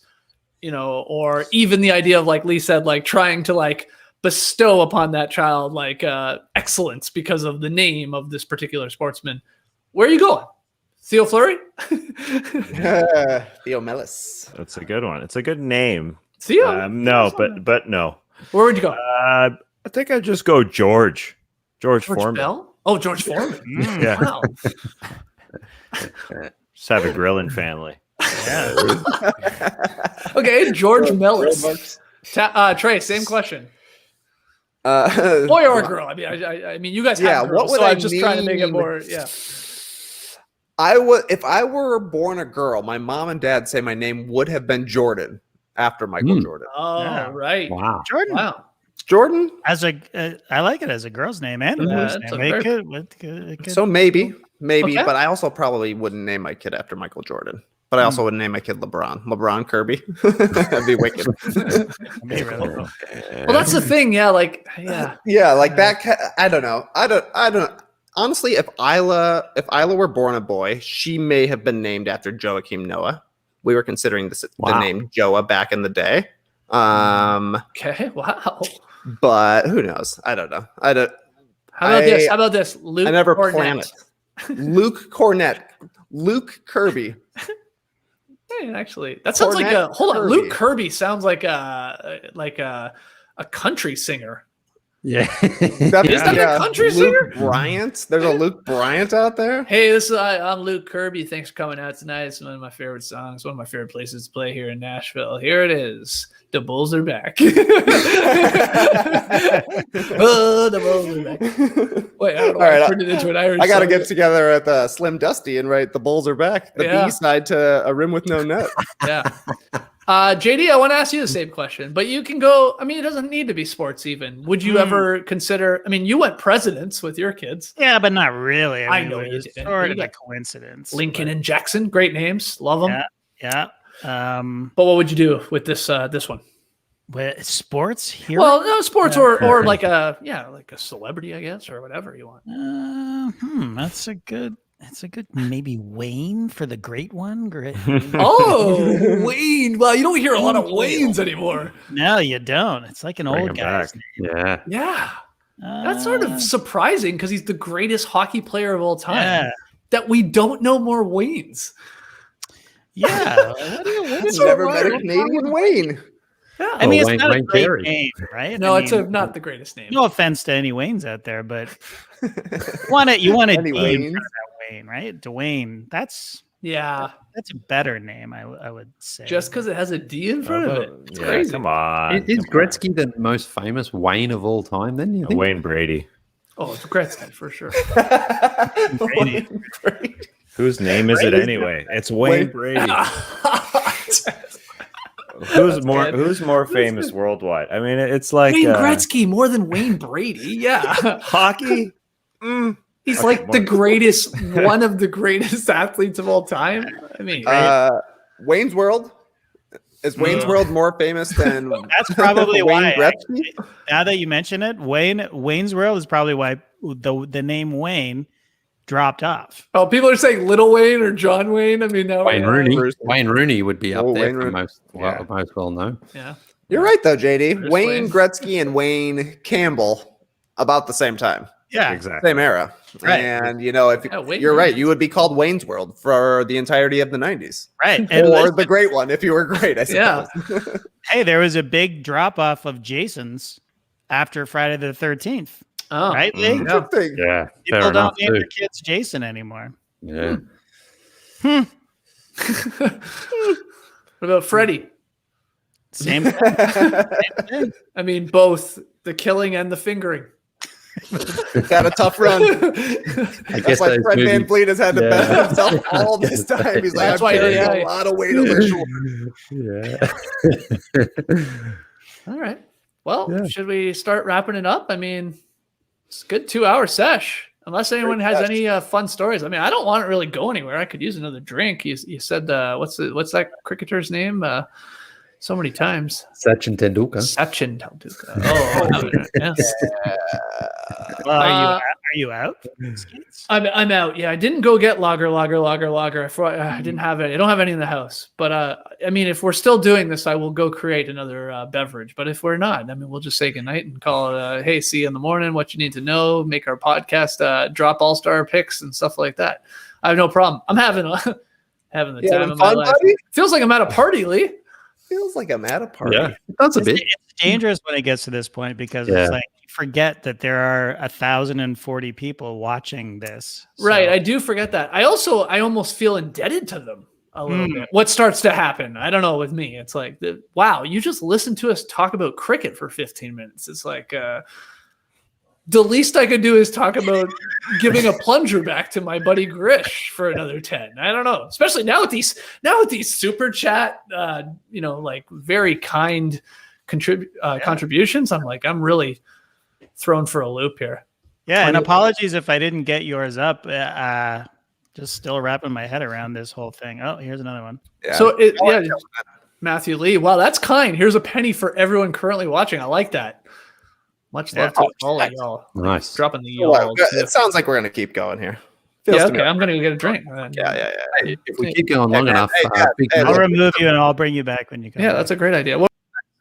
or even the idea of, like Leigh said, like trying to like bestow upon that child like excellence because of the name of this particular sportsman, where are you going? Theo Fleury? Theo Mellis. That's a good one. It's a good name. Theo? No, but no. Where would you go? I think I'd just go George Foreman. Bell? Oh, George Foreman. Yeah. Wow. Just have a grilling family. Yeah. Okay, George Mellis. Trey, same question. Boy or girl? I mean, you guys have girls, so I'm just trying to make it more. Yeah. If I were born a girl, my mom and dad say my name would have been Jordan after Michael Jordan. Oh, yeah. Right. Wow. Jordan. Wow. Jordan? I like it as a girl's name and a boy's name. So maybe, okay. but I also probably wouldn't name my kid after Michael Jordan. But I also wouldn't name my kid LeBron Kirby. That'd be wicked. Well, that's the thing. Yeah. Like that. I don't know. Honestly, if Isla were born a boy, she may have been named after Joachim Noah. We were considering the name Joa back in the day. Okay. Wow. But who knows? I don't know. How about this? Luke. I never Cornett. planned it. Luke Cornett. Luke Kirby. Hey, actually, that sounds Cornett like hold on. Kirby. Luke Kirby sounds like a country singer. Yeah. Is that a country singer? Luke Bryant. There's a Luke Bryant out there. Hey, this is I'm Luke Kirby. Thanks for coming out tonight. It's one of my favorite songs. One of my favorite places to play here in Nashville. Here it is. The Bulls are back. Oh, the Bulls are back. Wait, I don't know why I turned it into an Irish I got to song. get together at Slim Dusty and write "The Bulls Are Back." The B side to "A Rim with No Net." Yeah. JD, I want to ask you the same question, but you can go. I mean, it doesn't need to be sports even. Would you ever consider? I mean, you went presidents with your kids. Yeah, but not really. I mean, know it you was didn't. sort of a coincidence. Lincoln and Jackson, great names, love them. Yeah. But what would you do with this one? With sports here? Well, no, sports or like a celebrity, I guess, or whatever you want. That's a good maybe Wayne for the great one. Great. Oh, Wayne. Well, you don't hear a lot of Waynes anymore. No, you don't. It's like an old guy's name. Yeah. That's sort of surprising because he's the greatest hockey player of all time. Yeah. That we don't know more Waynes. Yeah. I've never met a Canadian Wayne. Yeah. I mean, Wayne- it's not a Wayne great Carey. name, right? No, I it's mean, not the greatest name. no offense to any Waynes out there, but you want a Any D in Waynes? front of that Wayne, right? Dwayne. That's Yeah. a better name, I would say. Just because it has a D in front of it. It's Yeah, crazy. come on. Is Gretzky the most famous Wayne of all time? Then you think? Wayne Brady. Oh, it's Gretzky for sure. Brady. Whose name is it anyway? It's Wayne Brady. Who's more famous worldwide? I mean, it's like Wayne Gretzky more than Wayne Brady. Yeah. hockey. He's like the greatest, one of the greatest athletes of all time. I mean, Wayne's World. Is Wayne's World more famous than That's probably Wayne why. Gretzky? Actually, now that you mention it, Wayne's World is probably why the name Wayne dropped off. oh, people are saying Little Wayne or John Wayne. I mean, now Wayne Rooney. Wayne Rooney would be up Oh, there Wayne for Rooney. most well known. Yeah. You're right though, JD. There's Wayne Wayne. Gretzky and Wayne Campbell about the same time, Yeah, Exactly. same era. Right. And if Yeah, Wayne you're right, Rooney. you would be called Wayne's World for the entirety of the 90s, right. And or listen, the great one if you were great. I Yeah. suppose. hey, there was a big drop off of Jason's after Friday the 13th. Oh, Right, Leigh? Yeah. Good thing. Yeah, People fair don't enough name too. their kids Jason anymore. Yeah. What about Freddie? Same thing. I mean, both the killing and the fingering. Got a tough run. I That's guess why those Fred Van movies- Vliet has had to Yeah. bet himself all this time. He's like, That's I'm why- carrying yeah. a lot of weight on my shoulder. Yeah. All right. Well, Yeah. should we start wrapping it up? I mean, it's a good 2-hour sesh. Unless anyone has sesh. any fun stories. I mean, I don't want to really go anywhere. I could use another drink. You said what's that cricketer's name? So many times. Sachin Tendulkar. Sachin Tendulkar. Oh, yes. Are you out? Skeets? I'm out. Yeah, I didn't go get lager. I didn't have it. I don't have any in the house. But I mean, if we're still doing this, I will go create another beverage. But if we're not, I mean, we'll just say goodnight and call it. Hey, see you in the morning. What you need to know. Make our podcast. Drop all-star picks and stuff like that. I have no problem. I'm having the time Having of my fun, life. buddy? Feels like I'm at a party, Lee. Feels like I'm at a party. Yeah, that's a It's, bit. it's dangerous when it gets to this point because Yeah. it's like you forget that there are 1,040 people watching this. Right. So- I do forget that. I almost feel indebted to them a little bit. What starts to happen? I don't know with me. It's like, wow, you just listened to us talk about cricket for 15 minutes. It's like, the least I could do is talk about giving a plunger back to my buddy Grish for another 10. I don't know. Especially now with these super chat, like very kind contributions. I'm like, I'm really thrown for a loop here. Yeah, and apologies if I didn't get yours up. Just still wrapping my head around this whole thing. Oh, here's another one. Yeah. So Matthew Lee. Wow, that's kind. Here's a penny for everyone currently watching. I like that. Much love to all of y'all. Nice. Dropping the Well, y'all. it sounds like we're gonna keep going here. Feels Yeah, to me. okay. I'm gonna go get a drink. Yeah. If we keep going long enough, big hey, I'll remove you and I'll bring you back when you come. Yeah, back. that's a great idea. Well,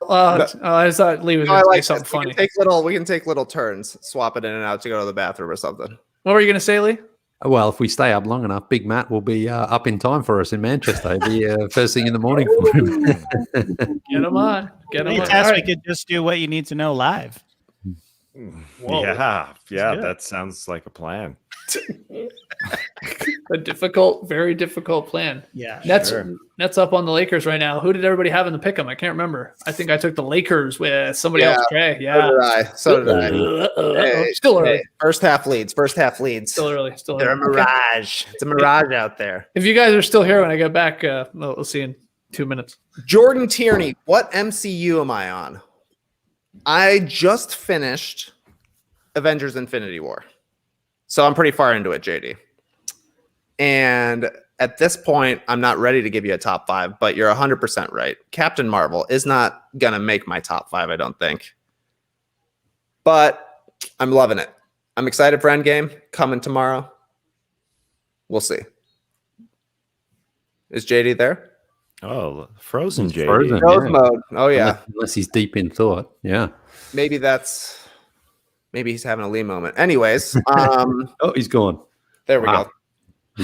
I thought Lee was No, I going to like say something this. funny. We can take little turns, swap it in and out to go to the bathroom or something. What were you going to say, Lee? Well, if we stay up long enough, Big Matt will be up in time for us in Manchester. He'll be first thing in the morning for him. Get him on. Get him Hey, on. Tess, All we right. could just do what you need to know live. Whoa. Yeah, good. that sounds like a plan. A very difficult plan. Yeah. Nets up on the Lakers right now. Who did everybody have in the pick'em? I can't remember. I think I took the Lakers with somebody else. Trey. Yeah. So did I. Hey, Still early. hey, first half leads. Still early. They're a mirage. It's a mirage out there. If you guys are still here when I get back, we'll see in 2 minutes. Jordan Tierney, what MCU am I on? I just finished Avengers Infinity War. So I'm pretty far into it, JD. And at this point, I'm not ready to give you a top 5, but you're 100% right. Captain Marvel is not going to make my top 5, I don't think. But I'm loving it. I'm excited for Endgame coming tomorrow. We'll see. Is JD there? Oh, frozen JD. Frozen, Froze mode. Oh, yeah. Unless he's deep in thought. Yeah. Maybe he's having a Leigh moment. Anyways, Oh, he's gone. there we go.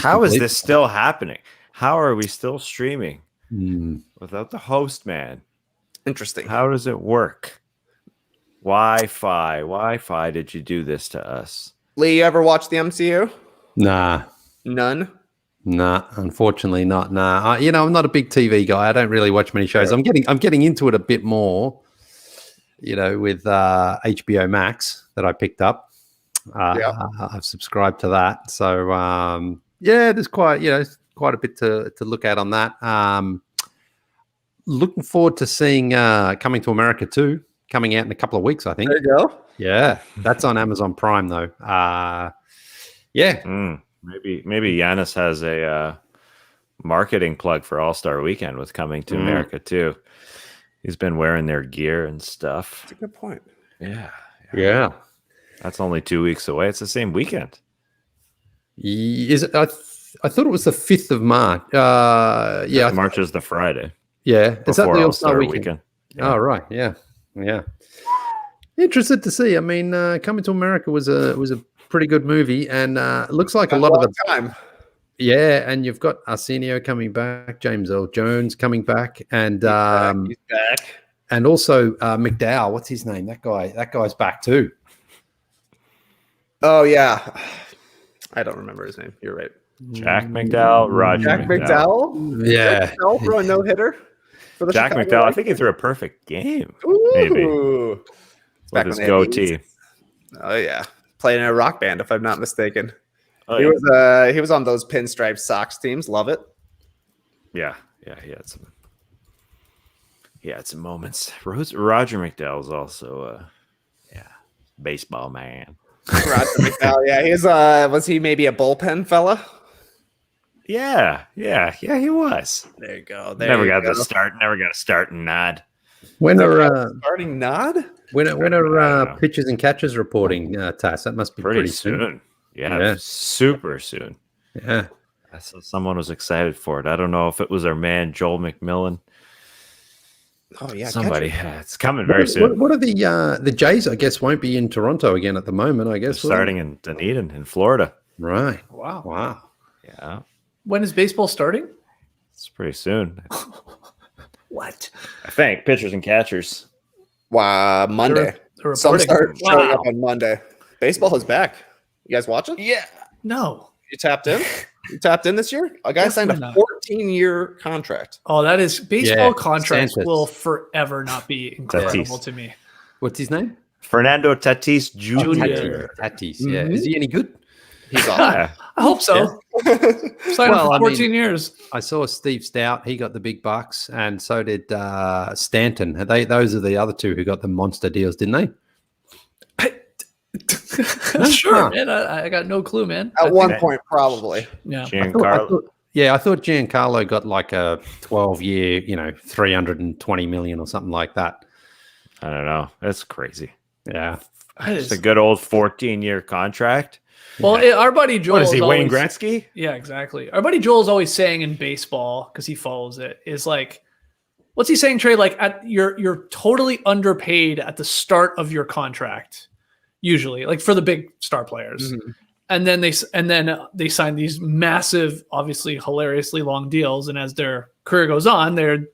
How is this still happening? How are we still streaming without the host, man? Interesting. How does it work? Wi-Fi, did you do this to us? Leigh, you ever watch the MCU? Nah. None. Nah, unfortunately not. Nah, I'm not a big TV guy. I don't really watch many shows. I'm getting into it a bit more. With HBO Max that I picked up. I've subscribed to that. So there's quite a bit to look at on that. Looking forward to seeing Coming to America 2 coming out in a couple of weeks, I think. There you go. Yeah, that's on Amazon Prime though. Maybe Giannis has a marketing plug for All-Star Weekend with Coming to America too. He's been wearing their gear and stuff. That's a good point. Yeah. That's only 2 weeks away. It's the same weekend. Is it? I thought it was the 5th of March. March is the Friday. Yeah, is that the All-Star All-Star weekend? Yeah. Oh, right. Yeah. Interested to see. I mean, Coming to America was a pretty good movie, and it looks like a lot of the time. Yeah, and you've got Arsenio coming back, James Earl Jones coming back, and He's back. And also McDowell. What's his name? That guy's back too. Oh yeah, I don't remember his name. You're right. Jack McDowell, Roger Jack McDowell. Yeah, Jack McDowell throw a no hitter. Jack McDowell. I think he threw a perfect game. Ooh. Maybe Back with his when they had goatee. E's. Oh yeah, playing in a rock band, if I'm not mistaken. Oh, He was on those pinstripe Sox teams. Love it. Yeah. He had some moments. Roger McDowell is also baseball man. Roger McDowell. Yeah, was he maybe a bullpen fella? Yeah, he was. There you go. Never got a start and nod. when are Starting nod? when are pitchers and catchers reporting? Tass, that must be Pretty soon. Yeah, super soon. Yeah. I saw someone was excited for it. I don't know if it was our man Joel McMillan. Oh yeah, Somebody. It's coming very soon. What are the Jays? I guess won't be in Toronto again at the moment. I guess They're starting in Dunedin in Florida. Right. Wow. Yeah, When is baseball starting? it's pretty soon. What? I think pitchers and catchers. Wow, Monday. They're Some reporting. start showing up Wow. on Monday. Baseball is back. You guys watching? Yeah. No. You tapped in? You tapped in this year? A guy signed a Definitely not. 14-year contract. Oh, that is baseball contracts Santos. will forever not be incredible to me. What's his name? Fernando Tatis Junior. Jr. Tatis. Yeah. Is he any good? He's awesome. Yeah. I hope so. Sign Well, up I for mean- 14 years. I saw Steve Stout. He got the big bucks, and so did Stanton. Those are the other two who got the monster deals, didn't they? Sure, man. I got no clue, man. At one point, probably. Yeah. Giancarlo. I thought Giancarlo got like a 12-year, $320 million or something like that. I don't know. That's crazy. Yeah. It's a good old 14-year contract. Well, our buddy Joel. What is he, Wayne always- Gretzky? Yeah, exactly. Our buddy Joel is always saying in baseball, because he follows it, is like, what's he saying, Trey? Like, you're totally underpaid at the start of your contract, usually, like for the big star players, and then they sign these massive, obviously hilariously long deals, and as their career goes on, their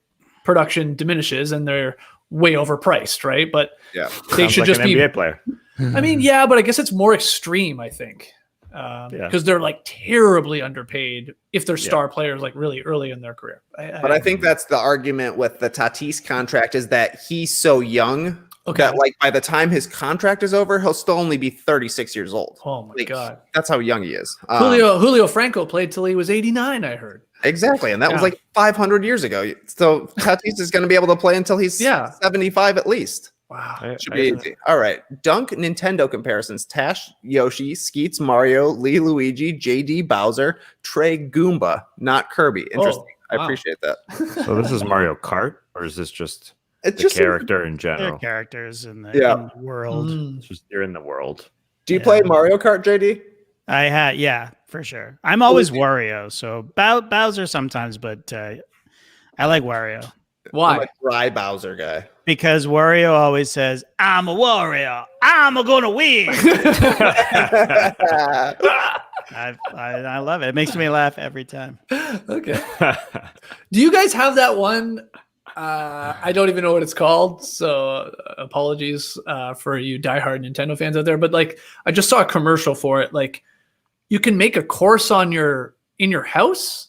production diminishes and they're way overpriced, right? But Yeah. they Sounds should like just an be NBA player. I mean, yeah, but I guess it's more extreme, I think. Because they're like terribly underpaid if they're star players like really early in their career. I think that's the argument with the Tatis contract is that he's so young that like by the time his contract is over, he'll still only be 36 years old. Oh my God. That's how young he is. Julio Franco played till he was 89, I heard. Exactly. And that was like 500 years ago. So Tatis is going to be able to play until he's 75 at least. Wow. Should be easy. All right. Dunk Nintendo comparisons. Tash, Yoshi, Skeets, Mario, Leigh, Luigi, JD, Bowser, Trey, Goomba, not Kirby. Interesting. I appreciate that. So this is Mario Kart, or is this just the character in general? Characters in the world. It's just you're in the world. Do you play Mario Kart, JD? I had, for sure. I'm always Wario, so Bowser sometimes, but I like Wario. Why? I'm a dry Bowser guy. Because Wario always says, "I'm a warrior. I'm gonna win." I love it. It makes me laugh every time. Okay. Do you guys have that one? I don't even know what it's called, so apologies for you diehard Nintendo fans out there. But like, I just saw a commercial for it. Like, you can make a course in your house.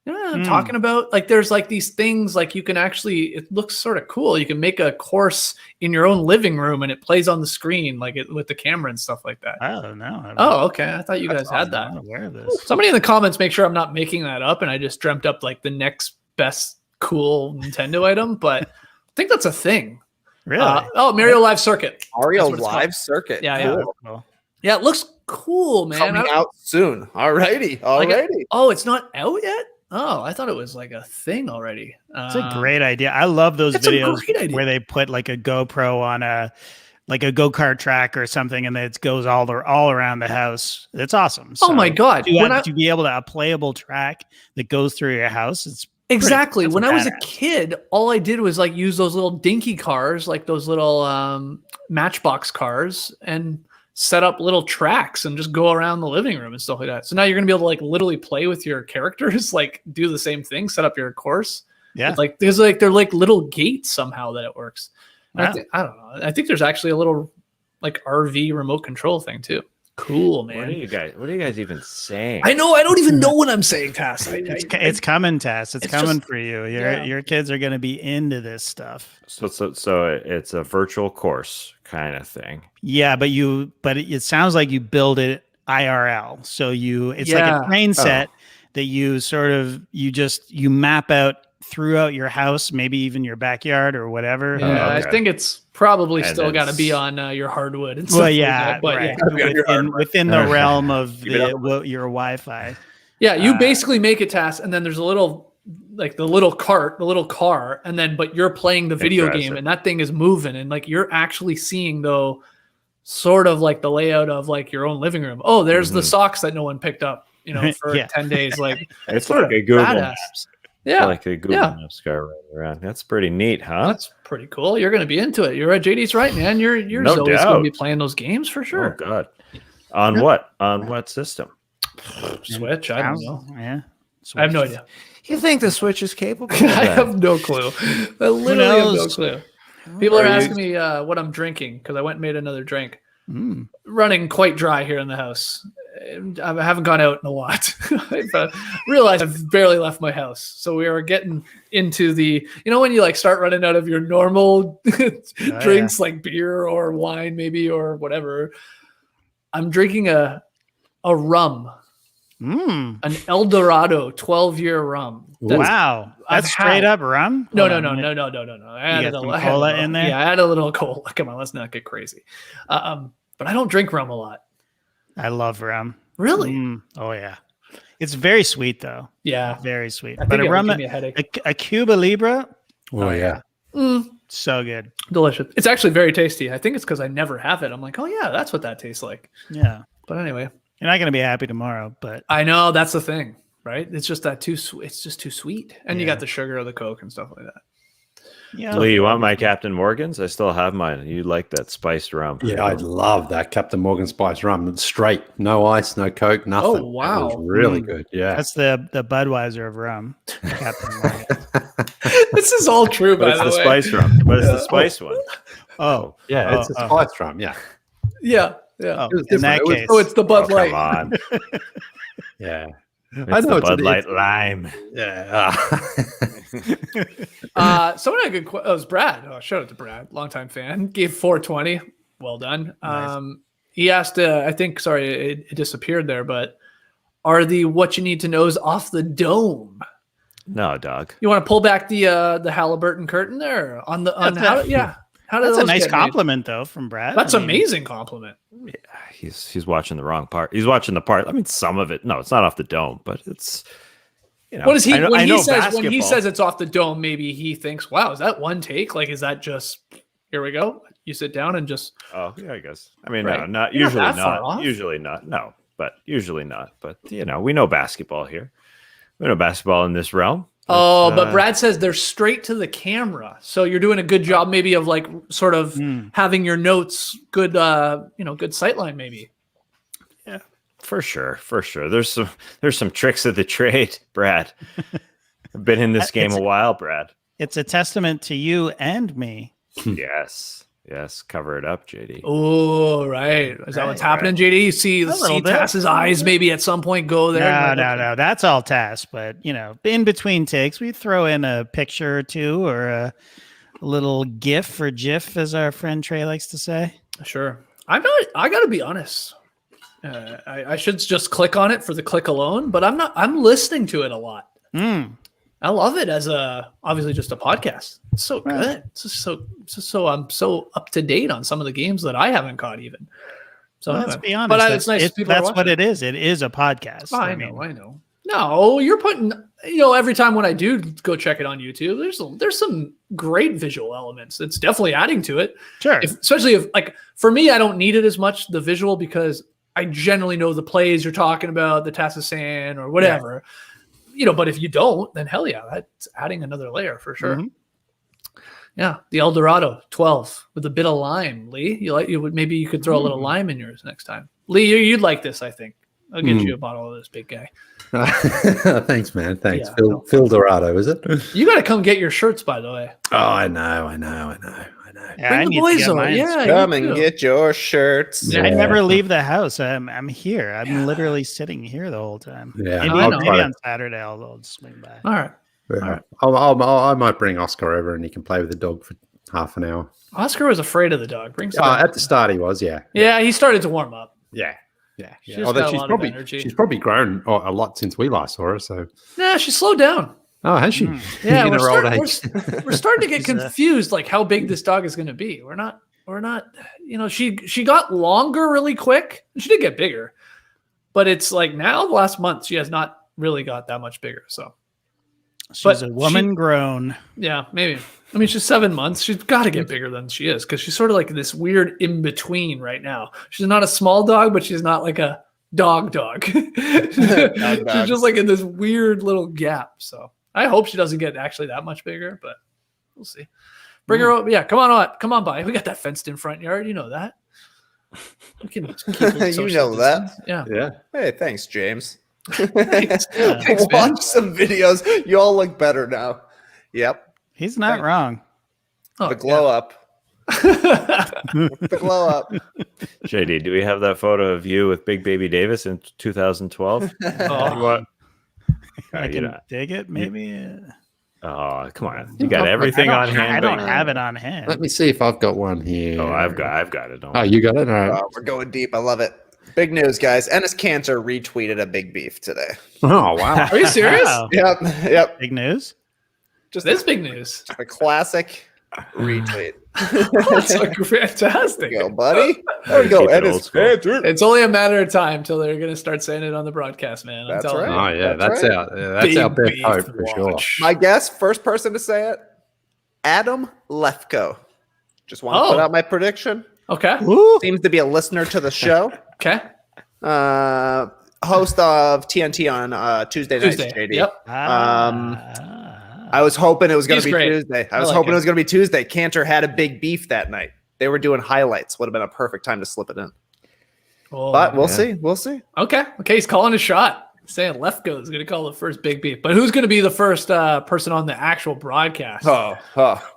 You know what I'm talking about? Like, there's like these things, like you can actually, it looks sort of cool. You can make a course in your own living room and it plays on the screen, like with the camera and stuff like that. I don't know. Oh, okay. I thought you guys had that. I'm not aware of this. Somebody in the comments, make sure I'm not making that up and I just dreamt up like the next best cool Nintendo item, but I think that's a thing. Really? Mario Live Circuit. Mario Live Circuit. Yeah, cool. Yeah, it looks cool, man. Coming out soon. Alrighty. It's not out yet? Oh, I thought it was like a thing already. It's a great idea. I love those videos where they put like a GoPro on a go-kart track or something, and it goes all around the house. It's awesome. So my God. To be able to have a playable track that goes through your house, it's exactly. When I was a kid, all I did was like use those little dinky cars, like those little Matchbox cars, and set up little tracks and just go around the living room and stuff like that. So now you're gonna be able to like literally play with your characters, like do the same thing, set up your course. Yeah, they're like little gates somehow that it works. Wow. I don't know. I think there's actually a little like RV remote control thing too. Cool, man. What are you guys even saying? I know. I don't even know what I'm saying, Tass. It's coming, Tass. It's coming for you. Your kids are going to be into this stuff. So it's a virtual course kind of thing. Yeah, but it sounds like you build it IRL. So it's like a train set that you map out throughout your house, maybe even your backyard or whatever. Yeah, I think it's probably still got to be on your hardwood and stuff. Well, yeah, like within the realm of your Wi-Fi. Yeah, you basically make it task, and then there's a little like the little car, and then but you're playing the video game, and that thing is moving, and like you're actually seeing though, sort of like the layout of like your own living room. Oh, there's the socks that no one picked up, for 10 days. Like it's like a Google Maps. Yeah, like a Google Maps guy running around. That's pretty neat, huh? That's pretty cool. You're going to be into it. You're right. JD's right, man. You're always going to be playing those games for sure. Oh God, on what? On what system? Switch. I don't know. Yeah, I have no idea. You think the Switch is capable? I have no clue. I literally have no clue. People are asking me what I'm drinking because I went and made another drink. Running quite dry here in the house. I haven't gone out in a lot. I've realized I've barely left my house. So we are getting into the, when you like start running out of your normal drinks like beer or wine maybe or whatever. I'm drinking a rum. An El Dorado 12-year rum. Wow. That's straight up rum? No. I added a little cola in there? Yeah, I added a little cola. Come on, let's not get crazy. But I don't drink rum a lot. I love rum. Really? Oh, yeah. It's very sweet, though. Yeah. Very sweet. But a rum, a Cuba Libre. Oh, yeah. So good. Delicious. It's actually very tasty. I think it's because I never have it. I'm like, oh, yeah, that's what that tastes like. Yeah. But anyway. You're not going to be happy tomorrow, but. I know. That's the thing, right? It's just that it's just too sweet. And you got the sugar of the Coke and stuff like that. Yeah. Leigh, you want my Captain Morgan's? I still have mine. You like that spiced rum? Yeah, I love that Captain Morgan spiced rum. It's straight, no ice, no Coke, nothing. Oh wow, it's really good. Yeah, that's the Budweiser of rum. Captain Morgan. This is all true, by the way. It's the spice rum, but it's the spice one. Oh yeah, it's a spiced rum. Yeah. Yeah. Oh, was in that different. case. So it's the Bud Light. Come on. Yeah. It's the Bud Light Lime. Yeah. Someone had a good question. It was Brad. Oh, shout out to Brad, longtime fan. Gave 420. Well done. Nice. He asked, I think, sorry, it disappeared there, but are the what you need to knows off the dome? No, dog. You want to pull back the Halliburton curtain there on the on how? Yeah. How That's did a nice get made? compliment, though, from Brad. That's I mean, amazing compliment. Yeah, he's watching the wrong part. He's watching the part. I mean, some of it. No, it's not off the dome, but it's. What is he when he says basketball. when he says it's off the dome? Maybe he thinks, "Wow, is that one take? Like, is that just here we go? You sit down and just." Oh yeah, I guess. I mean, Right. no, not You're usually not that far not. off. Usually not. No, but usually not. But we know basketball here. We know basketball in this realm. But Brad says they're straight to the camera, so you're doing a good job, maybe of like sort of having your notes good, good sightline, maybe. Yeah, for sure. There's some tricks of the trade, Brad. I've been in this game a while, Brad. It's a testament to you and me. Yes, cover it up, JD. Oh, right. Is that what's happening, JD? You see little bit. Tass's eyes maybe at some point go there. No. That's all Tass. But, in between takes, we throw in a picture or two or a little GIF or GIF, as our friend Trey likes to say. Sure. I got to be honest. I should just click on it for the click alone, but I'm listening to it a lot. I love it as obviously just a podcast. It's so good. So I'm so up to date on some of the games that I haven't caught even. So let's be honest. but it's nice. That's what it is. It is a podcast. I know. No, you're putting. Every time when I do go check it on YouTube, there's some great visual elements. It's definitely adding to it. Sure. Especially if like for me, I don't need it as much the visual because I generally know the plays you're talking about, the Tassasan or whatever. Yeah. But if you don't, then hell yeah, that's adding another layer for sure. Mm-hmm. Yeah, the El Dorado 12 with a bit of lime. Leigh, maybe you could throw a little lime in yours next time. Leigh, you'd like this, I think. I'll get you a bottle of this, big guy. Thanks, man. Thanks, Yeah, Phil Dorado, is it? You got to come get your shirts, by the way. Oh, I know. Yeah, Bring the boys over. Yeah, come and get your shirts. Yeah. I never leave the house. I'm here. I'm literally sitting here the whole time. Yeah, maybe on Saturday I'll swing by. All right. Yeah. All right. I might bring Oscar over and he can play with the dog for half an hour. Oscar was afraid of the dog. At the start he was, yeah. Yeah, he started to warm up. Yeah. She's probably grown a lot since we last saw her. So yeah, she slowed down. Oh, has she? Yeah, in her old age. We're starting to get confused, like how big this dog is going to be. We're not. She got longer really quick. She did get bigger, but it's like now the last month she has not really got that much bigger. So she's a woman grown. Yeah, maybe. I mean, she's 7 months. She's got to get bigger than she is because she's sort of like this weird in between right now. She's not a small dog, but she's not like a dog. She's just like in this weird little gap. So I hope she doesn't get actually that much bigger, but we'll see. Bring her up. Yeah, come on by. We got that fenced in front yard. You know that. We can keep you know that. Yeah. Hey, thanks, James. Thanks, Watch some videos. You all look better now. Yep. He's not wrong. The glow up. The glow up. JD, do we have that photo of you with Big Baby Davis in 2012? I can dig it, maybe. Oh, come on! You got everything on hand. I don't have it on hand. Let me see if I've got one here. Oh, I've got it. Oh, you got it. All right. We're going deep. I love it. Big news, guys. Ennis Cantor retweeted a big beef today. Oh wow! Are you serious? Wow. Yep. Big news. Just this big news. A classic retweet. That's like fantastic. There you go, buddy. There you go, Ennis Cantor. It's only a matter of time till they're going to start saying it on the broadcast, man. That's right. Oh yeah, that's right. our best hope for sure. My guess, first person to say it, Adam Lefko. Just want to put out my prediction. Okay. Seems to be a listener to the show. Okay. Host of TNT on Tuesday nights, JD. Yep. I was hoping it was going to be great. Tuesday. I was hoping it was going to be Tuesday. Cantor had a big beef that night. They were doing highlights. Would have been a perfect time to slip it in. Oh, but we'll see. We'll see. Okay. He's calling a shot. Saying Lefko is going to call the first big beef. But who's going to be the first person on the actual broadcast? Oh.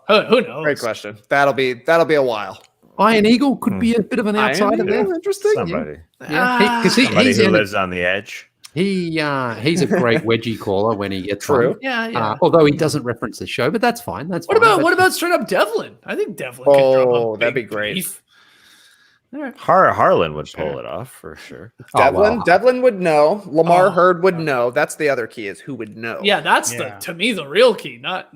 Who knows? Great question. That'll be a while. Iron Eagle could be a bit of an outsider there. Interesting. Somebody. Yeah, because Somebody he's who lives on the edge. he's a great wedgie caller when he gets True. on. Yeah. Although he doesn't reference the show, but that's fine. That's What fine. about straight up Devlin? I think Devlin could drop a that'd big be great. beef. All right. Harlan would pull it off for sure. Devlin would know. Lamar Oh. Hurd would know. That's the other key, is who would know. Yeah, that's Yeah. to me the real key. Not.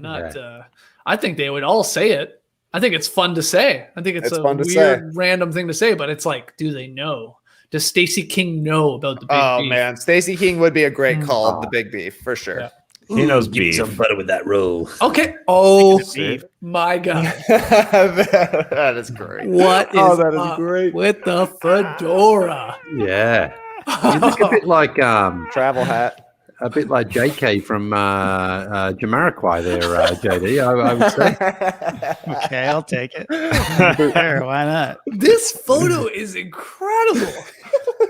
I think they would all say it. I think it's fun to say. I think it's a fun to weird, random thing to say, but it's like, do they know? Does Stacey King know about the big Oh beef? man, Stacey King would be a great call of the big beef for sure. Yeah. He knows beef. butter with that roll. Okay. Oh Beef. my God. That is great. What is that is up great. with the fedora? Yeah, you look a bit like Travel hat. a bit like JK from Jamiroquai there, JD. I would say. Okay, I'll take it. Sure, why not? This photo is incredible.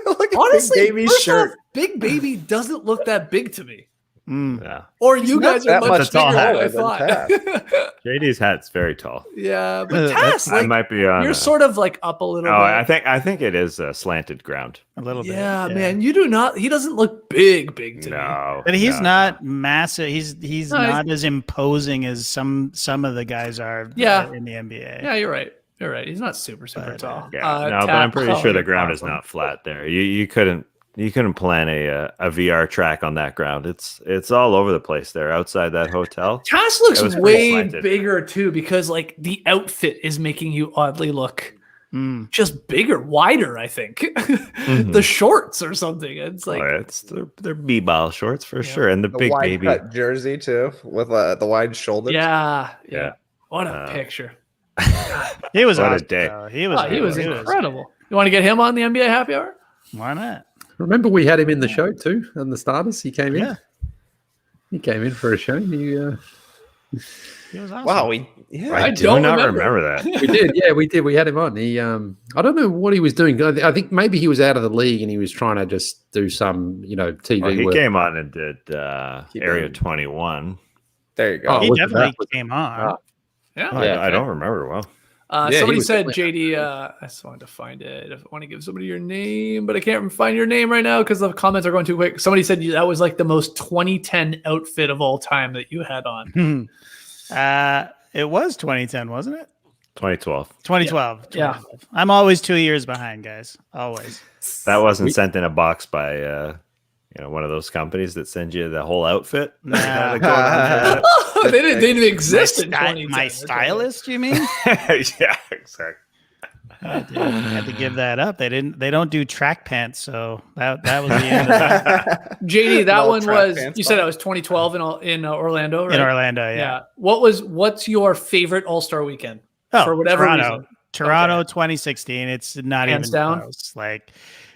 Look at Honestly, Big Baby's first shirt. off, Big Baby doesn't look that big to me. Mm. Yeah. Or you guys are that much much bigger than I taller than thought. JD's hat's very tall. Yeah, but Tass, I like, might be on. you're sort of like up a little Oh, bit. I think it is slanted ground. A little bit. Yeah, man, you do not. He doesn't look big to me. No, But he's no, not massive. He's No, not as imposing as some of the guys are Yeah. in the NBA. Yeah, you're right. You're right. He's not super But, tall. Yeah, no, but I'm pretty sure the ground is not flat there. You couldn't plan a VR track on that ground. It's all over the place there outside that hotel. Tass It looks was pretty way slanted. bigger too, because like the outfit is making you oddly look Mm. just bigger, wider. I think the shorts or something. It's like Oh, yeah, it's they're b-ball shorts for sure, and the The big wide baby. cut jersey too, with the wide shoulders. yeah. Yeah. What a picture. He was What a awesome, day. though. He was. Oh, he was incredible. You want to get him on the NBA happy hour? Why not? Remember, we had him in the show too on the starters. He came in. Yeah. He came in for a show. He was awesome. Wow. I do don't not remember. remember that. We did. Yeah, we did. We had him on. He, I don't know what he was doing. I think maybe he was out of the league and he was trying to just do some, TV Well, he work. came on and did Area going. 21. There you go. Oh, He look at definitely that. came on. Yeah. I don't remember well. Yeah, he Somebody was said, definitely- JD, I just wanted to find it. If I want to give somebody your name, but I can't find your name right now because the comments are going too quick. Somebody said that was like the most 2010 outfit of all time that you had on. It was 2010, wasn't it? 2012. 2012. Yeah. 2012. I'm always 2 years behind, guys. Always. That wasn't sent in a box by one of those companies that send you the whole outfit. Nah. They didn't exist in My 2010. my stylist, you mean? Yeah, exactly. I had to give that up. They don't do track pants, so that was the end of that. JD, that No one track was, pants you said box. that was 2012 in Orlando, right? In Orlando, yeah. What's your favorite All-Star weekend? Oh, for whatever Toronto. reason. Toronto Okay. 2016. It's not Hands even down? close.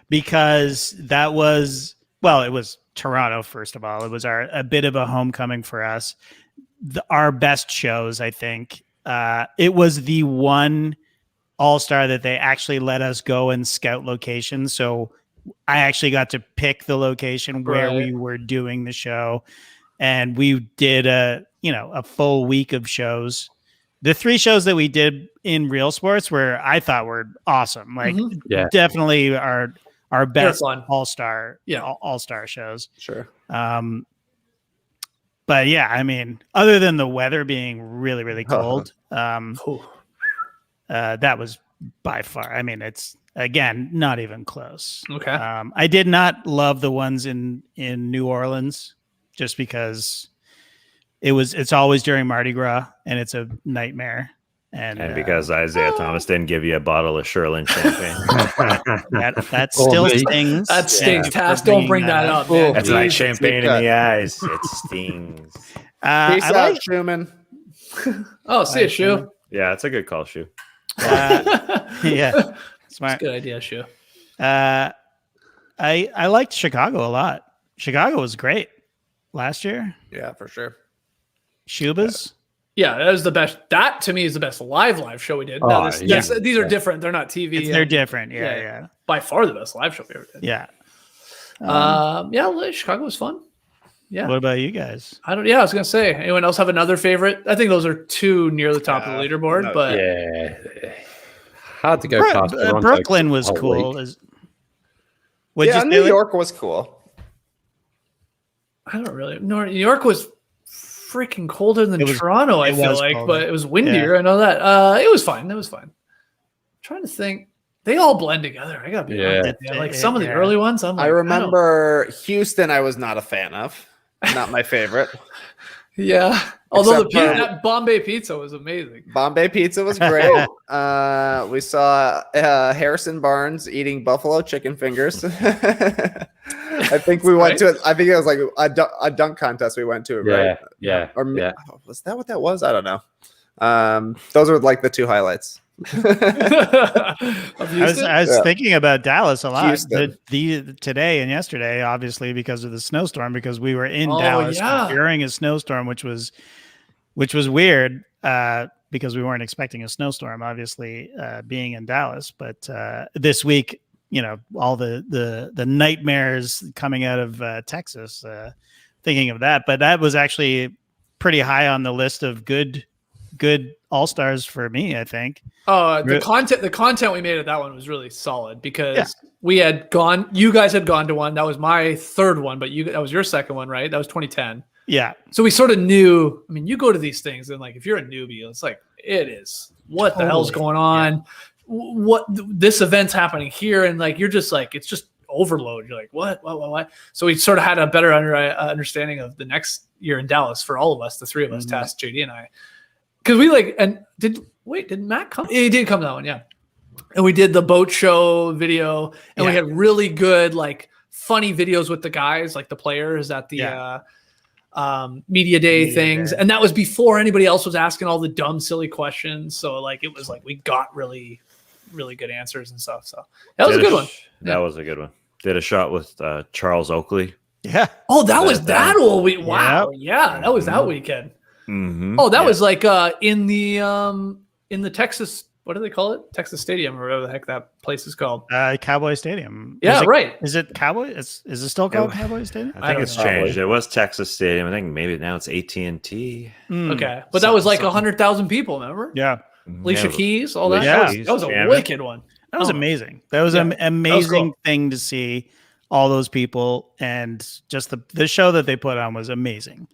Because that was, well, it was Toronto, first of all. It was a bit of a homecoming for us. Our best shows, I think. It was the one All-Star that they actually let us go and scout locations. So I actually got to pick the location where Right. we were doing the show. And we did a full week of shows. The 3 shows that we did in Real Sports I thought were awesome. Mhm. Definitely our best fun. all-star Yeah. all-star shows. Sure. But yeah, I mean, other than the weather being really, really cold, Ooh. that was by far. I mean, it's again not even close. Okay. I did not love the ones in New Orleans, just because it's always during Mardi Gras and it's a nightmare. And because Isaiah Thomas didn't give you a bottle of Sherlin champagne. that Oh, still me. stings. That stings, for Tass. Don't bring bringing that up, man. That's like Jesus. champagne in the eyes. It stings. Peace I out, like Schumann. Oh, see a shoe. Yeah, it's a good call, Shoe. yeah, It's smart. a good idea, shoe. I liked Chicago a lot. Chicago was great last year. Yeah, for sure. Shubas. Yeah, that was the best. That to me is the best live show we did. Oh, These are different. They're not TV. They're and different. yeah. Yeah. by far the best live show we ever did. Yeah. Chicago was fun. Yeah. What about you guys? I was gonna say, anyone else have another favorite? I think those are 2 near the top of the leaderboard, no, but Yeah. hard to go past Toronto. Brooklyn was whole cool. week. New York was cool. I don't really. New York was freaking colder than Toronto. I feel like, but it was windier. Yeah. I know that. It was fine. I'm trying to think. They all blend together. I gotta be honest. Like some of the early ones. I remember Houston. I was not a fan of. Not my favorite. Yeah. Although that Bombay pizza was amazing. Bombay pizza was great. We saw Harrison Barnes eating buffalo chicken fingers. I think we went to it. I think it was like a dunk contest we went to, right? Yeah. Was that what that was? I don't know. Those were like the two highlights. I was thinking about Dallas a lot today and yesterday, obviously because of the snowstorm, because we were in Dallas during a snowstorm, which was weird because we weren't expecting a snowstorm, obviously, being in Dallas. But this week, all the nightmares coming out of Texas, thinking of that. But that was actually pretty high on the list of good all-stars for me, I think. The content we made at that one was really solid because you guys had gone to one. That was my third one, but that was your second one, right? That was 2010. Yeah. So we sort of knew, you go to these things and like, if you're a newbie, it's like, it is what the hell's going on? Yeah. What this event's happening here. And like, you're just like, it's just overload. You're like, what? So we sort of had a better understanding of the next year in Dallas for all of us, the three of us, Tass, JD and I. Because did Matt come? He did come to that one, yeah. And we did the boat show video, and we had really good, like, funny videos with the guys, like the players at the media day things. And that was before anybody else was asking all the dumb, silly questions. So, like, it was like we got really, really good answers and stuff. So that was a good one. That was a good one. Did a shot with Charles Oakley. Yeah. Oh, that was that whole week. Wow. Yeah, that was that weekend. Mm-hmm. Oh, that was like in the Texas, what do they call it? Texas Stadium or whatever the heck that place is called. Cowboy Stadium. Right. Is it Cowboy? Is it still called Cowboy Stadium? I think it's changed. It was Texas Stadium. I think maybe now it's AT&T. Okay, but that was like 100,000 people. Remember? Yeah. Alicia Keys, all that. Yeah, that was a wicked one. That was amazing. That was an amazing thing to see. All those people and just the show that they put on was amazing.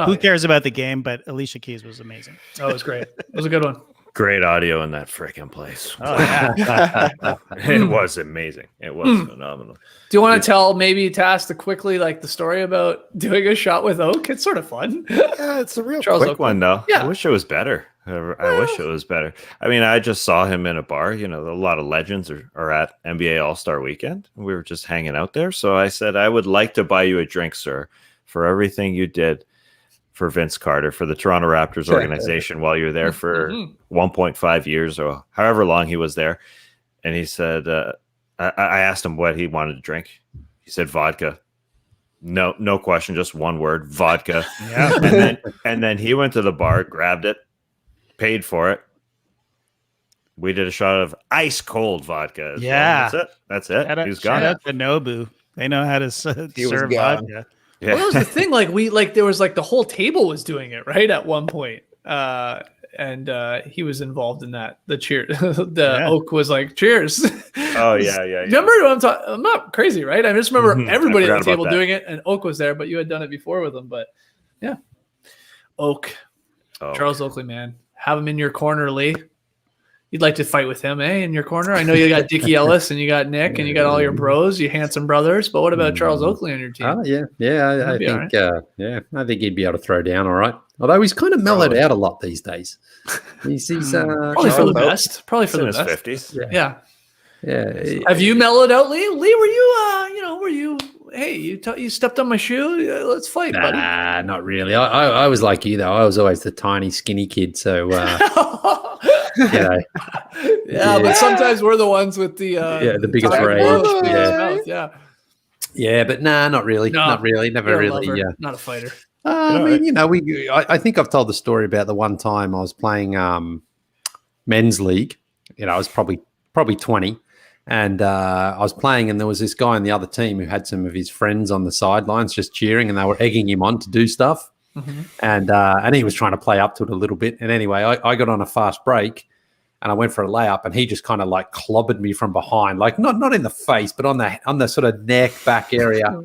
Who cares about the game? But Alicia Keys was amazing. That was great. It was a good one. Great audio in that freaking place. Oh, yeah. It was amazing. It was phenomenal. Do you want to tell maybe Tass quickly like the story about doing a shot with Oak? It's sort of fun. Yeah, it's a real quick one though. Yeah. I wish it was better. I wish it was better. I just saw him in a bar. A lot of legends are at NBA All-Star Weekend. We were just hanging out there. So I said, I would like to buy you a drink, sir, for everything you did for Vince Carter, for the Toronto Raptors organization while you're there for 1.5 years or however long he was there. And he said, I asked him what he wanted to drink. He said vodka. No question, just one word, vodka. Yeah. And then he went to the bar, grabbed it, paid for it. We did a shot of ice cold vodka. Yeah. Well. That's it. He's gone. Shout out to Nobu. They know how to serve vodka. Yeah. Well, that was the thing. There was the whole table was doing it right at one point. And he was involved in that. The cheer, Oak was like, cheers. Oh yeah. Remember what I'm talking? I'm not crazy, right? I just remember everybody at the table doing it, and Oak was there, but you had done it before with him. But yeah, Oak, Charles Oakley, man, have him in your corner, Leigh. You'd like to fight with him, in your corner. I know you got Dickie Ellis and you got Nick and you got all your bros, you handsome brothers. But what about Charles Oakley on your team? Oh yeah. I think I think he'd be able to throw down all right. Although he's kind of mellowed out a lot these days. He's probably for the best. Probably for the best. 50s. Yeah. Have you mellowed out, Leigh? Leigh, were you? Hey, you stepped on my shoe. Let's fight, buddy. Nah, not really. I was like you though. I was always the tiny, skinny kid. So. But sometimes we're the ones with the biggest rage. Yeah, but not really. Never really. Not a fighter. I think I've told the story about the one time I was playing men's league. I was probably 20, and I was playing, and there was this guy on the other team who had some of his friends on the sidelines just cheering, and they were egging him on to do stuff. Mm-hmm. And he was trying to play up to it a little bit. And anyway, I got on a fast break, and I went for a layup, and he just kind of like clobbered me from behind, like not in the face, but on the sort of neck back area,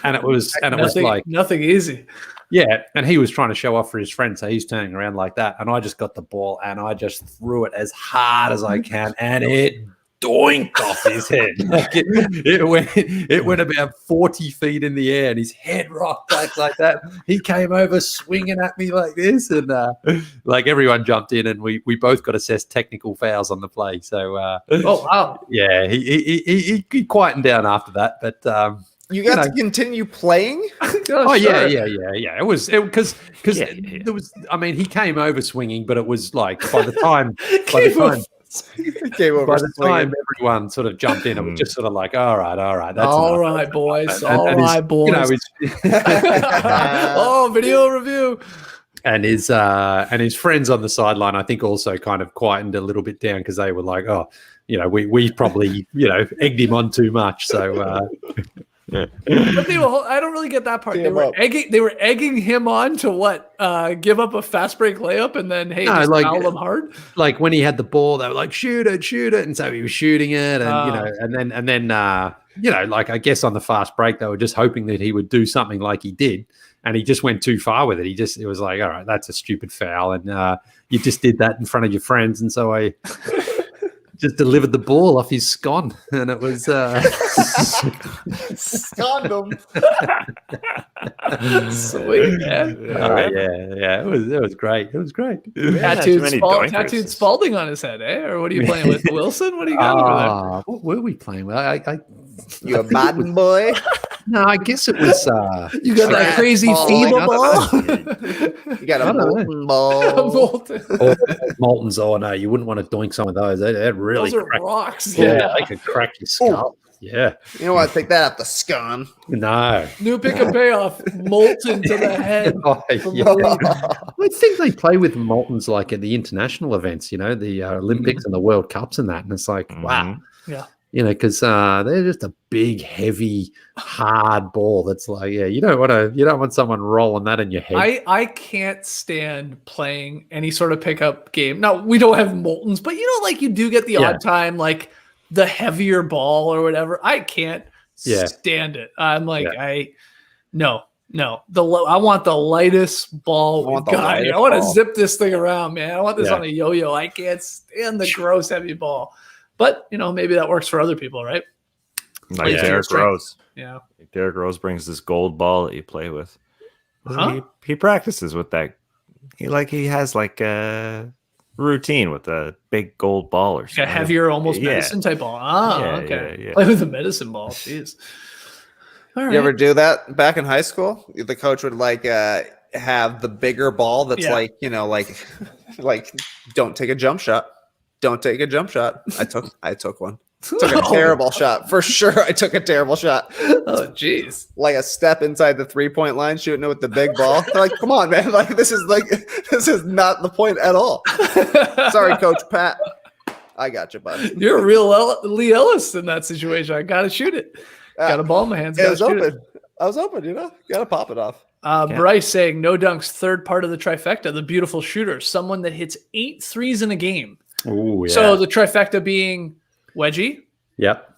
and it was like nothing easy. Yeah, and he was trying to show off for his friend, so he's turning around like that, and I just got the ball and I just threw it as hard as I can, and it doinked off his head. Like it went about 40 feet in the air, and his head rocked back like that. He came over swinging at me like this, and like everyone jumped in, and we both got assessed technical fouls on the play. So, oh wow, yeah, he quietened down after that, but. You got to continue playing? Oh, sure. yeah. It was because there was. I mean, he came over swinging, but it was like by the time everyone sort of jumped in, it was just sort of like, all right, that's all enough. right, boys, and boys. Oh, video review. And his friends on the sideline, I think, also kind of quietened a little bit down because they were like, oh, we probably egged him on too much, so. But I don't really get that part. They were egging him on to what? Give up a fast break layup and then foul him hard. Like when he had the ball, they were like shoot it, and so he was shooting it, and and then like I guess on the fast break they were just hoping that he would do something like he did, and he just went too far with it. It was like, all right, that's a stupid foul, and you just did that in front of your friends, and so I. Just delivered the ball off his scon, and it was sconned him. Sweet, man. Yeah. It was great. It was great. Tattooed Spalding on his head, eh? Or what are you playing with, Wilson? What do you got over there? What were we playing with? You a Madden boy? No, I guess it was. You got that crazy FIBA ball? You got a molten ball. Molten's. Oh no, you wouldn't want to doink some of those. They'd really those are rocks. Yeah, they could crack your skull. Yeah. You don't want to take that up the scone. No. New pick and payoff. Molten to the head. I think they play with Moltens like at the international events, the Olympics and the World Cups and that. And it's like, wow. Yeah. Because they're just a big, heavy, hard ball. That's like, you don't want someone rolling that in your head. I can't stand playing any sort of pickup game. Now we don't have Moltens, but like you do get the odd time, like the heavier ball or whatever. I can't stand it. I'm like, no. I want the lightest ball we've got. I want to zip this thing around, man. I want this on a yo-yo. I can't stand the gross heavy ball. But maybe that works for other people, right? Like Derrick Rose. Yeah. Derrick Rose brings this gold ball that you play with. Huh? He practices with that. He has like a routine with a big gold ball or something. A heavier, almost medicine type ball. Okay. Yeah. Play with the medicine ball. Jeez. All right. You ever do that back in high school? The coach would have the bigger ball that's like don't take a jump shot. Don't take a jump shot. I took one. Took a terrible shot. For sure, I took a terrible shot. Oh, jeez. Like a step inside the 3-point line, shooting it with the big ball. They're like, come on, man. This is not the point at all. Sorry, Coach Pat. I got you, bud. You're a real Leigh Ellis in that situation. I got to shoot it. Got a ball in my hands. It was open. I was open, Got to pop it off. Bryce saying, no dunks, third part of the trifecta, the beautiful shooter, someone that hits 8 threes in a game. Ooh, yeah. So the trifecta being wedgie. Yep.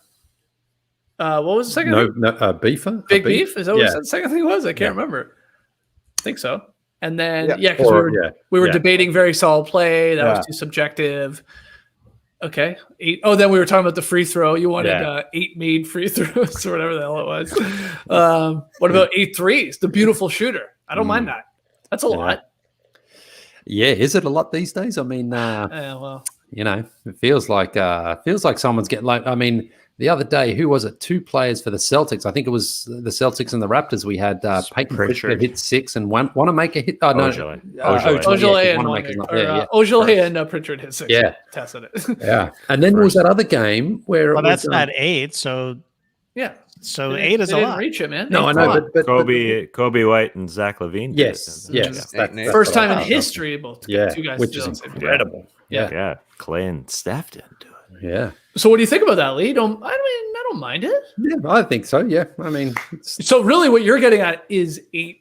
What was the second thing? Beefer? Big beef? Is that what the second thing was? I can't remember. I think so. And then, because we were debating very solid play. That was too subjective. Okay. 8. Oh, then we were talking about the free throw. You wanted 8 made free throws or whatever the hell it was. What about 8 threes? The beautiful shooter. I don't mind that. That's a lot. Yeah. Is it a lot these days? I mean, it feels like someone's getting like, I mean, the other day, who was it? 2 players for the Celtics. I think it was the Celtics and the Raptors. We had Peyton Pritchard hit 6 and want to make a hit. Oh, no. Ojale and Pritchard hit 6. Yeah. Tested it. Yeah. And then there was that other game where that's not 8. So, So 8 is a lot. Didn't reach it, man. No, I know. But Kobe White and Zach LaVine. Yes. That's first time in history, both two guys. Which is incredible. Yeah. Clay and Steph didn't do it. Yeah. So what do you think about that, Leigh? I don't mind it. Yeah, I think so. Yeah. I mean, so really what you're getting at is 8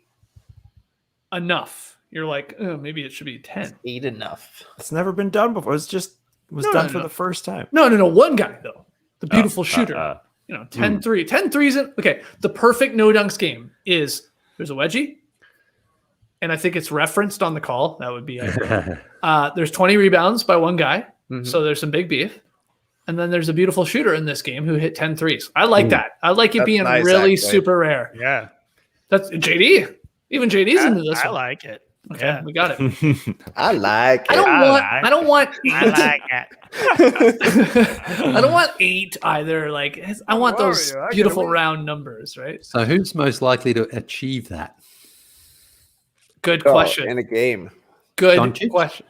enough. You're like, maybe it should be 10. 8 enough. It's never been done before. It's just was done for the first time. No. One guy though, the beautiful shooter. 10-3. 10 threes. Okay, the perfect no dunks game is there's a wedgie, and I think it's referenced on the call. That would be there's 20 rebounds by one guy, so there's some big beef. And then there's a beautiful shooter in this game who hit 10 threes. I like that. I like it being nice, really actually. Super rare. Yeah. That's JD. Even JD's into this one. I like it. Okay, yeah. We got it. I like it. I don't want I like I don't want 8 either. Like I want those beautiful round numbers, right? So who's most likely to achieve that? Good question. In a game. Good question.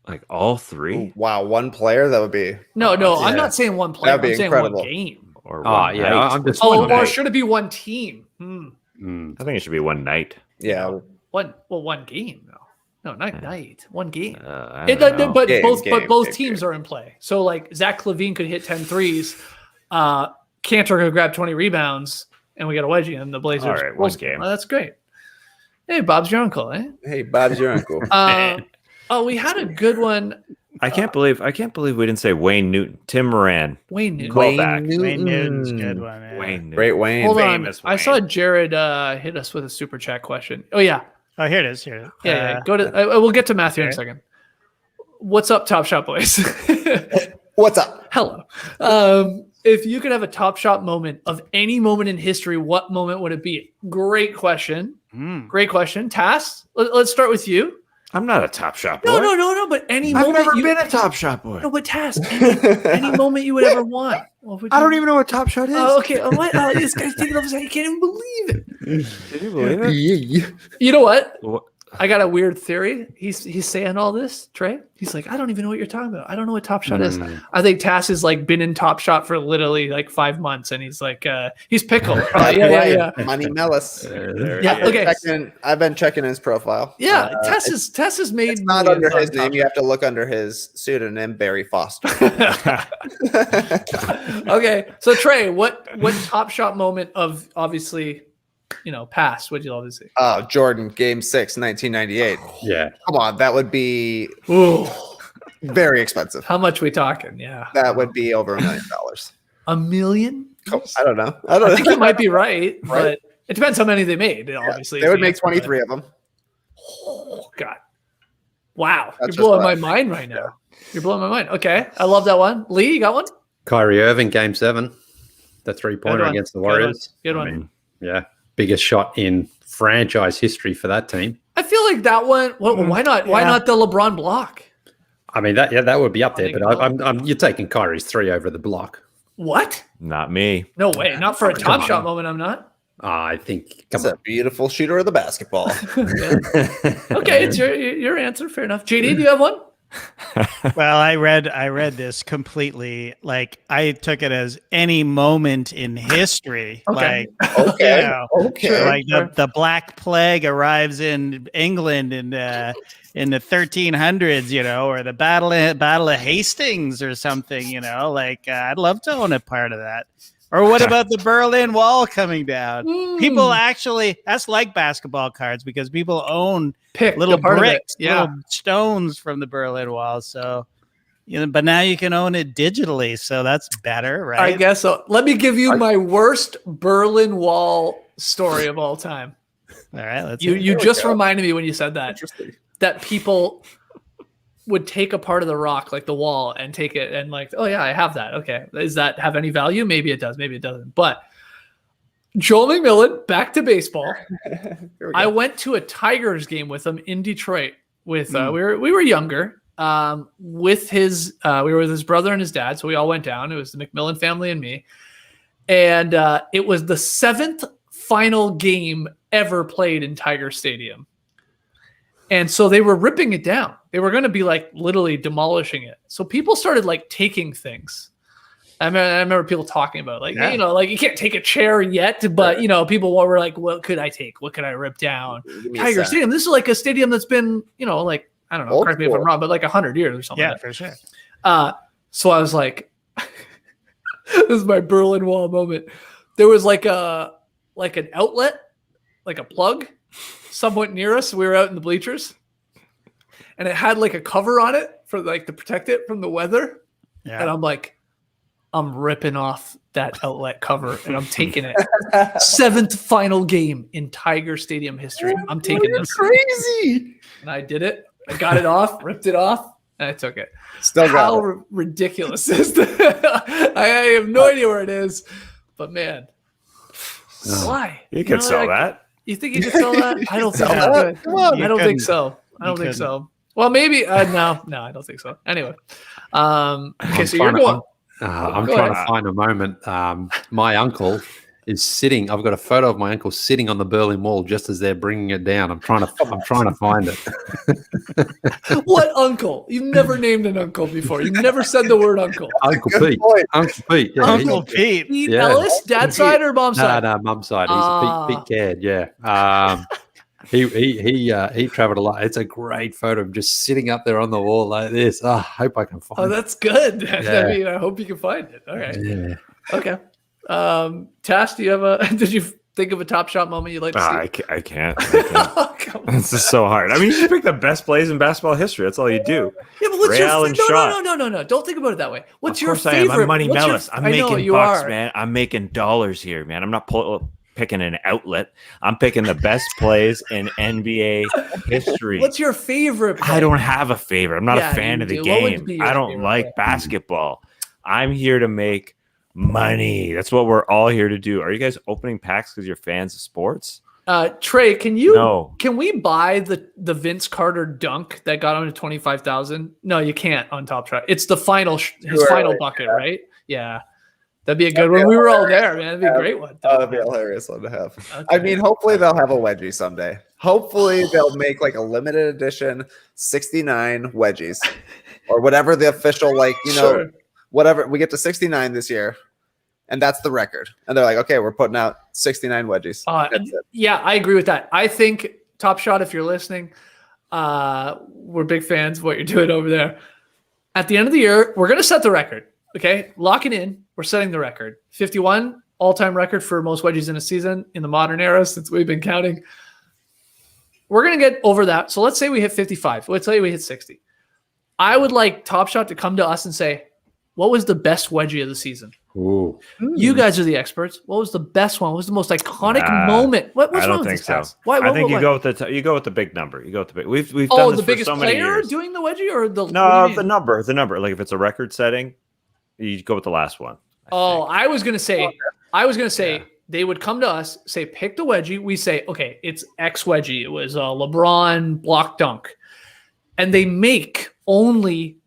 Like all 3? Ooh, wow, one player? That would be... No, I'm not saying one player. I'm saying incredible. One game. Or one night. I'm just or should it be one team? I think it should be one night. Yeah. One game. No, not night. One game. But both teams are in play. So like Zach LaVine could hit 10 threes. Cantor could grab 20 rebounds, and we got a wedgie, and the Blazers. All right, one game. Oh, that's great. Hey, Bob's your uncle, eh? Hey, Bob's your uncle. We had a good one. I can't believe we didn't say Wayne Newton. Tim Moran. Wayne Newton. Wayne Newton's a good one. Yeah. Wayne Newton. Great Wayne. Hold Famous on. Wayne. I saw Jared hit us with a super chat question. Oh yeah. Oh, here it is. Yeah. Go to. We'll get to Matthew in a second. What's up, Top Shot boys? What's up? Hello. If you could have a Top Shot moment of any moment in history, what moment would it be? Great question. Great question. Tass, let's start with you. I'm not a Top Shot boy. No. But any I've moment never been a Top Shot boy. No, but Tass, any moment you would ever want. I don't even know what Top Shot is. Oh, okay. What? This guy's taking off his head. He can't even believe it. Did you believe it? You know what? I got a weird theory. He's saying all this, Trey. He's like, I don't even know what you're talking about. I don't know what Top Shot is. I think Tass has like been in Top Shot for literally like 5 months, and he's like, he's pickled. Yeah. Money Mellis. Okay. I've been checking his profile. Yeah, Tass has made. It's not under his name. You have to look under his pseudonym, Barry Foster. Okay, so Trey, what Top Shot moment of obviously, past would you love to see? Oh, Jordan, Game 6, 1998. Yeah. Come on, that would be very expensive. How much we talking? Yeah. That would be over $1 million. $1 million? I don't know. I think you might be right, but it depends how many they made. Obviously, they would make 23 of them. Oh God! Wow, That's you're blowing my mind right now. You're blowing my mind. Okay, I love that one. Leigh, you got one? Kyrie Irving, Game 7, the 3-pointer against the Warriors. Good one. Yeah, biggest shot in franchise history for that team. I feel like that one. Why not? Why not the LeBron block? I mean, that would be up there, but you're taking Kyrie's 3 over the block. What? Not me. No way. Not for a Top Shot moment. I'm not. I think he's a beautiful shooter of the basketball. Okay, it's your answer. Fair enough. JD, do you have one? Well, I read this completely. Like I took it as any moment in history. Okay. Like like the Black Plague arrives in England in the 1300s, or the Battle of Hastings or something. Like I'd love to own a part of that. Or what about the Berlin Wall coming down? People actually, that's like basketball cards because people own little bricks, little stones from the Berlin Wall. So, but now you can own it digitally. So that's better, right? I guess so. Let me give you my worst Berlin Wall story of all time. All right. Let's you just reminded me when you said that, that people would take a part of the rock, like the wall, and take it and like, oh yeah, I have that. Okay. Does that have any value? Maybe it does. Maybe it doesn't. But Joel McMillan, back to baseball. I went to a Tigers game with him in Detroit with, we were younger, with his, we were with his brother and his dad. So we all went down. It was the McMillan family and me. And it was the 7th final game ever played in Tiger Stadium. And so they were ripping it down. They were going to be like literally demolishing it. So people started like taking things. I remember people talking about like, like you can't take a chair yet, but people were like, what could I take? What could I rip down? Tiger Stadium. This is like a stadium that's been, like, I don't know, correct me if I'm wrong, but like 100 years or something. Yeah, for sure. So I was like, this is my Berlin Wall moment. There was like an outlet, like a plug somewhat near us. We were out in the bleachers and it had like a cover on it for like to protect it from the weather. Yeah. And I'm like, I'm ripping off that outlet cover and I'm taking it. 7th final game in Tiger Stadium history. I'm taking this. Crazy. And I did it. I got it off, ripped it off, and I took it. Still got How it. ridiculous is that? I have no idea where it is, but man, why? You could sell that. You think you could sell that? I don't think Sell I that? could. Come on. I don't think so. I don't think so. Well, maybe. No, I don't think so. Anyway. Okay, so you're going. I'm Go trying ahead. to find a moment. My uncle is sitting. I've got a photo of my uncle sitting on the Berlin Wall just as they're bringing it down. I'm trying to find it. What uncle? You've never named an uncle before. You've never said the word uncle. Uncle Good Pete. point. Uncle Pete. Yeah, Uncle Pete. Pete Yeah. Ellis, dad's side or mom's side? No, mum's side. He's Pete Caird. Yeah. He traveled a lot. It's a great photo of just sitting up there on the wall like this. I hope I can find Oh, it. that's good. Yeah. I mean, I hope you can find it. All right. Yeah. Okay. Tash, do you have did you think of a Top Shot moment you'd like to see? I can't. Oh, come on. It's just so hard. I mean, you just pick the best plays in basketball history. That's all you do. Yeah, but what's Ray your Allen no, shot. no. Don't think about it that way. What's Of your course I am. favorite? I'm Money what's your- Mellis. I'm I know, making you bucks, are. man. I'm making dollars here, man. I'm not picking an outlet. I'm picking the best plays in NBA history. What's your favorite? I don't have a favorite. I'm not Yeah, a fan you of the do. What would game. be your I don't favorite like play? basketball. I'm here to make money. That's what we're all here to do. Are you guys opening packs because you're fans of sports? Trey, can we buy the Vince Carter dunk that got him to 25,000? No, you can't on Top Shot. It's the final his final bucket, right? Yeah. That'd be a good one. We were all there, man. That'd be a great one. Oh, that'd be a hilarious one to have. Okay. I mean, hopefully they'll have a wedgie someday. Hopefully they'll make like a limited edition 69 wedgies or whatever the official, like, Sure. whatever. We get to 69 this year, and that's the record. And they're like, okay, we're putting out 69 wedgies. That's it. Yeah, I agree with that. I think Top Shot, if you're listening, we're big fans of what you're doing over there. At the end of the year, we're going to set the record. Okay, lock it in. We're setting the record. 51 all-time record for most wedgies in a season in the modern era since we've been counting. We're going to get over that. So let's say we hit 55. Let's say we hit 60. I would like Top Shot to come to us and say, what was the best wedgie of the season? Ooh. You guys are the experts. What was the best one? What was the most iconic moment? What's I wrong don't with think this so. test? Why? I think why? you go with the big number. You go with the big. We've done Oh, this the for biggest so many player years. doing the wedgie or the No, the number. Like if it's a record setting, you go with the last one. I was gonna say they would come to us, say pick the wedgie. We say okay, it's X wedgie. It was a LeBron block dunk, and they make only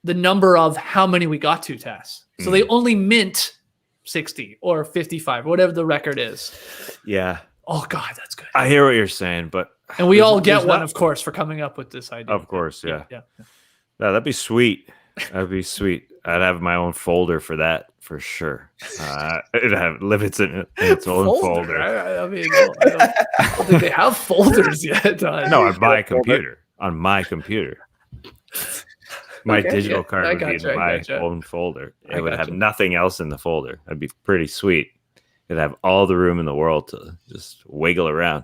the number of how many we got to test. So they only mint 60 or 55, whatever the record is. Yeah. Oh God, that's good. I hear what you're saying, but And we all get there's one, not- of course, for coming up with this idea. Of course, yeah. Yeah. No, that'd be sweet. That'd be sweet. I'd have my own folder for that for sure. It'd have limits in its own folder. I mean, I don't think they have folders yet. No, on my computer. On my computer. My Okay, digital yeah, card I would be gotcha, in I my gotcha. own folder. I It would have gotcha. nothing else in the folder. That'd be pretty sweet. It'd have all the room in the world to just wiggle around.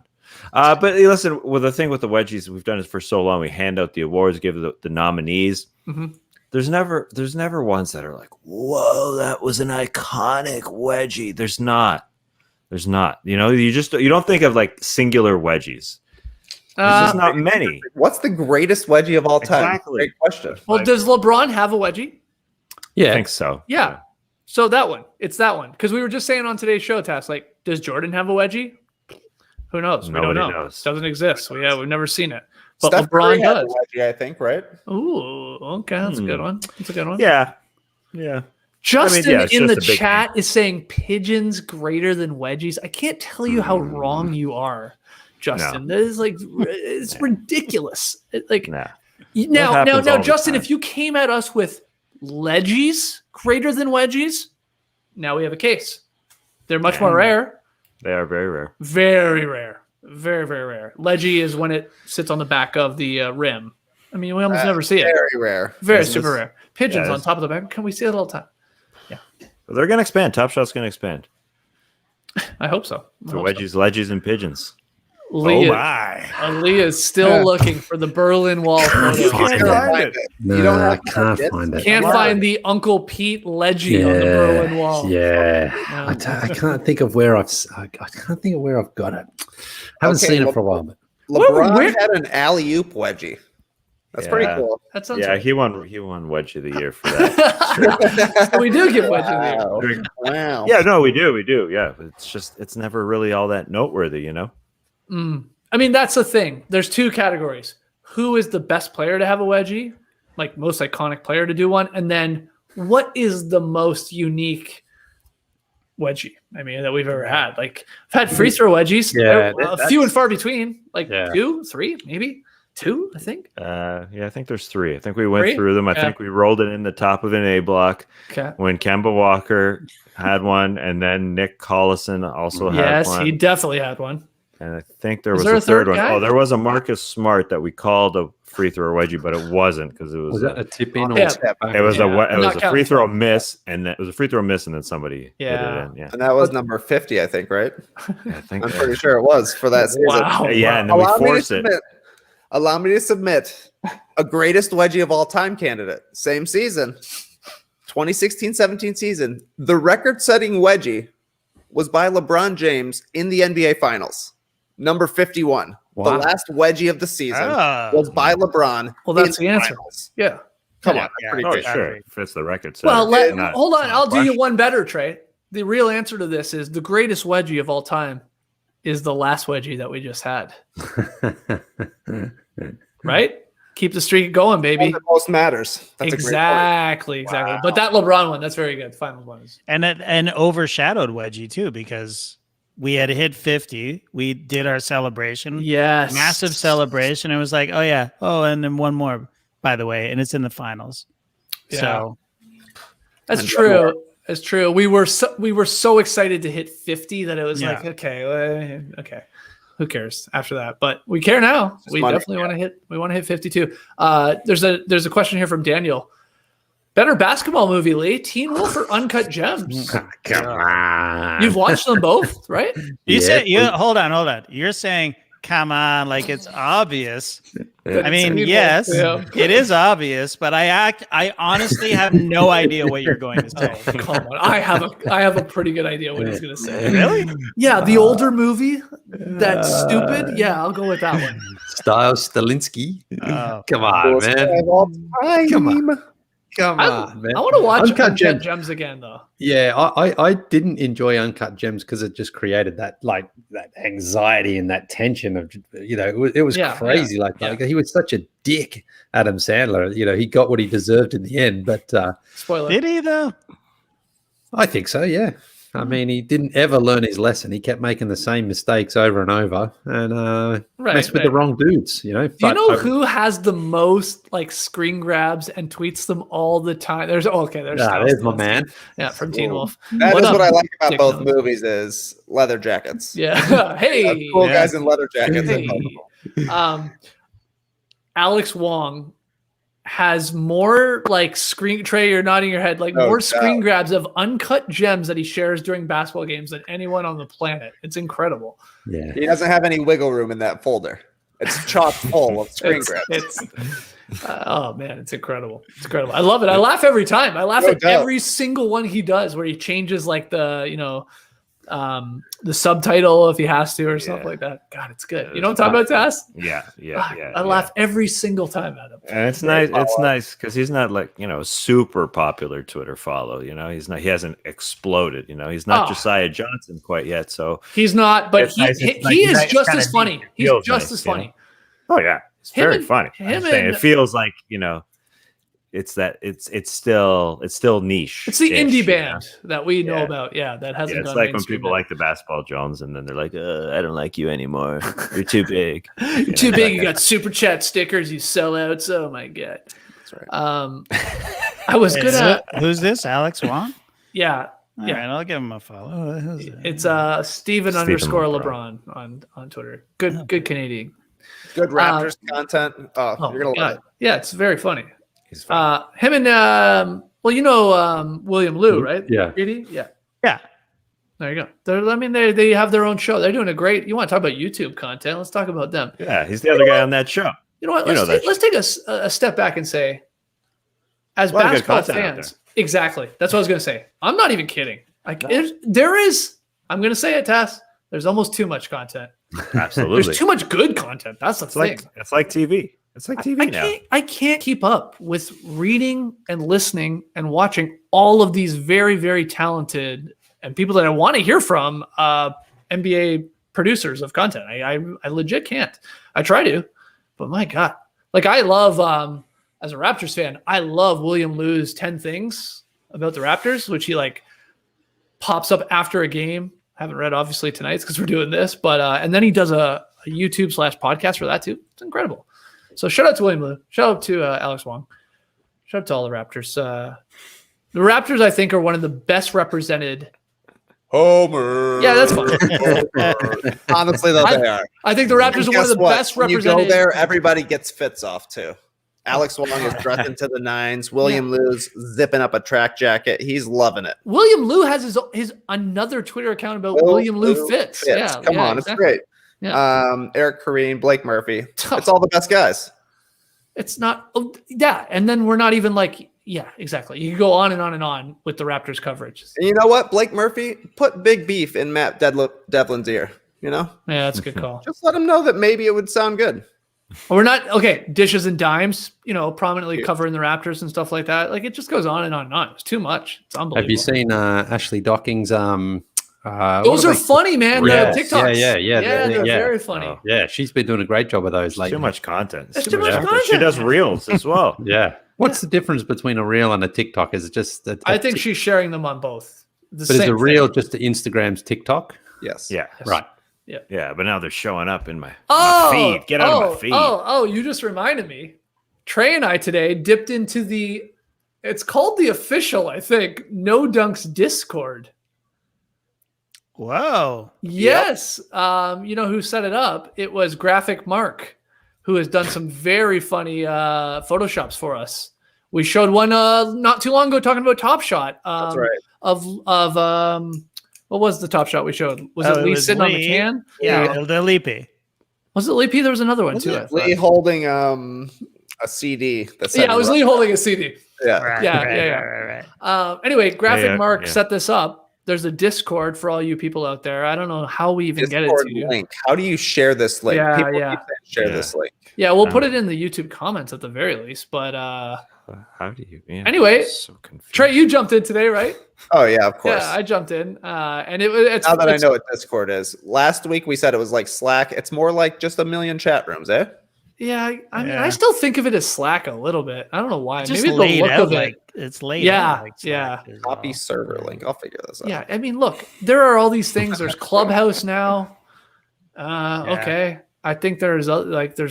But listen, the thing with the wedgies, we've done it for so long. We hand out the awards, give the nominees. Mhm. There's never ones that are like, whoa, that was an iconic wedgie. There's not. You know, you don't think of like singular wedgies. There's just not many. What's the greatest wedgie of all time? Exactly. Great question. Well, does LeBron have a wedgie? I Yeah. think so. Yeah. So that one. It's that one. Because we were just saying on today's show, Tass, like, does Jordan have a wedgie? Who knows? We Nobody don't know. knows. Doesn't exist. We've never seen it. But Steph LeBron Curry had a does. wedgie, I think, right? Ooh, okay. That's a good one. That's a good one. Yeah. Justin yeah, it's in just the a big chat is saying pigeons greater than wedgies. I can't tell you how wrong you are, Justin. That is like, it's ridiculous. Nah. Now, happens all the Justin, time. if you came at us with ledgies greater than wedgies, now we have a case. They're much more rare. They are very rare. Very rare. Very, very rare. Ledgie is when it sits on the back of the rim. I mean, we almost never see it. Very rare. Very Isn't super this- rare. Pigeons Yeah, on top of the back. Can we see it all the time? But they're going to expand. Top Shot's going to expand. I hope so. I So hope so. wedgies, ledges, and pigeons. Leigh, my. is still looking for the Berlin Wall photo. You can't find it. No, I can't find it. Can't find the Uncle Pete leggy on the Berlin Wall. Yeah, No. I can't think of where I can't think of where I've got it. Haven't seen it for a while, but LeBron had an alley-oop wedgie. That's pretty cool. That sounds Yeah, right. he won Wedge of the Year for that. So we do give wedge of the year. Wow. Yeah, no, we do. Yeah, it's never really all that noteworthy, you know. I mean, that's the thing. There's two categories. Who is the best player to have a wedgie? Like most iconic player to do one. And then what is the most unique wedgie? I mean, that we've ever had. Like I've had free throw wedgies. Yeah, a few and far between. Like Yeah. 2, 3, maybe 2, I think. Yeah, I think there's 3. I think we went 3? through them. I think we rolled it in the top of an A block Okay. when Kemba Walker had one, and then Nick Collison also had Yes, one. he definitely had one. And I think there Was was there a a third third one. guy? Oh, there was a Marcus Smart that we called a free throw wedgie, but it wasn't because it was was that a tip in or Yeah. step back? it was Yeah. a I'm not free counting throw that. miss, and then it was a free throw miss, and then somebody Yeah. hit it in. Yeah, And that was number 50, I think, right? I think I'm pretty sure it was for that season. Wow. Yeah, and then we forced it. Allow me to submit a greatest wedgie of all time candidate. Same season, 2016-17 season. The record-setting wedgie was by LeBron James in the NBA Finals, number 51. Wow. The last wedgie of the season was by LeBron. Well, that's in the answer. Finals. Yeah. Come Yeah, on, yeah. pretty Oh, great. sure, fits the record. Well, Not- hold on. I'll do you question. one better, Trey. The real answer to this is the greatest wedgie of all time is the last wedgie that we just had. Right? Keep the streak going, baby. One that most matters. That's a great point. Exactly. But that LeBron one, that's very good. Final one is. And an overshadowed wedgie too, because we had hit 50. We did our celebration. Yes. Massive celebration. It was like, oh yeah. Oh, and then one more, by the way, and it's in the finals. Yeah. So That's true. That's true. We were so excited to hit 50 that it was like, okay. Who cares after that? But we care now. We money, definitely want to hit 52. There's a question here from Daniel. Better basketball movie, Leigh, Teen Wolf or Uncut Gems? Come on. You've watched them both, right? you said hold on. You're saying, come on, like it's obvious. I mean, yes, it is obvious, but I honestly have no idea what you're going to say. Oh, come on. I have a pretty good idea what he's gonna say. Really? Yeah, the older movie that's stupid. Yeah, I'll go with that one. Style Stalinsky. Oh. Come on, man. Come on. Come on, man. I want to watch Uncut Uncut Gems again, though. Yeah, I didn't enjoy Uncut Gems because it just created that anxiety and that tension of, it was crazy. Like he was such a dick, Adam Sandler. He got what he deserved in the end. But Spoiler. Did he though? I think so. Yeah. I mean, he didn't ever learn his lesson. He kept making the same mistakes over and over, and messed with the wrong dudes. Do you know who has the most like screen grabs and tweets them all the time? There's my man. Yeah, from Teen Wolf. That is what I like about Dick both Nose? movies is leather jackets. Yeah. Hey. Cool guys in leather jackets. Hey. Alex Wong has more like screen Trey, you're nodding your head, like more screen grabs of Uncut Gems that he shares during basketball games than anyone on the planet. It's incredible. Yeah. He doesn't have any wiggle room in that folder. It's chock full of screen grabs. Oh man, it's incredible. It's incredible. I love it. I laugh every time. I laugh at every single one he does where he changes like the subtitle if he has to or something like that. God, it's good. You know what I'm talking about, Tass? Yeah. I laugh every single time at him. And it's nice. It's nice because he's not like super popular Twitter follow. He's not. He hasn't exploded. He's not Josiah Johnson quite yet. So he's not. But he is just as funny. He's Feels just nice, as funny. Oh yeah, it's very funny. It feels like it's still niche. It's the indie band that we know about. Yeah, that hasn't. It's gone like when mainstream people yet. like the Basketball Jones, and then they're like, "I don't like you anymore. You're too big. You're too big. You got super chat stickers. You sellouts. Oh my god." That's right. I was good at. Who's this? Alex Wong? Yeah. All right, I'll give him a follow. Who's that? It's Steven _LeBron on Twitter. Good Canadian. Good Raptors content. Oh, you're gonna love it. Yeah, it's very funny. He's funny. Him and William Liu, right? Yeah. Really? Yeah. Yeah. There you go. They have their own show. They're doing a great. You want to talk about YouTube content? Let's talk about them. Yeah, he's the other guy on that show. You know what? Let's take a step back and say, as basketball fans, exactly. That's what I was going to say. I'm not even kidding. There is. I'm going to say it, Tess. There's almost too much content. Absolutely. There's too much good content. That's the thing. It's like TV. It's like TV now. I can't keep up with reading and listening and watching all of these very, very talented and people that I want to hear from NBA producers of content. I legit can't. I try to, but my God. Like I love, as a Raptors fan, I love William Liu's 10 Things About the Raptors, which he like pops up after a game. Haven't read obviously tonight's because we're doing this, but and then he does a YouTube / podcast for that too. It's incredible. So shout out to William Liu. Shout out to Alex Wong. Shout out to all the Raptors. The Raptors, I think, are one of the best represented. Homer. Yeah, that's fine. Honestly, though, they are. I think the Raptors are one of the best represented. You go there, everybody gets fits off too. Alex Wong is dressed into the nines. William Liu's zipping up a track jacket. He's loving it. William Liu has his another Twitter account about William Liu fits. Yeah, come on, exactly. It's great. Yeah. Eric Kareem, Blake Murphy. It's all the best guys. It's not. Yeah, and then we're not even like. Yeah, exactly. You can go on and on and on with the Raptors coverage. And you know what? Blake Murphy put big beef in Matt Devlin's ear. You know? Yeah, that's a good call. Just let him know that maybe it would sound good. We're not okay. Dishes and dimes, prominently covering the Raptors and stuff like that. Like it just goes on and on and on. It's too much. It's unbelievable. Have you seen Ashley Docking's? Those are funny, man. Yeah, the TikToks. Yeah, they're very funny. Oh. Yeah, she's been doing a great job of those lately. Too much content. It's too much content. She does reels as well. Yeah. What's the difference between a reel and a TikTok? Is it just I think she's sharing them on both. But is a reel just Instagram's TikTok? Yes. Yeah. Yes. Right. Yeah. Yeah, but now they're showing up in my feed. Get out of my feed. Oh, you just reminded me. Trey and I today dipped into it's called the official, I think, No Dunks Discord. Whoa. Yes. Yep. You know who set it up? It was Graphic Mark, who has done some very funny Photoshops for us. We showed one not too long ago talking about Top Shot. That's right. Of what was the Top Shot we showed? Was it Leigh sitting on the can? Yeah, the Leapy. Was it Leigh? There was another one too. Leigh holding a CD. It was Leigh holding a CD. Yeah. Right. Anyway, Graphic Mark set this up. There's a Discord for all you people out there. I don't know how we even get it to you. Link. How do you share this link? Yeah, People keep saying share this link. Yeah, we'll put it in the YouTube comments at the very least. But how do you? Yeah, anyway, so Trey, you jumped in today, right? Oh yeah, of course. Yeah, I jumped in, and it's now that I know what Discord is. Last week we said it was like Slack. It's more like just a million chat rooms, eh? Yeah, I mean, I still think of it as Slack a little bit. I don't know why. Just maybe the look of it. like it's laid. Yeah, out like Slack Copy server link. I'll figure this out. Yeah, I mean, look, there are all these things. There's Clubhouse now. Okay, I think there's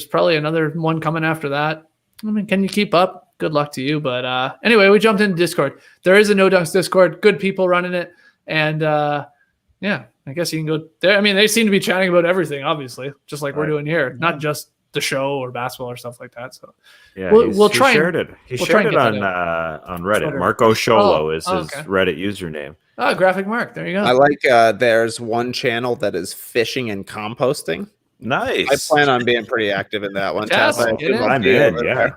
probably another one coming after that. I mean, can you keep up? Good luck to you. But anyway, we jumped into Discord. There is a No Dunks Discord. Good people running it, and yeah, I guess you can go there. I mean, they seem to be chatting about everything, obviously, just like we're doing here, not just the show or basketball or stuff like that. So yeah, we'll try. He shared it. He shared it on Reddit. Twitter. Marco Sholo is his Reddit username. Oh, Graphic Mark. There you go. I like. There's one channel that is fishing and composting. Nice. I plan on being pretty active in that one. Yes, I'm in. Yeah.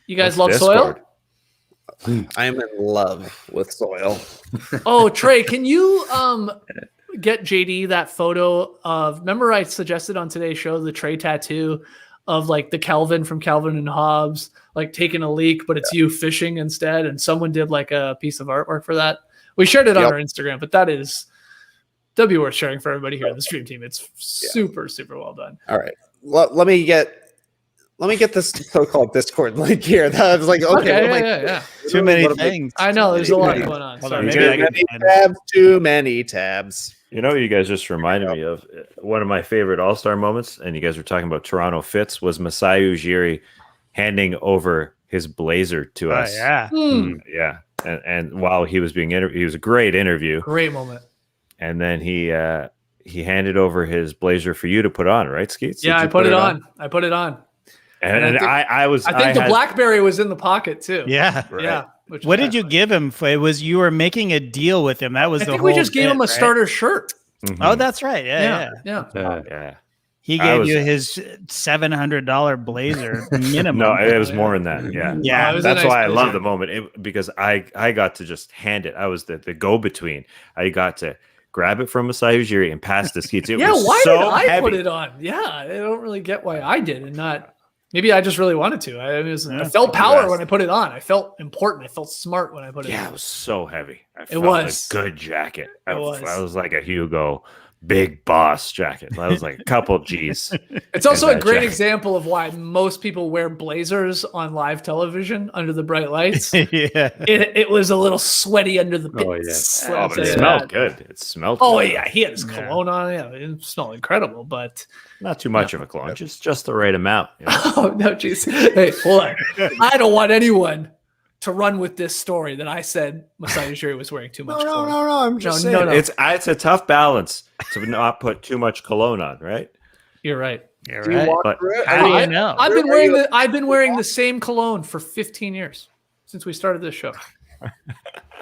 You guys love soil? I'm in love with soil. Oh, Trey, can you get JD that photo of? Remember, I suggested on today's show the Trey tattoo of like the Calvin from Calvin and Hobbes, like taking a leak, but it's you fishing instead, and someone did like a piece of artwork for that. We shared it on our Instagram, but that'd be worth sharing for everybody here on the stream team. It's super, super well done. All right, let me get this so-called Discord link here. That was like okay, too many things. I know there's a lot going on. Too many tabs. You know, you guys just reminded me of one of my favorite All-Star moments, and you guys were talking about Toronto fits, was Masai Ujiri handing over his blazer to us. Yeah. Yeah. And while he was being interviewed, he was a great interview. Great moment. And then he handed over his blazer for you to put on, right, Skeets? Yeah, I put it on. I put it on. And I think the BlackBerry was in the pocket too. Yeah. Right. Yeah. What did you give him? It was you were making a deal with him. That was I think we just gave him a starter shirt. Mm-hmm. Oh, that's right. Yeah. Yeah. He gave you his $700 blazer minimum. No, it was more than that. Yeah. Yeah. That's why I love the moment because I got to just hand it. I was the go-between. I got to grab it from Masai Ujiri and pass the Skeets. It was why so did I heavy. put it on? Yeah, I don't really get why I did and not. Maybe I just really wanted to. I felt power when I put it on. I felt important. I felt smart when I put it on. Yeah, it was so heavy. I It was a good jacket. I was. was like a Hugo big boss jacket. I was like a couple G's. It's also a great jacket. example of why most people wear blazers on live television under the bright lights. It was a little sweaty under the pits. Oh, yeah. But it smelled good. It smelled Oh good. yeah, he had his cologne on. Yeah, it smelled incredible, but Not too much of a cologne, just the right amount. You know? oh no, jeez. Hey, hold on. I don't want anyone to run with this story that I said Masai Ujiri was wearing too much cologne. No. I'm just saying. No. It's a tough balance to not put too much cologne on, right? You're right. You're right. But How do you know? I've been wearing the same cologne for 15 years since we started this show.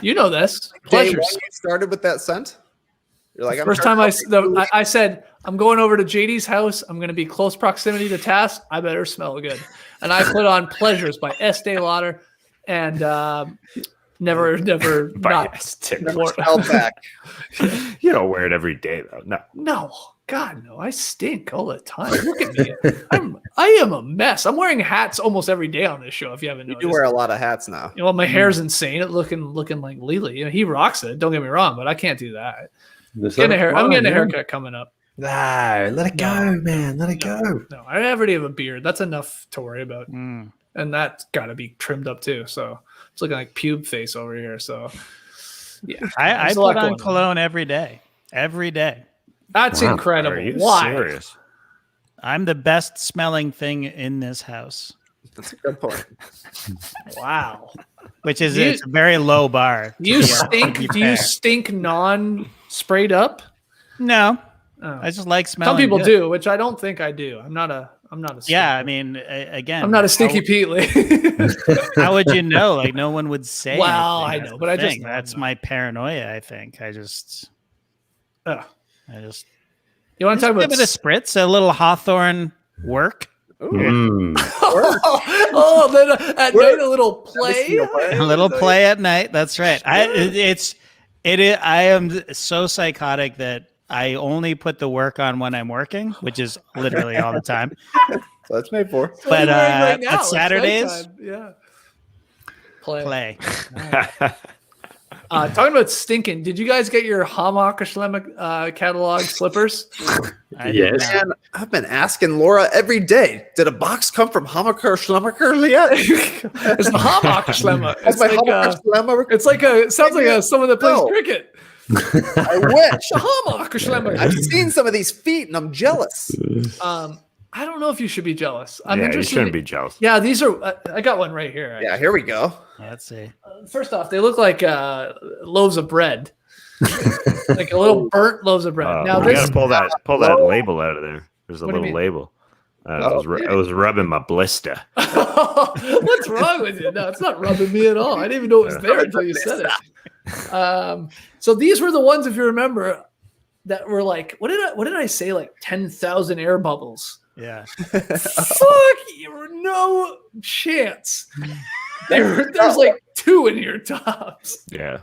You know this. Day Pleasures. one you started with that scent? You're like, First time I said, I'm going over to JD's house. I'm going to be close proximity to task. I better smell good. And I put on Pleasures by Estee Lauder and never not held back. You don't wear it every day, though. No, God, no. I stink all the time. Look at me. I am a mess. I'm wearing hats almost every day on this show. If you haven't noticed, You wear a lot of hats now. You know, my hair's insane. It looking like Leigh. You know, he rocks it. Don't get me wrong, but I can't do that. I'm getting a haircut coming up. No, let it go, man. Let it go. No, I already have a beard. That's enough to worry about. And that's got to be trimmed up too. So it's looking like pube face over here. So yeah, I put on cologne every day. Every day. That's incredible. Are you Why? serious? I'm the best smelling thing in this house. That's a good point. Wow. Which is it's a very low bar. You stink? Do you stink non-sprayed up? No. Oh. I just like smelling. Some people good. do, which I don't think I do. I'm not a Yeah, I mean, again, I'm not a stinky Pete Lee. How would you know? Like, no one would say. Well, anything. I know, but I just that's my paranoia. I think I just. You just want to talk about give it a spritz, a little Hawthorne work. Then at night a little play. A little play at night. That's right. I am so psychotic that I only put the work on when I'm working, which is literally all the time. So that's made for. But right now, at it's Saturdays, nighttime. Yeah. Play. Talking about stinking, did you guys get your Hammock catalog slippers? Yes. Man, I've been asking Laura every day. Did a box come from Hammacher Schlemmacher yet? It's the Hammock Schlemmer. It's like It sounds like someone that plays cricket. I wish. Hammock Schlemmer. I've seen some of these feet and I'm jealous. I don't know if you should be jealous. I'm You interested. shouldn't be jealous. Yeah, these are. I got one right here. Yeah, here we go. let's see. First off, they look like loaves of bread, like a little burnt loaves of bread. Now we this gotta pull that label out of there. There's a What do you little mean? label. I was rubbing my blister. What's wrong with you? No, it's not rubbing me at all. I didn't even know it was there until you said it. So these were the ones, if you remember, that were like, what did I say? Like 10,000 air bubbles. Yeah. Fuck you, no chance. There's like 2 in your tops. Yeah.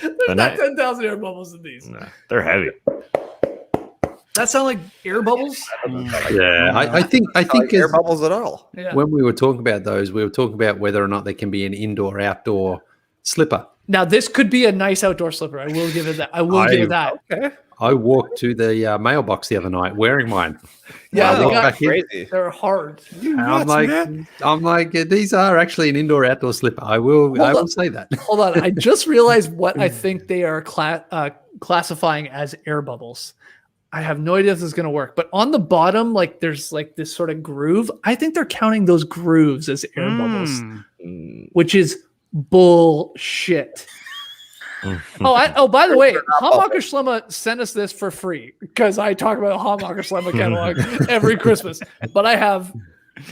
There's not 10,000 air bubbles in these. No, they're heavy. That sound like air bubbles? Yeah, I think Air bubbles at all. Yeah. when we were talking about those, we were talking about whether or not they can be an indoor-outdoor slipper. Now this could be a nice outdoor slipper. I will give it that. I will give it that. Okay. I walked to the mailbox the other night wearing mine. Yeah, I they walked got back in, Crazy. they're hard. and I'm like, these are actually an indoor-outdoor slipper. I will say that. Hold on. I just realized what I think they are classifying as air bubbles. I have no idea if this is going to work, but on the bottom, like there's like this sort of groove. I think they're counting those grooves as air bubbles, which is bullshit. By the way, Hammacher Schlemmer sent us this for free because I talk about Hammacher Schlemmer catalog every Christmas. But I have,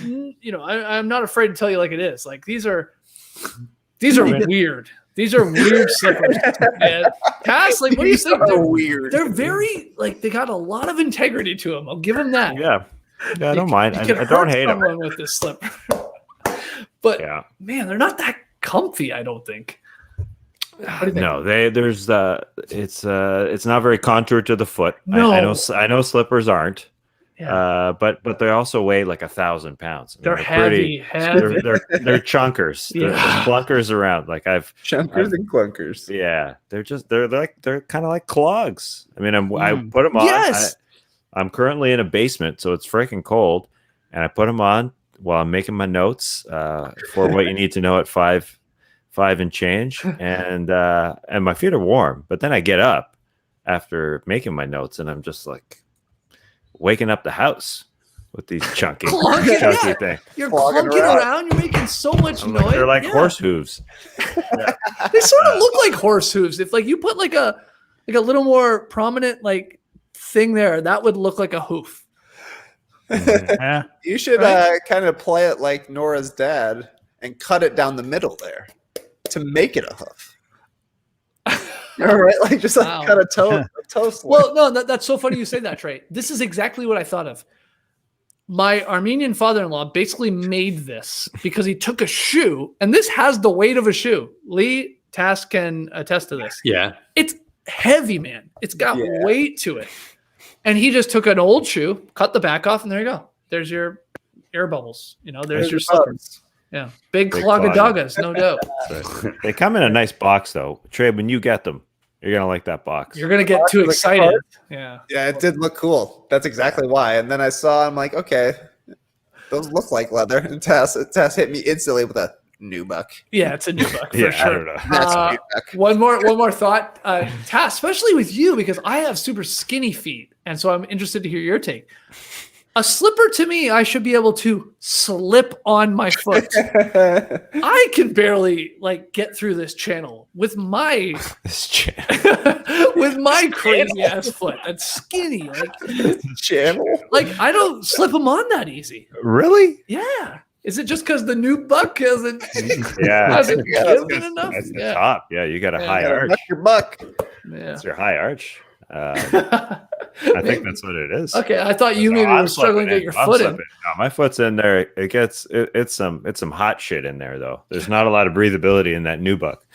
I'm not afraid to tell you like it is. Like these are These are weird. These are weird slippers. Man. Cass, like, what do you think? They're weird. They're very, like, they got a lot of integrity to them. I'll give them that. Yeah, I don't mind. I don't hate them with this slipper. But man, they're not that comfy, I don't think. No, it's not very contoured to the foot. No. I know slippers aren't. Yeah. But they also weigh like 1,000 pounds. They're heavy. They're chunkers. There's clunkers around. Like chunkers and clunkers. Yeah, they're kind of like clogs. I mean, I put them on. Yes. I'm currently in a basement, so it's freaking cold, and I put them on while I'm making my notes for what you need to know at five and change, and my feet are warm. But then I get up after making my notes, and I'm just like waking up the house with these chunky things. You're clunking around. You're making so much noise. They're like horse hooves. They sort of look like horse hooves. If like you put like a little more prominent like thing there, that would look like a hoof. Yeah. You should kind of play it like Nora's dad and cut it down the middle there to make it a hoof. All right, like just like cut a toe slit. Well, no, that's so funny you say that, Trey. This is exactly what I thought of. My Armenian father-in-law basically made this because he took a shoe, and this has the weight of a shoe. Leigh, Task can attest to this. Yeah. It's heavy, man. It's got weight to it. And he just took an old shoe, cut the back off, and there you go. There's your air bubbles. There's your slippers. Yeah. Big clogadagas, no doubt. Right. They come in a nice box, though. Trey, when you get them, you're going to like that box. You're going to get too excited. Yeah. Yeah, it did look cool. That's exactly why. And then I saw, I'm like, okay, those look like leather. And Tess hit me instantly with a new buck. Yeah, it's a new buck for sure. I don't know. That's a new buck. One more thought, Tass, especially with you, because I have super skinny feet. And so I'm interested to hear your take. A slipper to me, I should be able to slip on my foot. I can barely get through this channel with my with my crazy ass foot. That's skinny. Channel. I don't slip them on that easy. Really? Yeah. Is it just because the new buck hasn't given enough? That's the top. Yeah, you got a high arch. That's your buck. Yeah. It's your high arch. I think that's what it is. Okay, I thought you maybe were struggling to get your foot in. No, my foot's in there. It's some hot shit in there though. There's not a lot of breathability in that new buck.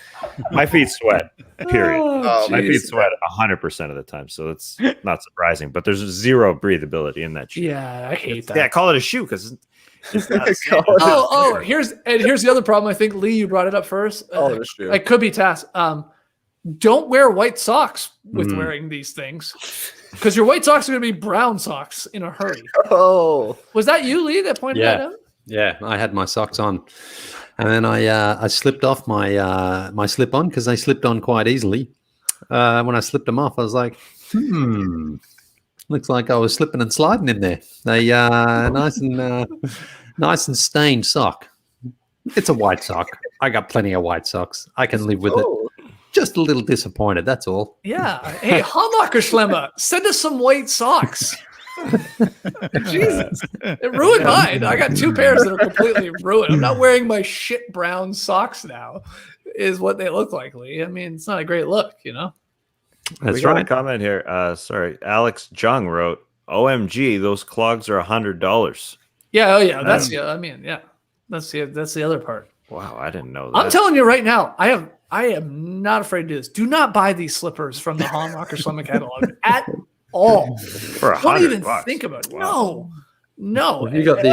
My feet sweat. Period. My feet sweat 100% of the time, so it's not surprising. But there's zero breathability in that shoe. Yeah, I hate that. Yeah, I call it a shoe because it's not. Here's the other problem. I think Leigh, you brought it up first. That's true. It could be Task. Don't wear white socks with wearing these things, because your white socks are going to be brown socks in a hurry. Oh, was that you, Leigh, that pointed that out? Yeah, I had my socks on, and then I slipped off my my slip on because they slipped on quite easily. When I slipped them off, I was like, looks like I was slipping and sliding in there. They nice and stained sock. It's a white sock. I got plenty of white socks. I can live with it. Just a little disappointed, that's all. Yeah. Hey, Hammacher Schlemmer, send us some white socks. Jesus. It ruined mine. I got 2 pairs that are completely ruined. I'm not wearing my shit brown socks now, is what they look like, Leigh. I mean, it's not a great look, That's we got right. a comment here. Sorry. Alex Jung wrote, OMG, those clogs are $100. Yeah, oh yeah. That's That's the other part. Wow, I didn't know that. I'm telling you right now, I am not afraid to do this. Do not buy these slippers from the Hammacher Schlemmer catalog at all. For Don't even $100. think about it. Wow. No. Have you got the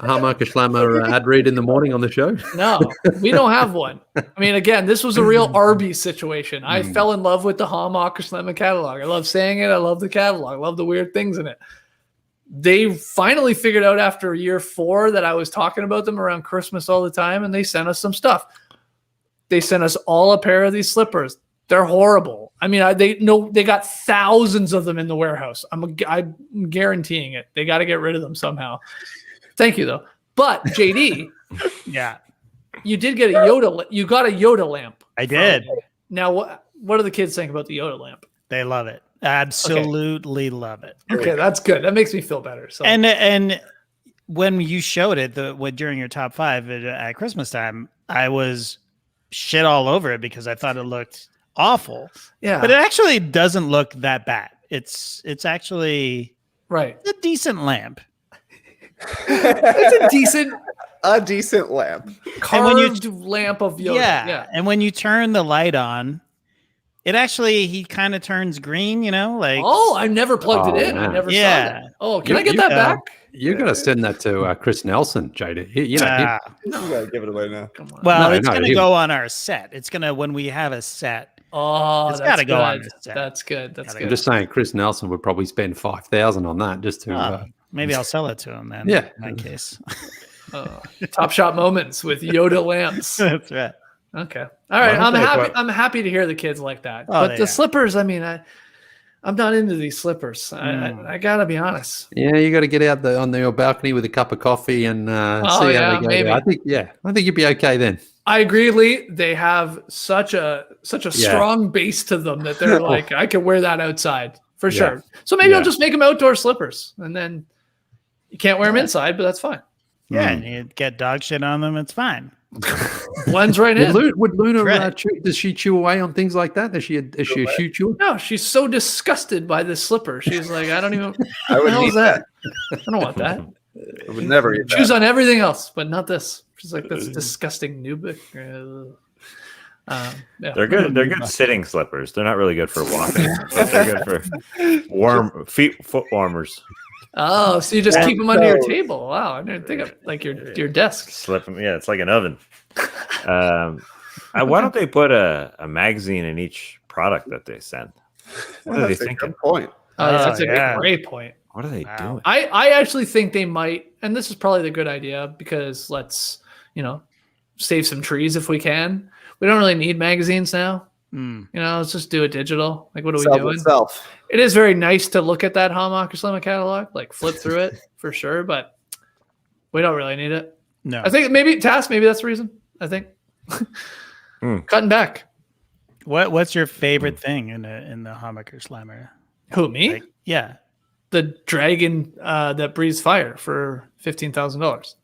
Hammacher Schlemmer ad read in the morning on the show? No, we don't have one. I mean, again, this was a real Arby situation. I fell in love with the Hammacher Schlemmer catalog. I love saying it. I love the catalog. I love the weird things in it. They finally figured out after year 4 that I was talking about them around Christmas all the time, and they sent us some stuff. They sent us all a pair of these slippers. They're horrible. I mean, they got thousands of them in the warehouse. I'm guaranteeing it. They got to get rid of them somehow. Thank you, though. But JD, Yeah, you did get a Yoda. You got a Yoda lamp. I did. Now, what do the kids think about the Yoda lamp? They love it. Absolutely love it. Okay, that's good. That makes me feel better. So, And when you showed it during your top 5 at Christmas time, I was shit all over it because I thought it looked awful. Yeah. But it actually doesn't look that bad. It's actually right. a decent lamp. It's a decent lamp. Carved lamp of Yoda. Yeah. And when you turn the light on, it actually, he kind of turns green, like. Oh, I never plugged it in. Man. I never saw that. Oh, can I get that back? You're going to send that to Chris Nelson, JD. You gotta give it away now. Come on. Well, it's going to go on our set. It's going to, when we have a set. Oh, it's got to go on our set. That's good. That's good. I'm just saying Chris Nelson would probably spend $5,000 on that just to. Maybe I'll sell it to him then. Yeah. In that case. Top shot moments with Yoda lamps. That's right. Okay. All right. I'm happy to hear the kids like that. But the slippers, I mean, I'm not into these slippers. I gotta be honest. Yeah, you got to get out on your balcony with a cup of coffee and see how they go. Maybe. I think you'd be okay then. I agree, Leigh. They have such a strong base to them that they're like, I can wear that outside for sure. So maybe I'll just make them outdoor slippers, and then you can't wear them inside, but that's fine. Yeah, and you get dog shit on them. It's fine. Blends right in. Would Luna does she chew away on things like that? Is she a shoe chewer? No, she's so disgusted by this slipper. She's like, I don't even. I would need that. I don't want that. I would never eat Choose that. on everything else, but not this. She's like, that's disgusting nubic. They're good. They're good sitting slippers. They're not really good for walking, but they're good for foot warmers. Oh, so you just keep them under your table? Wow, I didn't think of like your desk. Slip them. Yeah, it's like an oven. Why don't they put a magazine in each product that they send? What are they thinking? Good point. That's a great point. What are they doing? I actually think they might, and this is probably the good idea because let's save some trees if we can. We don't really need magazines now. Let's just do it digital. Like, what are we doing? It is very nice to look at that Hallmark Islamic catalog, like flip through it for sure, but we don't really need it. No, I think maybe that's the reason. I think cutting back. What's your favorite thing in the Hallmark Slammer? Who, me? Like, yeah, the dragon that breathes fire for $15,000.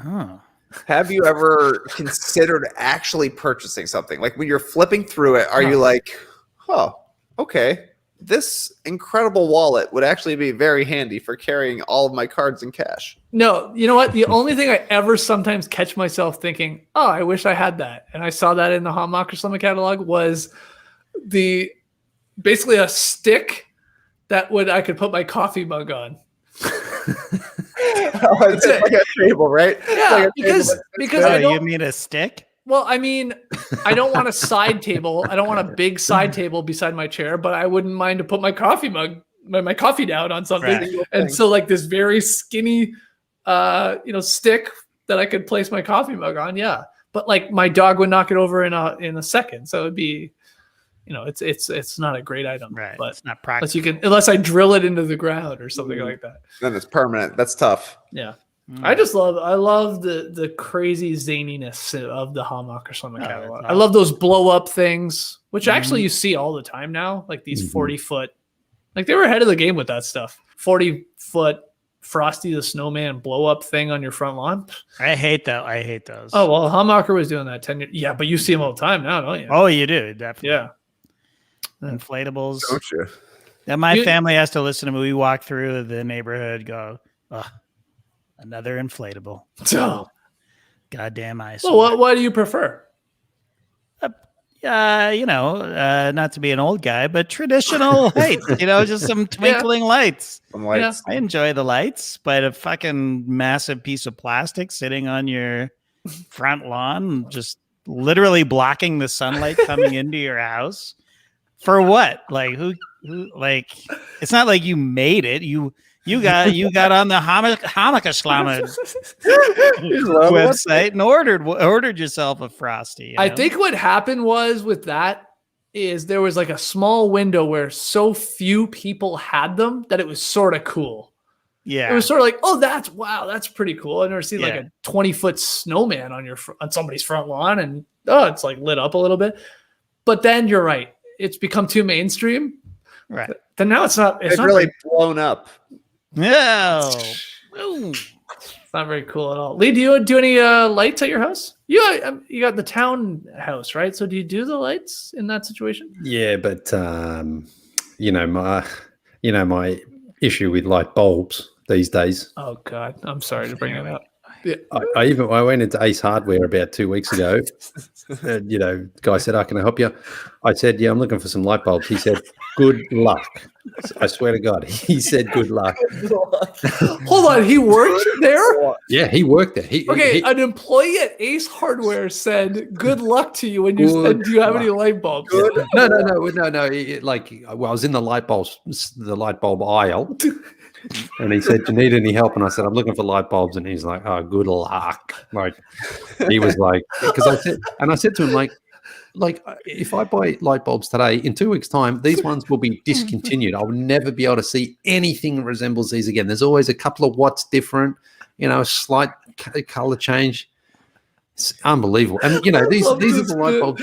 Oh. Have you ever considered actually purchasing something? Like when you're flipping through it, are you like, oh, okay, this incredible wallet would actually be very handy for carrying all of my cards and cash? No, you know what? The only thing I ever sometimes catch myself thinking, oh, I wish I had that. And I saw that in the Hallmark Islamic catalog was basically a stick that I could put my coffee mug on. It's like a table, right? Yeah, because you mean a stick? Well, I mean, I don't want a side table. I don't want a big side table beside my chair, but I wouldn't mind to put my coffee mug, my coffee down on something. Right. And so like this very skinny, stick that I could place my coffee mug on. Yeah. But like my dog would knock it over in a second. So it'd be, it's not a great item, right? But it's not practical. Unless I drill it into the ground or something like that. Then it's permanent. That's tough. Yeah. I love the crazy zaniness of the Hallmark Islamic catalog. I love those blow up things, which actually you see all the time now, like these 40-foot, like they were ahead of the game with that stuff. 40-foot Frosty the Snowman blow up thing on your front lawn. I hate those. Oh, well, Hallmarker was doing that 10 years. Yeah, but you see them all the time now, don't you? Oh, you do, definitely. Yeah. Inflatables. Don't you? And my family has to listen to me. We walk through the neighborhood, go, another inflatable. Oh. Goddamn ice. Well, what do you prefer? Not to be an old guy, but traditional lights, just some twinkling lights. Some lights. I enjoy the lights, but a fucking massive piece of plastic sitting on your front lawn, just literally blocking the sunlight coming into your house. For what? Like who like it's not like you made it. You got on the Hanukkah Slammer website and ordered yourself a Frosty. I think what happened with that is there was like a small window where so few people had them that it was sort of cool. Yeah, it was sort of like, oh, that's pretty cool. I've never seen like a 20-foot snowman on somebody's front lawn, and it's like lit up a little bit. But then you're right, it's become too mainstream. Right. Then now it's not. It's not really blown up. No. not very cool at all. Leigh, do you do any lights at your house? You got the town house, right? So do you do the lights in that situation? Yeah, but my issue with light bulbs these days. Oh God, I'm sorry to bring it up. Yeah. I went into Ace Hardware about 2 weeks ago. And, the guy said, "Can I help you?" I said, "Yeah, I'm looking for some light bulbs." He said, "Good luck." I swear to God, he said, "Good luck." Hold on, he worked there? Yeah, he worked there. An employee at Ace Hardware said, "Good luck to you," when you said, "Do you have any light bulbs?" No. I was in the light bulb aisle. And he said, "Do you need any help?" And I said, "I'm looking for light bulbs." And he's like, "Oh, good luck." Like, he was like, because I said to him, like, if I buy light bulbs today, in 2 weeks' time, these ones will be discontinued. I'll never be able to see anything that resembles these again. There's always a couple of watts different, a slight color change. It's unbelievable. And these are the light bulbs.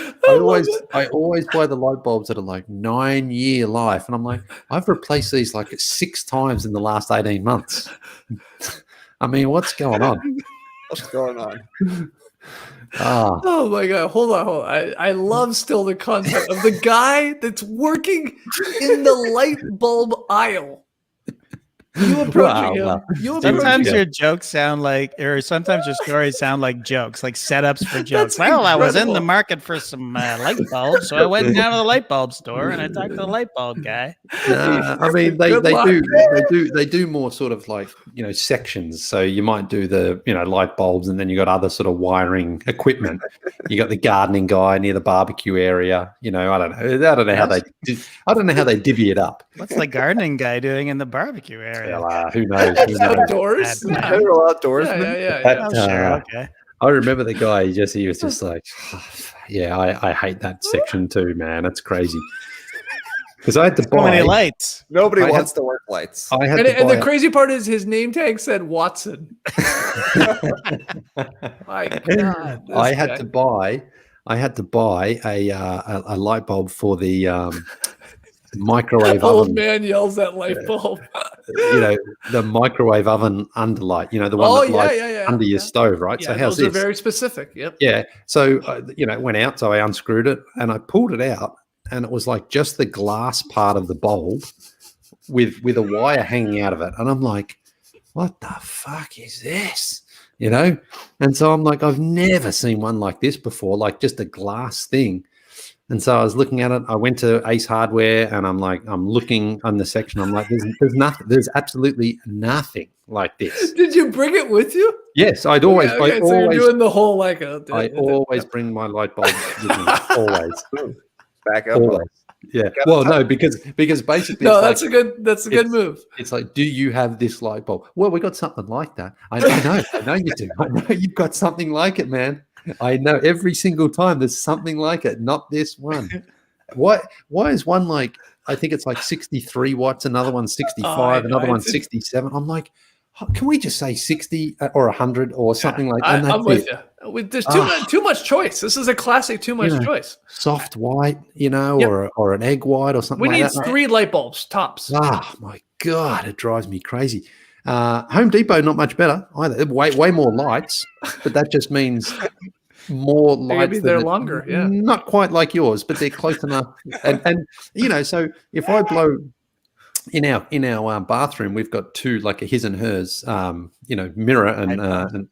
I always buy the light bulbs that are like 9-year life. And I'm like, I've replaced these like 6 times in the last 18 months. I mean, what's going on? What's going on? Oh my God. Hold on. I love still the concept of the guy that's working in the light bulb aisle. You approaching him. Sometimes your jokes sound like, or sometimes your stories sound like jokes, like setups for jokes. Well, I was in the market for some light bulbs, so I went down to the light bulb store and I talked to the light bulb guy. I mean, they do more sort of like sections. So you might do the light bulbs, and then you got other sort of wiring equipment. You got the gardening guy near the barbecue area. I don't know how they divvy it up. What's the gardening guy doing in the barbecue area? Well, who knows? Outdoors. Outdoors. Yeah. Sure. Okay. I remember the guy. He was just like, yeah, I hate that section too, man. That's crazy. Because I had to buy so many lights. Nobody wants to work lights. And the crazy part is his name tag said Watson. My God, I had to buy a light bulb for the microwave oven. Old man yells at light bulb. The microwave oven under light. The one that lights under your stove, right? Yeah, so how's those this? are very specific. Yep. Yeah. So it went out. So I unscrewed it and I pulled it out, and it was like just the glass part of the bulb with a wire hanging out of it. And I'm like, what the fuck is this? And so I'm like, I've never seen one like this before, like just a glass thing. And so I was looking at it. I went to Ace Hardware, and I'm looking on the section. I'm like, there's nothing. There's absolutely nothing like this. Did you bring it with you? Yes, I'd always. Okay, so you're doing the whole like. I always bring my light bulb with me. Always. Back up. Always. Yeah. Well, no, because basically. No, that's a good move. It's like, do you have this light bulb? Well, we got something like that. I know you do. I know you've got something like it, man. I know every single time there's something like it, not this one. Why is one like, I think it's like 63 watts, another one's 65, another one's 67. I'm like, can we just say 60 or 100 or something like that? I'm with you. There's too much choice. This is a classic too much choice. Soft white, or an egg white or something like that. We need 3 light bulbs, tops. Oh, my God, it drives me crazy. Home Depot, not much better either. Way more lights, but that just means more lights. They're longer, yeah. Not quite like yours, but they're close enough. And so if I blow in our bathroom, we've got 2, like a his and hers, mirror and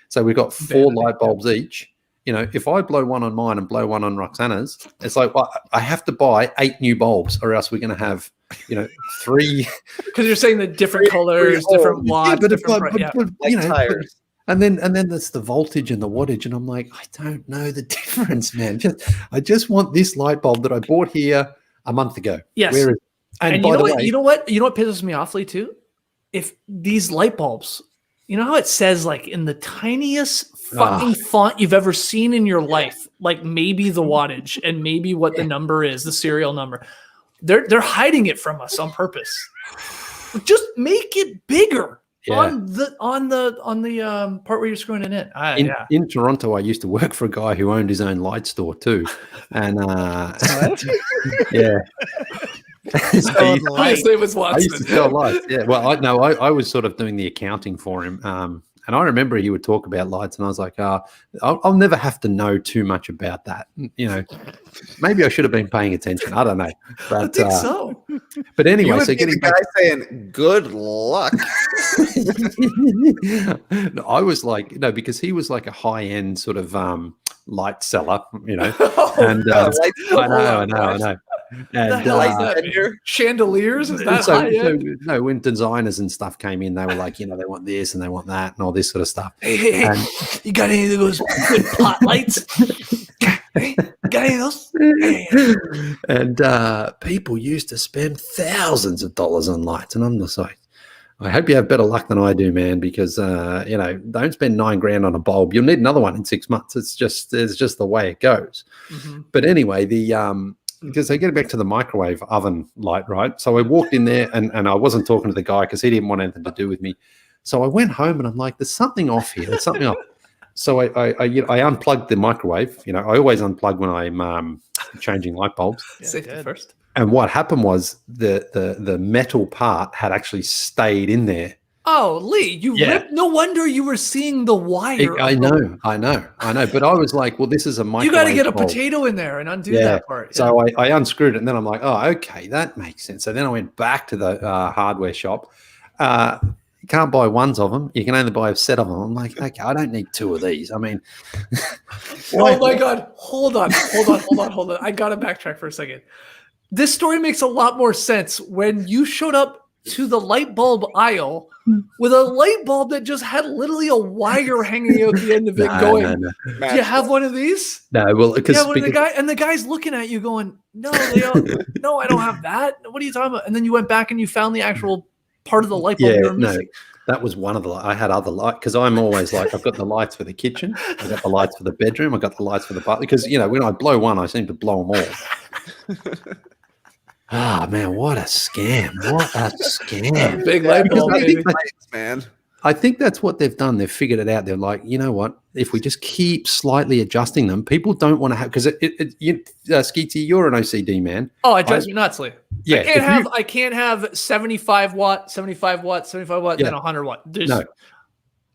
so we've got 4 light bulbs each. If I blow one on mine and blow one on Roxana's, it's like, well, I have to buy 8 new bulbs, or else we're going to have, 3. Because you're saying the different colors, different watts, tires. And then there's the voltage and the wattage, and I'm like, I don't know the difference, man. I just want this light bulb that I bought here a month ago. Yes. Where is it? And you know what pisses me off, Leigh, too? If these light bulbs, you know how it says like in the tiniest fucking font you've ever seen in your life, like maybe the wattage and maybe what the number is, the serial number. They're hiding it from us on purpose. Just make it bigger on the part where you're screwing it in. In Toronto, I used to work for a guy who owned his own light store too, and yeah. His name was Watson. I used to sell lights. Yeah. Well, I was sort of doing the accounting for him. And I remember he would talk about lights, and I was like, I'll never have to know too much about that. You know, maybe I should have been paying attention. I don't know. But, I think so. But anyway, You would so be getting the guy saying, "Good luck." No, I was like, because he was like a high-end sort of light seller, you know. And I know. And the hell is that? Chandeliers? Is that high end? No, when designers and stuff came in, they were like, they want this and they want that and all this sort of stuff. Hey, and, you got any of those good plot lights? Hey, got any of those? And people used to spend thousands of dollars on lights, and I'm just like, I hope you have better luck than I do, man, because don't spend $9,000 on a bulb. You'll need another one in 6 months. It's just the way it goes. Mm-hmm. But anyway, because they get back to the microwave oven light, right? So I walked in there and I wasn't talking to the guy because he didn't want anything to do with me. So I went home and I'm like, there's something off here. There's something off. So I unplugged the microwave. I always unplug when I'm changing light bulbs. Safety first. And what happened was the metal part had actually stayed in there. Oh, Leigh, you ripped. No wonder you were seeing the wire. I know. But I was like, well, this is a microwave. You got to get a potato in there and undo that part. Yeah. So I unscrewed it, and then I'm like, oh, okay, that makes sense. So then I went back to the hardware shop. You can't buy ones of them. You can only buy a set of them. I'm like, okay, I don't need two of these. I mean, oh my God. Hold on. I got to backtrack for a second. This story makes a lot more sense when you showed up to the light bulb aisle with a light bulb that just had literally a wire hanging out the end of it going, no. Do you have one of these? No, well, because the guy's looking at you going, no, no, I don't have that. What are you talking about? And then you went back and you found the actual part of the light bulb you were missing. That was one of the. I had other lights because I'm always like, I've got the lights for the kitchen, I've got the lights for the bedroom, I've got the lights for the bath. Because when I blow one, I seem to blow them all. Ah, man, what a scam. Big light bulb, man. I think that's what they've done. They've figured it out. They're like, you know what? If we just keep slightly adjusting them, people don't want to have, because Skeetsy, you're an OCD man. Oh, it drives me nuts, Leigh. Yeah. I can't have 75 watt, then 100 watt. No.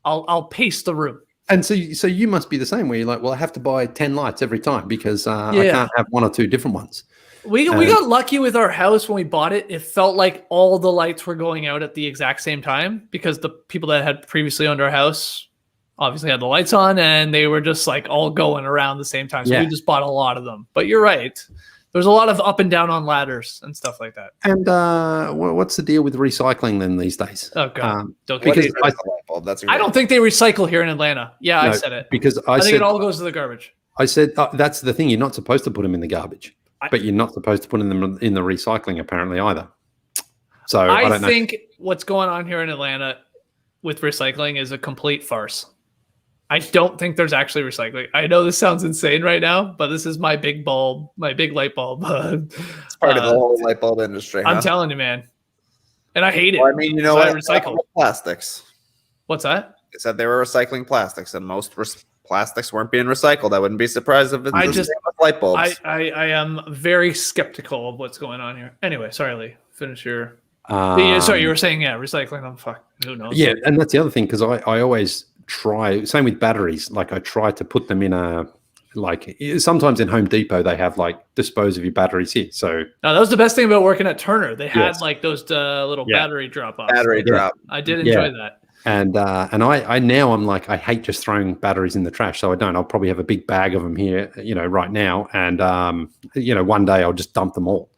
I'll pace the room. And so you must be the same where you're like, well, I have to buy 10 lights every time because I can't have one or two different ones. We got lucky with our house when we bought it. It felt like all the lights were going out at the exact same time because the people that had previously owned our house obviously had the lights on and they were just like all going around the same time. So we just bought a lot of them. But you're right. There's a lot of up and down on ladders and stuff like that. And what's the deal with recycling then these days? Oh, God. I don't think they recycle here in Atlanta. Yeah, no, I said it. Because I think it all goes to the garbage. I said, that's the thing. You're not supposed to put them in the garbage. But you're not supposed to put them in the recycling apparently either. So I don't know. think what's going on here in Atlanta with recycling is a complete farce. I don't think there's actually recycling. I know this sounds insane right now, but this is my big light bulb. It's part of the whole light bulb industry. I'm telling you, man. And I hate it. Well, I mean, what? Recycle plastics. What's that? They said they were recycling plastics, and most plastics weren't being recycled. I wouldn't be surprised if it's the same with light bulbs. I am very skeptical of what's going on here. Anyway, sorry, Leigh. Finish your. Sorry, you were saying recycling them. Fuck, who knows? Yeah, and that's the other thing because I always try. Same with batteries. Like I try to put them in sometimes in Home Depot they have like dispose of your batteries here. So that was the best thing about working at Turner. They had like those little battery drop-offs. Battery drop. I did enjoy that. And I now I'm like, I hate just throwing batteries in the trash. So I don't. I'll probably have a big bag of them here, right now. And one day I'll just dump them all.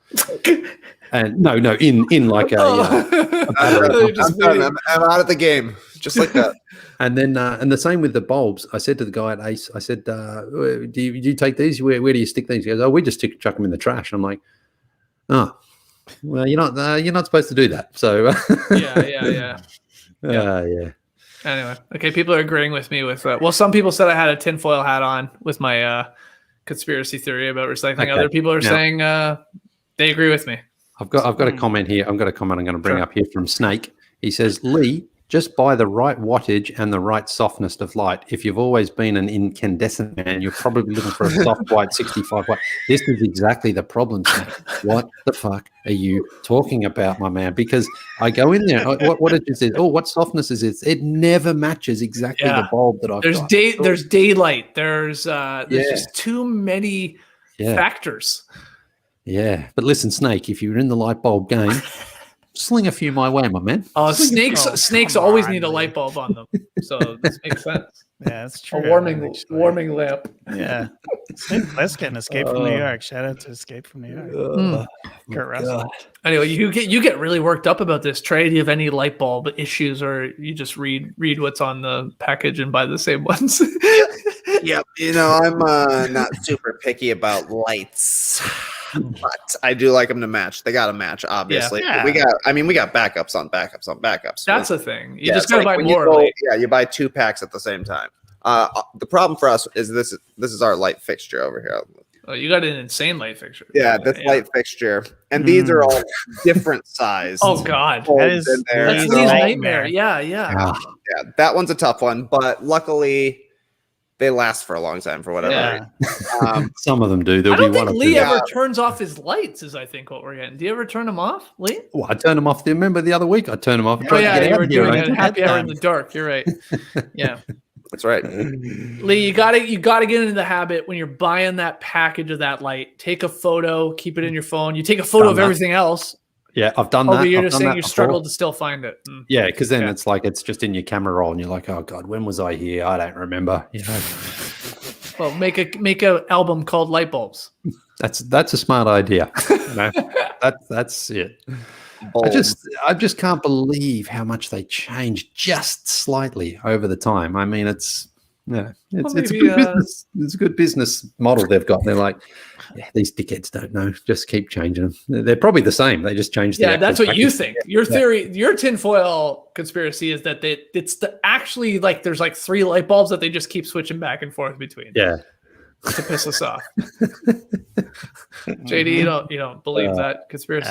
And no, in like a battery. I'm out of the game, just like that. And then and the same with the bulbs. I said to the guy at Ace, I said, do you take these? Where do you stick these? He goes, oh, we just chuck them in the trash. And I'm like, oh, well, you're not supposed to do that. So yeah. Anyway, okay, people are agreeing with me with some people said I had a tinfoil hat on with my conspiracy theory about recycling. Okay. Other people are saying they agree with me. I've got a comment here. I've got a comment I'm going to bring up here from Snake. He says, Leigh, just buy the right wattage and the right softness of light. If you've always been an incandescent man, you're probably looking for a soft white 65 watt. This is exactly the problem, Snake. What the fuck are you talking about, my man? Because I go in there, what it is, what softness is it? It never matches exactly the bulb that I've got. There's daylight. There's just too many factors. Yeah, but listen, Snake, if you're in the light bulb game, sling a few my way, my man. Oh, snakes always need a light bulb on them, so this makes sense. Yeah, that's true. A warming lamp. Yeah, Snake Plissken, Escape from New York. Shout out to Escape from New York. Kurt Russell. Anyway, you get really worked up about this. Trey, do you have any light bulb issues, or you just read what's on the package and buy the same ones? Yep. I'm not super picky about lights. But I do like them to match. They got to match, obviously. Yeah. We got backups on backups on backups. That's the thing. You just got to buy more. You buy 2 packs at the same time. The problem for us is this is our light fixture over here. Oh, you got an insane light fixture. Yeah, this light fixture. And these are all different sized. Oh, God. That's Lee's nightmare. Yeah. Yeah, that one's a tough one. But luckily, they last for a long time for whatever reason. Some of them do. I don't think Leigh ever turns off his lights, is I think what we're getting. Do you ever turn them off, Leigh? Well, I turned them off. Remember the other week I turned them off. You were doing a happy hour in the dark. You're right. Yeah. That's right. Leigh, you gotta get into the habit when you're buying that package of that light. Take a photo, keep it in your phone. You take a photo of everything else. Yeah, I've done that. But you're just saying you struggled to still find it. Yeah, because then it's like it's just in your camera roll, and you're like, "Oh God, when was I here? I don't remember." Well, make a album called Light Bulbs. That's a smart idea. That's it. I just can't believe how much they changed just slightly over the time. I mean, it's a good business. It's a good business model they've got. They're like, these dickheads don't know. Just keep changing them. They're probably the same. They just changed. Yeah, that's what you think. Your theory, your tinfoil conspiracy is that actually there's 3 light bulbs that they just keep switching back and forth between. Yeah. To piss us off. JD, you don't believe that conspiracy?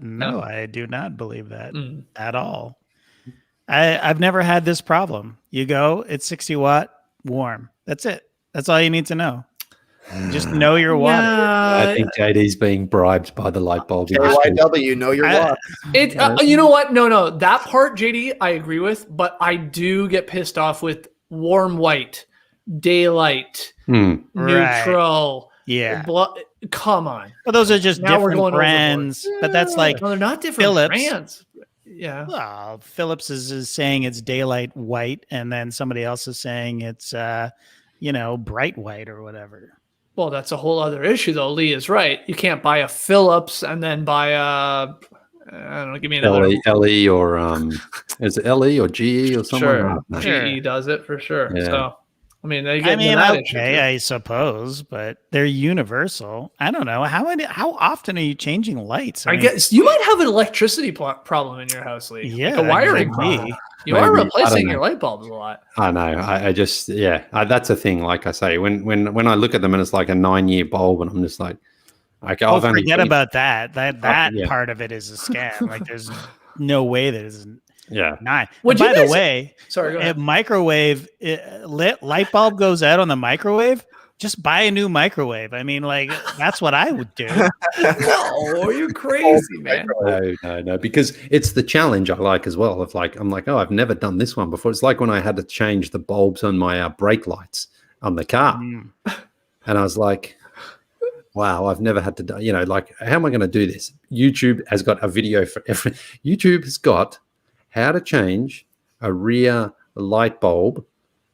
No, I do not believe that at all. I've never had this problem. You go, it's 60 watt, warm. That's it. That's all you need to know. Just know your watt. I think JD's being bribed by the light bulb. KYW, know your watt. You know what? No, that part, JD, I agree with, but I do get pissed off with warm white, daylight, neutral. Yeah. Come on. Well, those are just different brands, but that's like no, they're not different Philips. brands. Yeah. Well, Philips is saying it's daylight white, and then somebody else is saying it's bright white or whatever. Well, that's a whole other issue, though. Leigh is right. You can't buy a Philips and then buy a, I don't know, give me another. LE or is it LE or GE or something? Sure. No. GE does it for sure. Yeah. So, I suppose, but they're universal. I don't know. How often are you changing lights? I guess you might have an electricity problem in your house, Leigh. Yeah. Like a wiring problem. You are replacing your light bulbs a lot. I know. I just, that's a thing. Like I say, when I look at them and it's like a 9-year bulb, and I'm just like, forget about that. That part of it is a scam. Like, there's no way that isn't. Yeah. 9. By the way, sorry, go ahead. Microwave light bulb goes out on the microwave. Just buy a new microwave. I mean, that's what I would do. No, you're crazy, man. No, because it's the challenge I like as well. I'm like, I've never done this one before. It's like when I had to change the bulbs on my brake lights on the car, and I was like, wow, I've never had to do. How am I going to do this? YouTube has got a video for every. YouTube has got how to change a rear light bulb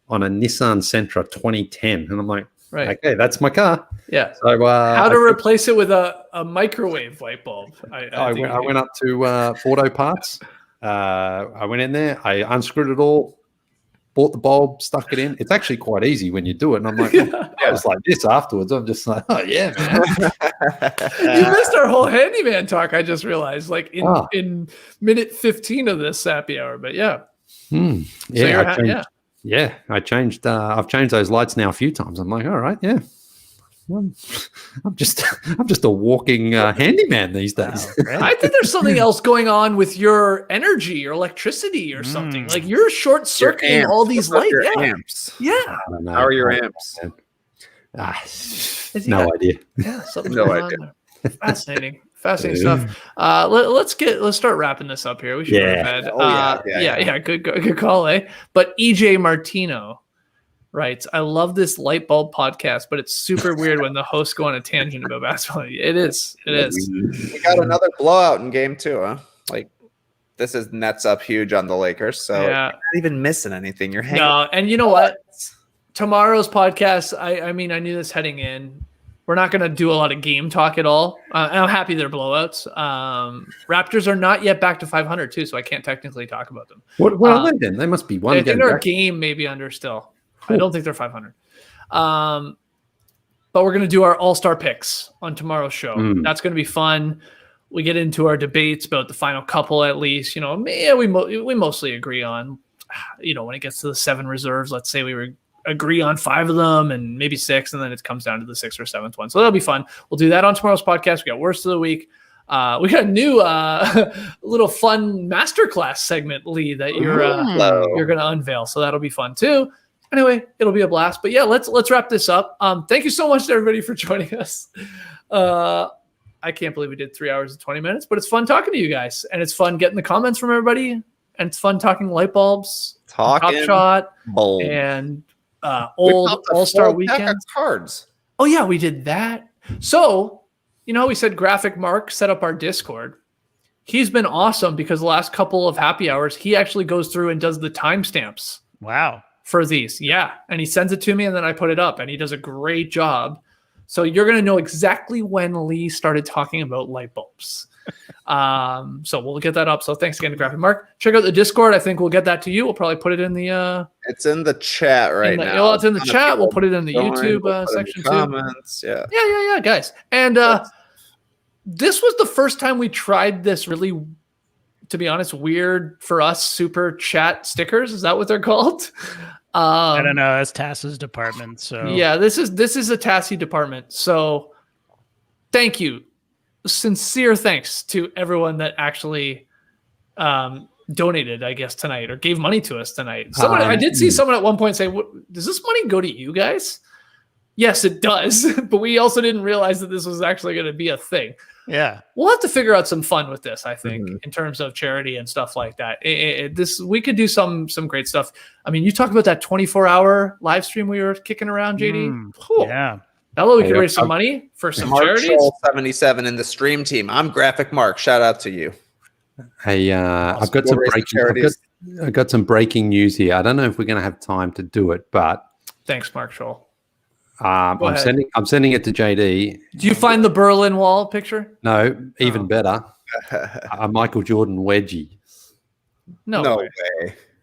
on a Nissan Sentra 2010, and I'm like. Right. Okay, that's my car. Yeah. So how to replace it with a microwave light bulb? I went up to Auto Parts. I went in there. I unscrewed it all, bought the bulb, stuck it in. It's actually quite easy when you do it. And I'm like, I was like this afterwards. I'm just like, oh yeah, man. You missed our whole handyman talk. I just realized, in minute 15 of this happy hour. But yeah. Yeah, I changed. I've changed those lights now a few times. I'm like, all right, yeah. I'm just a walking handyman these days. I think there's something else going on with your energy or electricity or something. Like you're short circuiting all these lights. Amps. Yeah. I don't know. How are your amps? No idea. Yeah, something's going on there. Fascinating stuff. Let's start wrapping this up here. We should go to bed. Good call, eh? But EJ Martino writes, I love this light bulb podcast, but it's super weird when the hosts go on a tangent about basketball. It is. We got another blowout in game 2, huh? Like this is nets up huge on the Lakers, so you're not even missing anything. You're hanging. No, and you know what? Tomorrow's podcast, I mean, I knew this heading in. We're not going to do a lot of game talk at all. And I'm happy they're blowouts. Raptors are not yet back to 500 too, so I can't technically talk about them. What are they then? They must be one. I think they're a game maybe under still. Cool. I don't think they're 500. But we're going to do our all-star picks on tomorrow's show. That's going to be fun. We get into our debates about the final couple at least. You know, we mostly agree on, you know, when it gets to the 7 reserves, let's say we agree on 5 of them and maybe 6, and then it comes down to the 6th or 7th one. So that'll be fun. We'll do that on tomorrow's podcast. We got worst of the week. We got a new little fun masterclass segment, Leigh, that you're going to unveil. So that'll be fun too. Anyway, it'll be a blast. But yeah, let's wrap this up. Thank you so much to everybody for joining us. I can't believe we did 3 hours and 20 minutes, but it's fun talking to you guys, and it's fun getting the comments from everybody, and it's fun talking light bulbs, Top Shot, bulb. And old All-Star Weekend cards. Oh yeah, we did that. So, you know, we said Graphic Mark set up our Discord. He's been awesome because the last couple of happy hours, he actually goes through and does the timestamps. Wow. For these. Yeah. And he sends it to me and then I put it up, and he does a great job. So you're going to know exactly when Leigh started talking about light bulbs. So we'll get that up. So thanks again to Graphic Mark. Check out the Discord. I think we'll get that to you. We'll probably put it in the it's in the chat right now. Well, it's in the chat. We'll put it in the YouTube section comments. Too. Yeah, guys. And this was the first time we tried this really, to be honest, weird for us super chat stickers. Is that what they're called? I don't know. That's Tass's department. So yeah, this is a Tassie department. So thank you. Sincere thanks to everyone that actually donated, I guess, tonight, or gave money to us tonight. I did see someone at one point say, does this money go to you guys? Yes, it does. But we also didn't realize that this was actually going to be a thing. Yeah. We'll have to figure out some fun with this, I think, in terms of charity and stuff like that. We could do some great stuff. I mean, you talk about that 24-hour live stream we were kicking around, JD. Yeah. Hello, we could raise some money for some charities. Mark 77 in the stream team. I'm Graphic Mark. Shout out to you. Hey, I've got some breaking news here. I don't know if we're going to have time to do it, but thanks, Mark Scholl. I'm sending it to JD. Do you find the Berlin Wall picture? No, even better. A Michael Jordan wedgie. No way.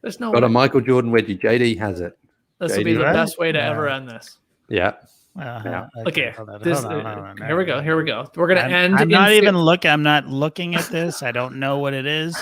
There's no got way. A Michael Jordan wedgie. JD has it. This will be the best way to ever end this. Yeah. Okay. Here we go. We're gonna end. I'm not looking at this. I don't know what it is.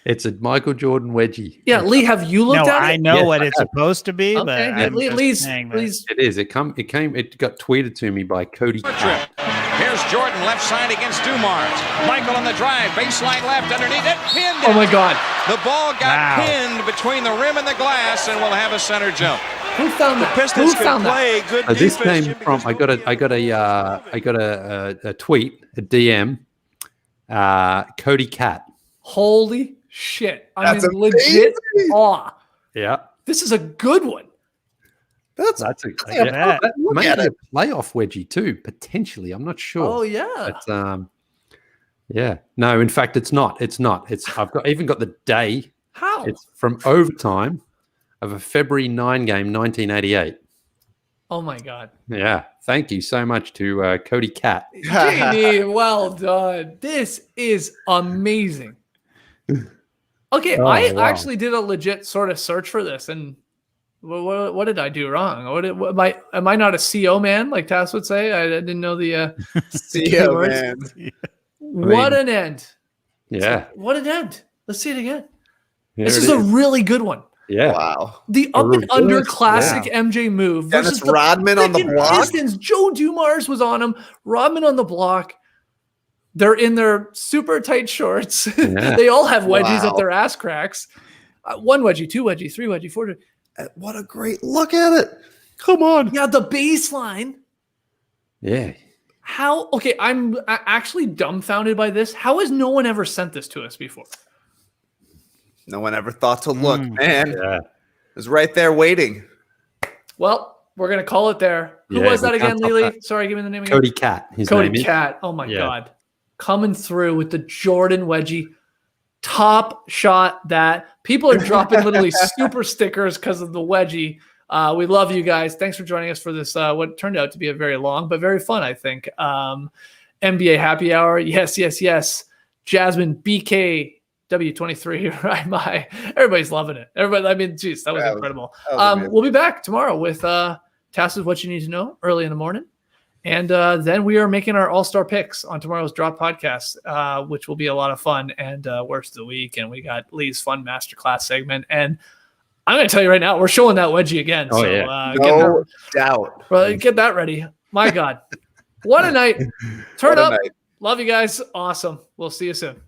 It's a Michael Jordan wedgie. Yeah, Leigh, have you looked at it? I know what it's supposed to be, but Lee's. It is. It got tweeted to me by Cody. Here's Jordan left side against Dumars. Michael on the drive, baseline left underneath it, pinned it. Oh my God! The ball got pinned between the rim and the glass, and we'll have a center jump. Who found that? Pistons can play good defense. This came from. I got a tweet, a DM. Cody Cat. Holy shit! I'm in legit awe. Yeah, this is a good one. That's a maybe a playoff wedgie too, potentially. I'm not sure. Oh yeah. But, yeah. No, in fact, it's not. I've even got the day. How? It's from overtime of a February 9 game, 1988. Oh my God. Yeah. Thank you so much to Cody Cat. JD, well done. This is amazing. Okay, I actually did a legit sort of search for this, and what did I do wrong? Am I not a CO man, like Tass would say? I didn't know the CO man. What an end! Yeah, what an end! Let's see it again. This is a really good one. Yeah. Wow. The up and under classic MJ move versus Dennis Rodman on the frickin' block. Pistons. Joe Dumars was on him. Rodman on the block. They're in their super tight shorts. Yeah. They all have wedgies Wow. at their ass cracks. 1 wedgie, 2 wedgie, 3 wedgie, 4 wedgie. What a great look at it. Come on. Yeah, the baseline. Yeah. How? Okay, I'm actually dumbfounded by this. How has no one ever sent this to us before? No one ever thought to look, man. Yeah. It was right there waiting. Well, we're going to call it there. Who Yeah, was that we again, can't top Leigh? that. Sorry, give me the name again. Cody Cat. His name Cody is. Cat. Oh my Yeah. God. Coming through with the Jordan wedgie. Top shot that people are dropping literally super stickers because of the wedgie. We love you guys. Thanks for joining us for this, what turned out to be a very long, but very fun, I think. NBA happy hour. Yes, yes, yes. Jasmine BK W23. Right, my everybody's loving it. Everybody, I mean, geez, that was incredible. that was amazing. We'll be back tomorrow with Tasses What You Need to Know early in the morning. And then we are making our all-star picks on tomorrow's Drop podcast, which will be a lot of fun. And worst of the week. And we got Leigh's fun masterclass segment. And I'm going to tell you right now, we're showing that wedgie again. Oh, so yeah. No doubt. get that ready. My God. What a night. Turn What a up. night. Love you guys. Awesome. We'll see you soon.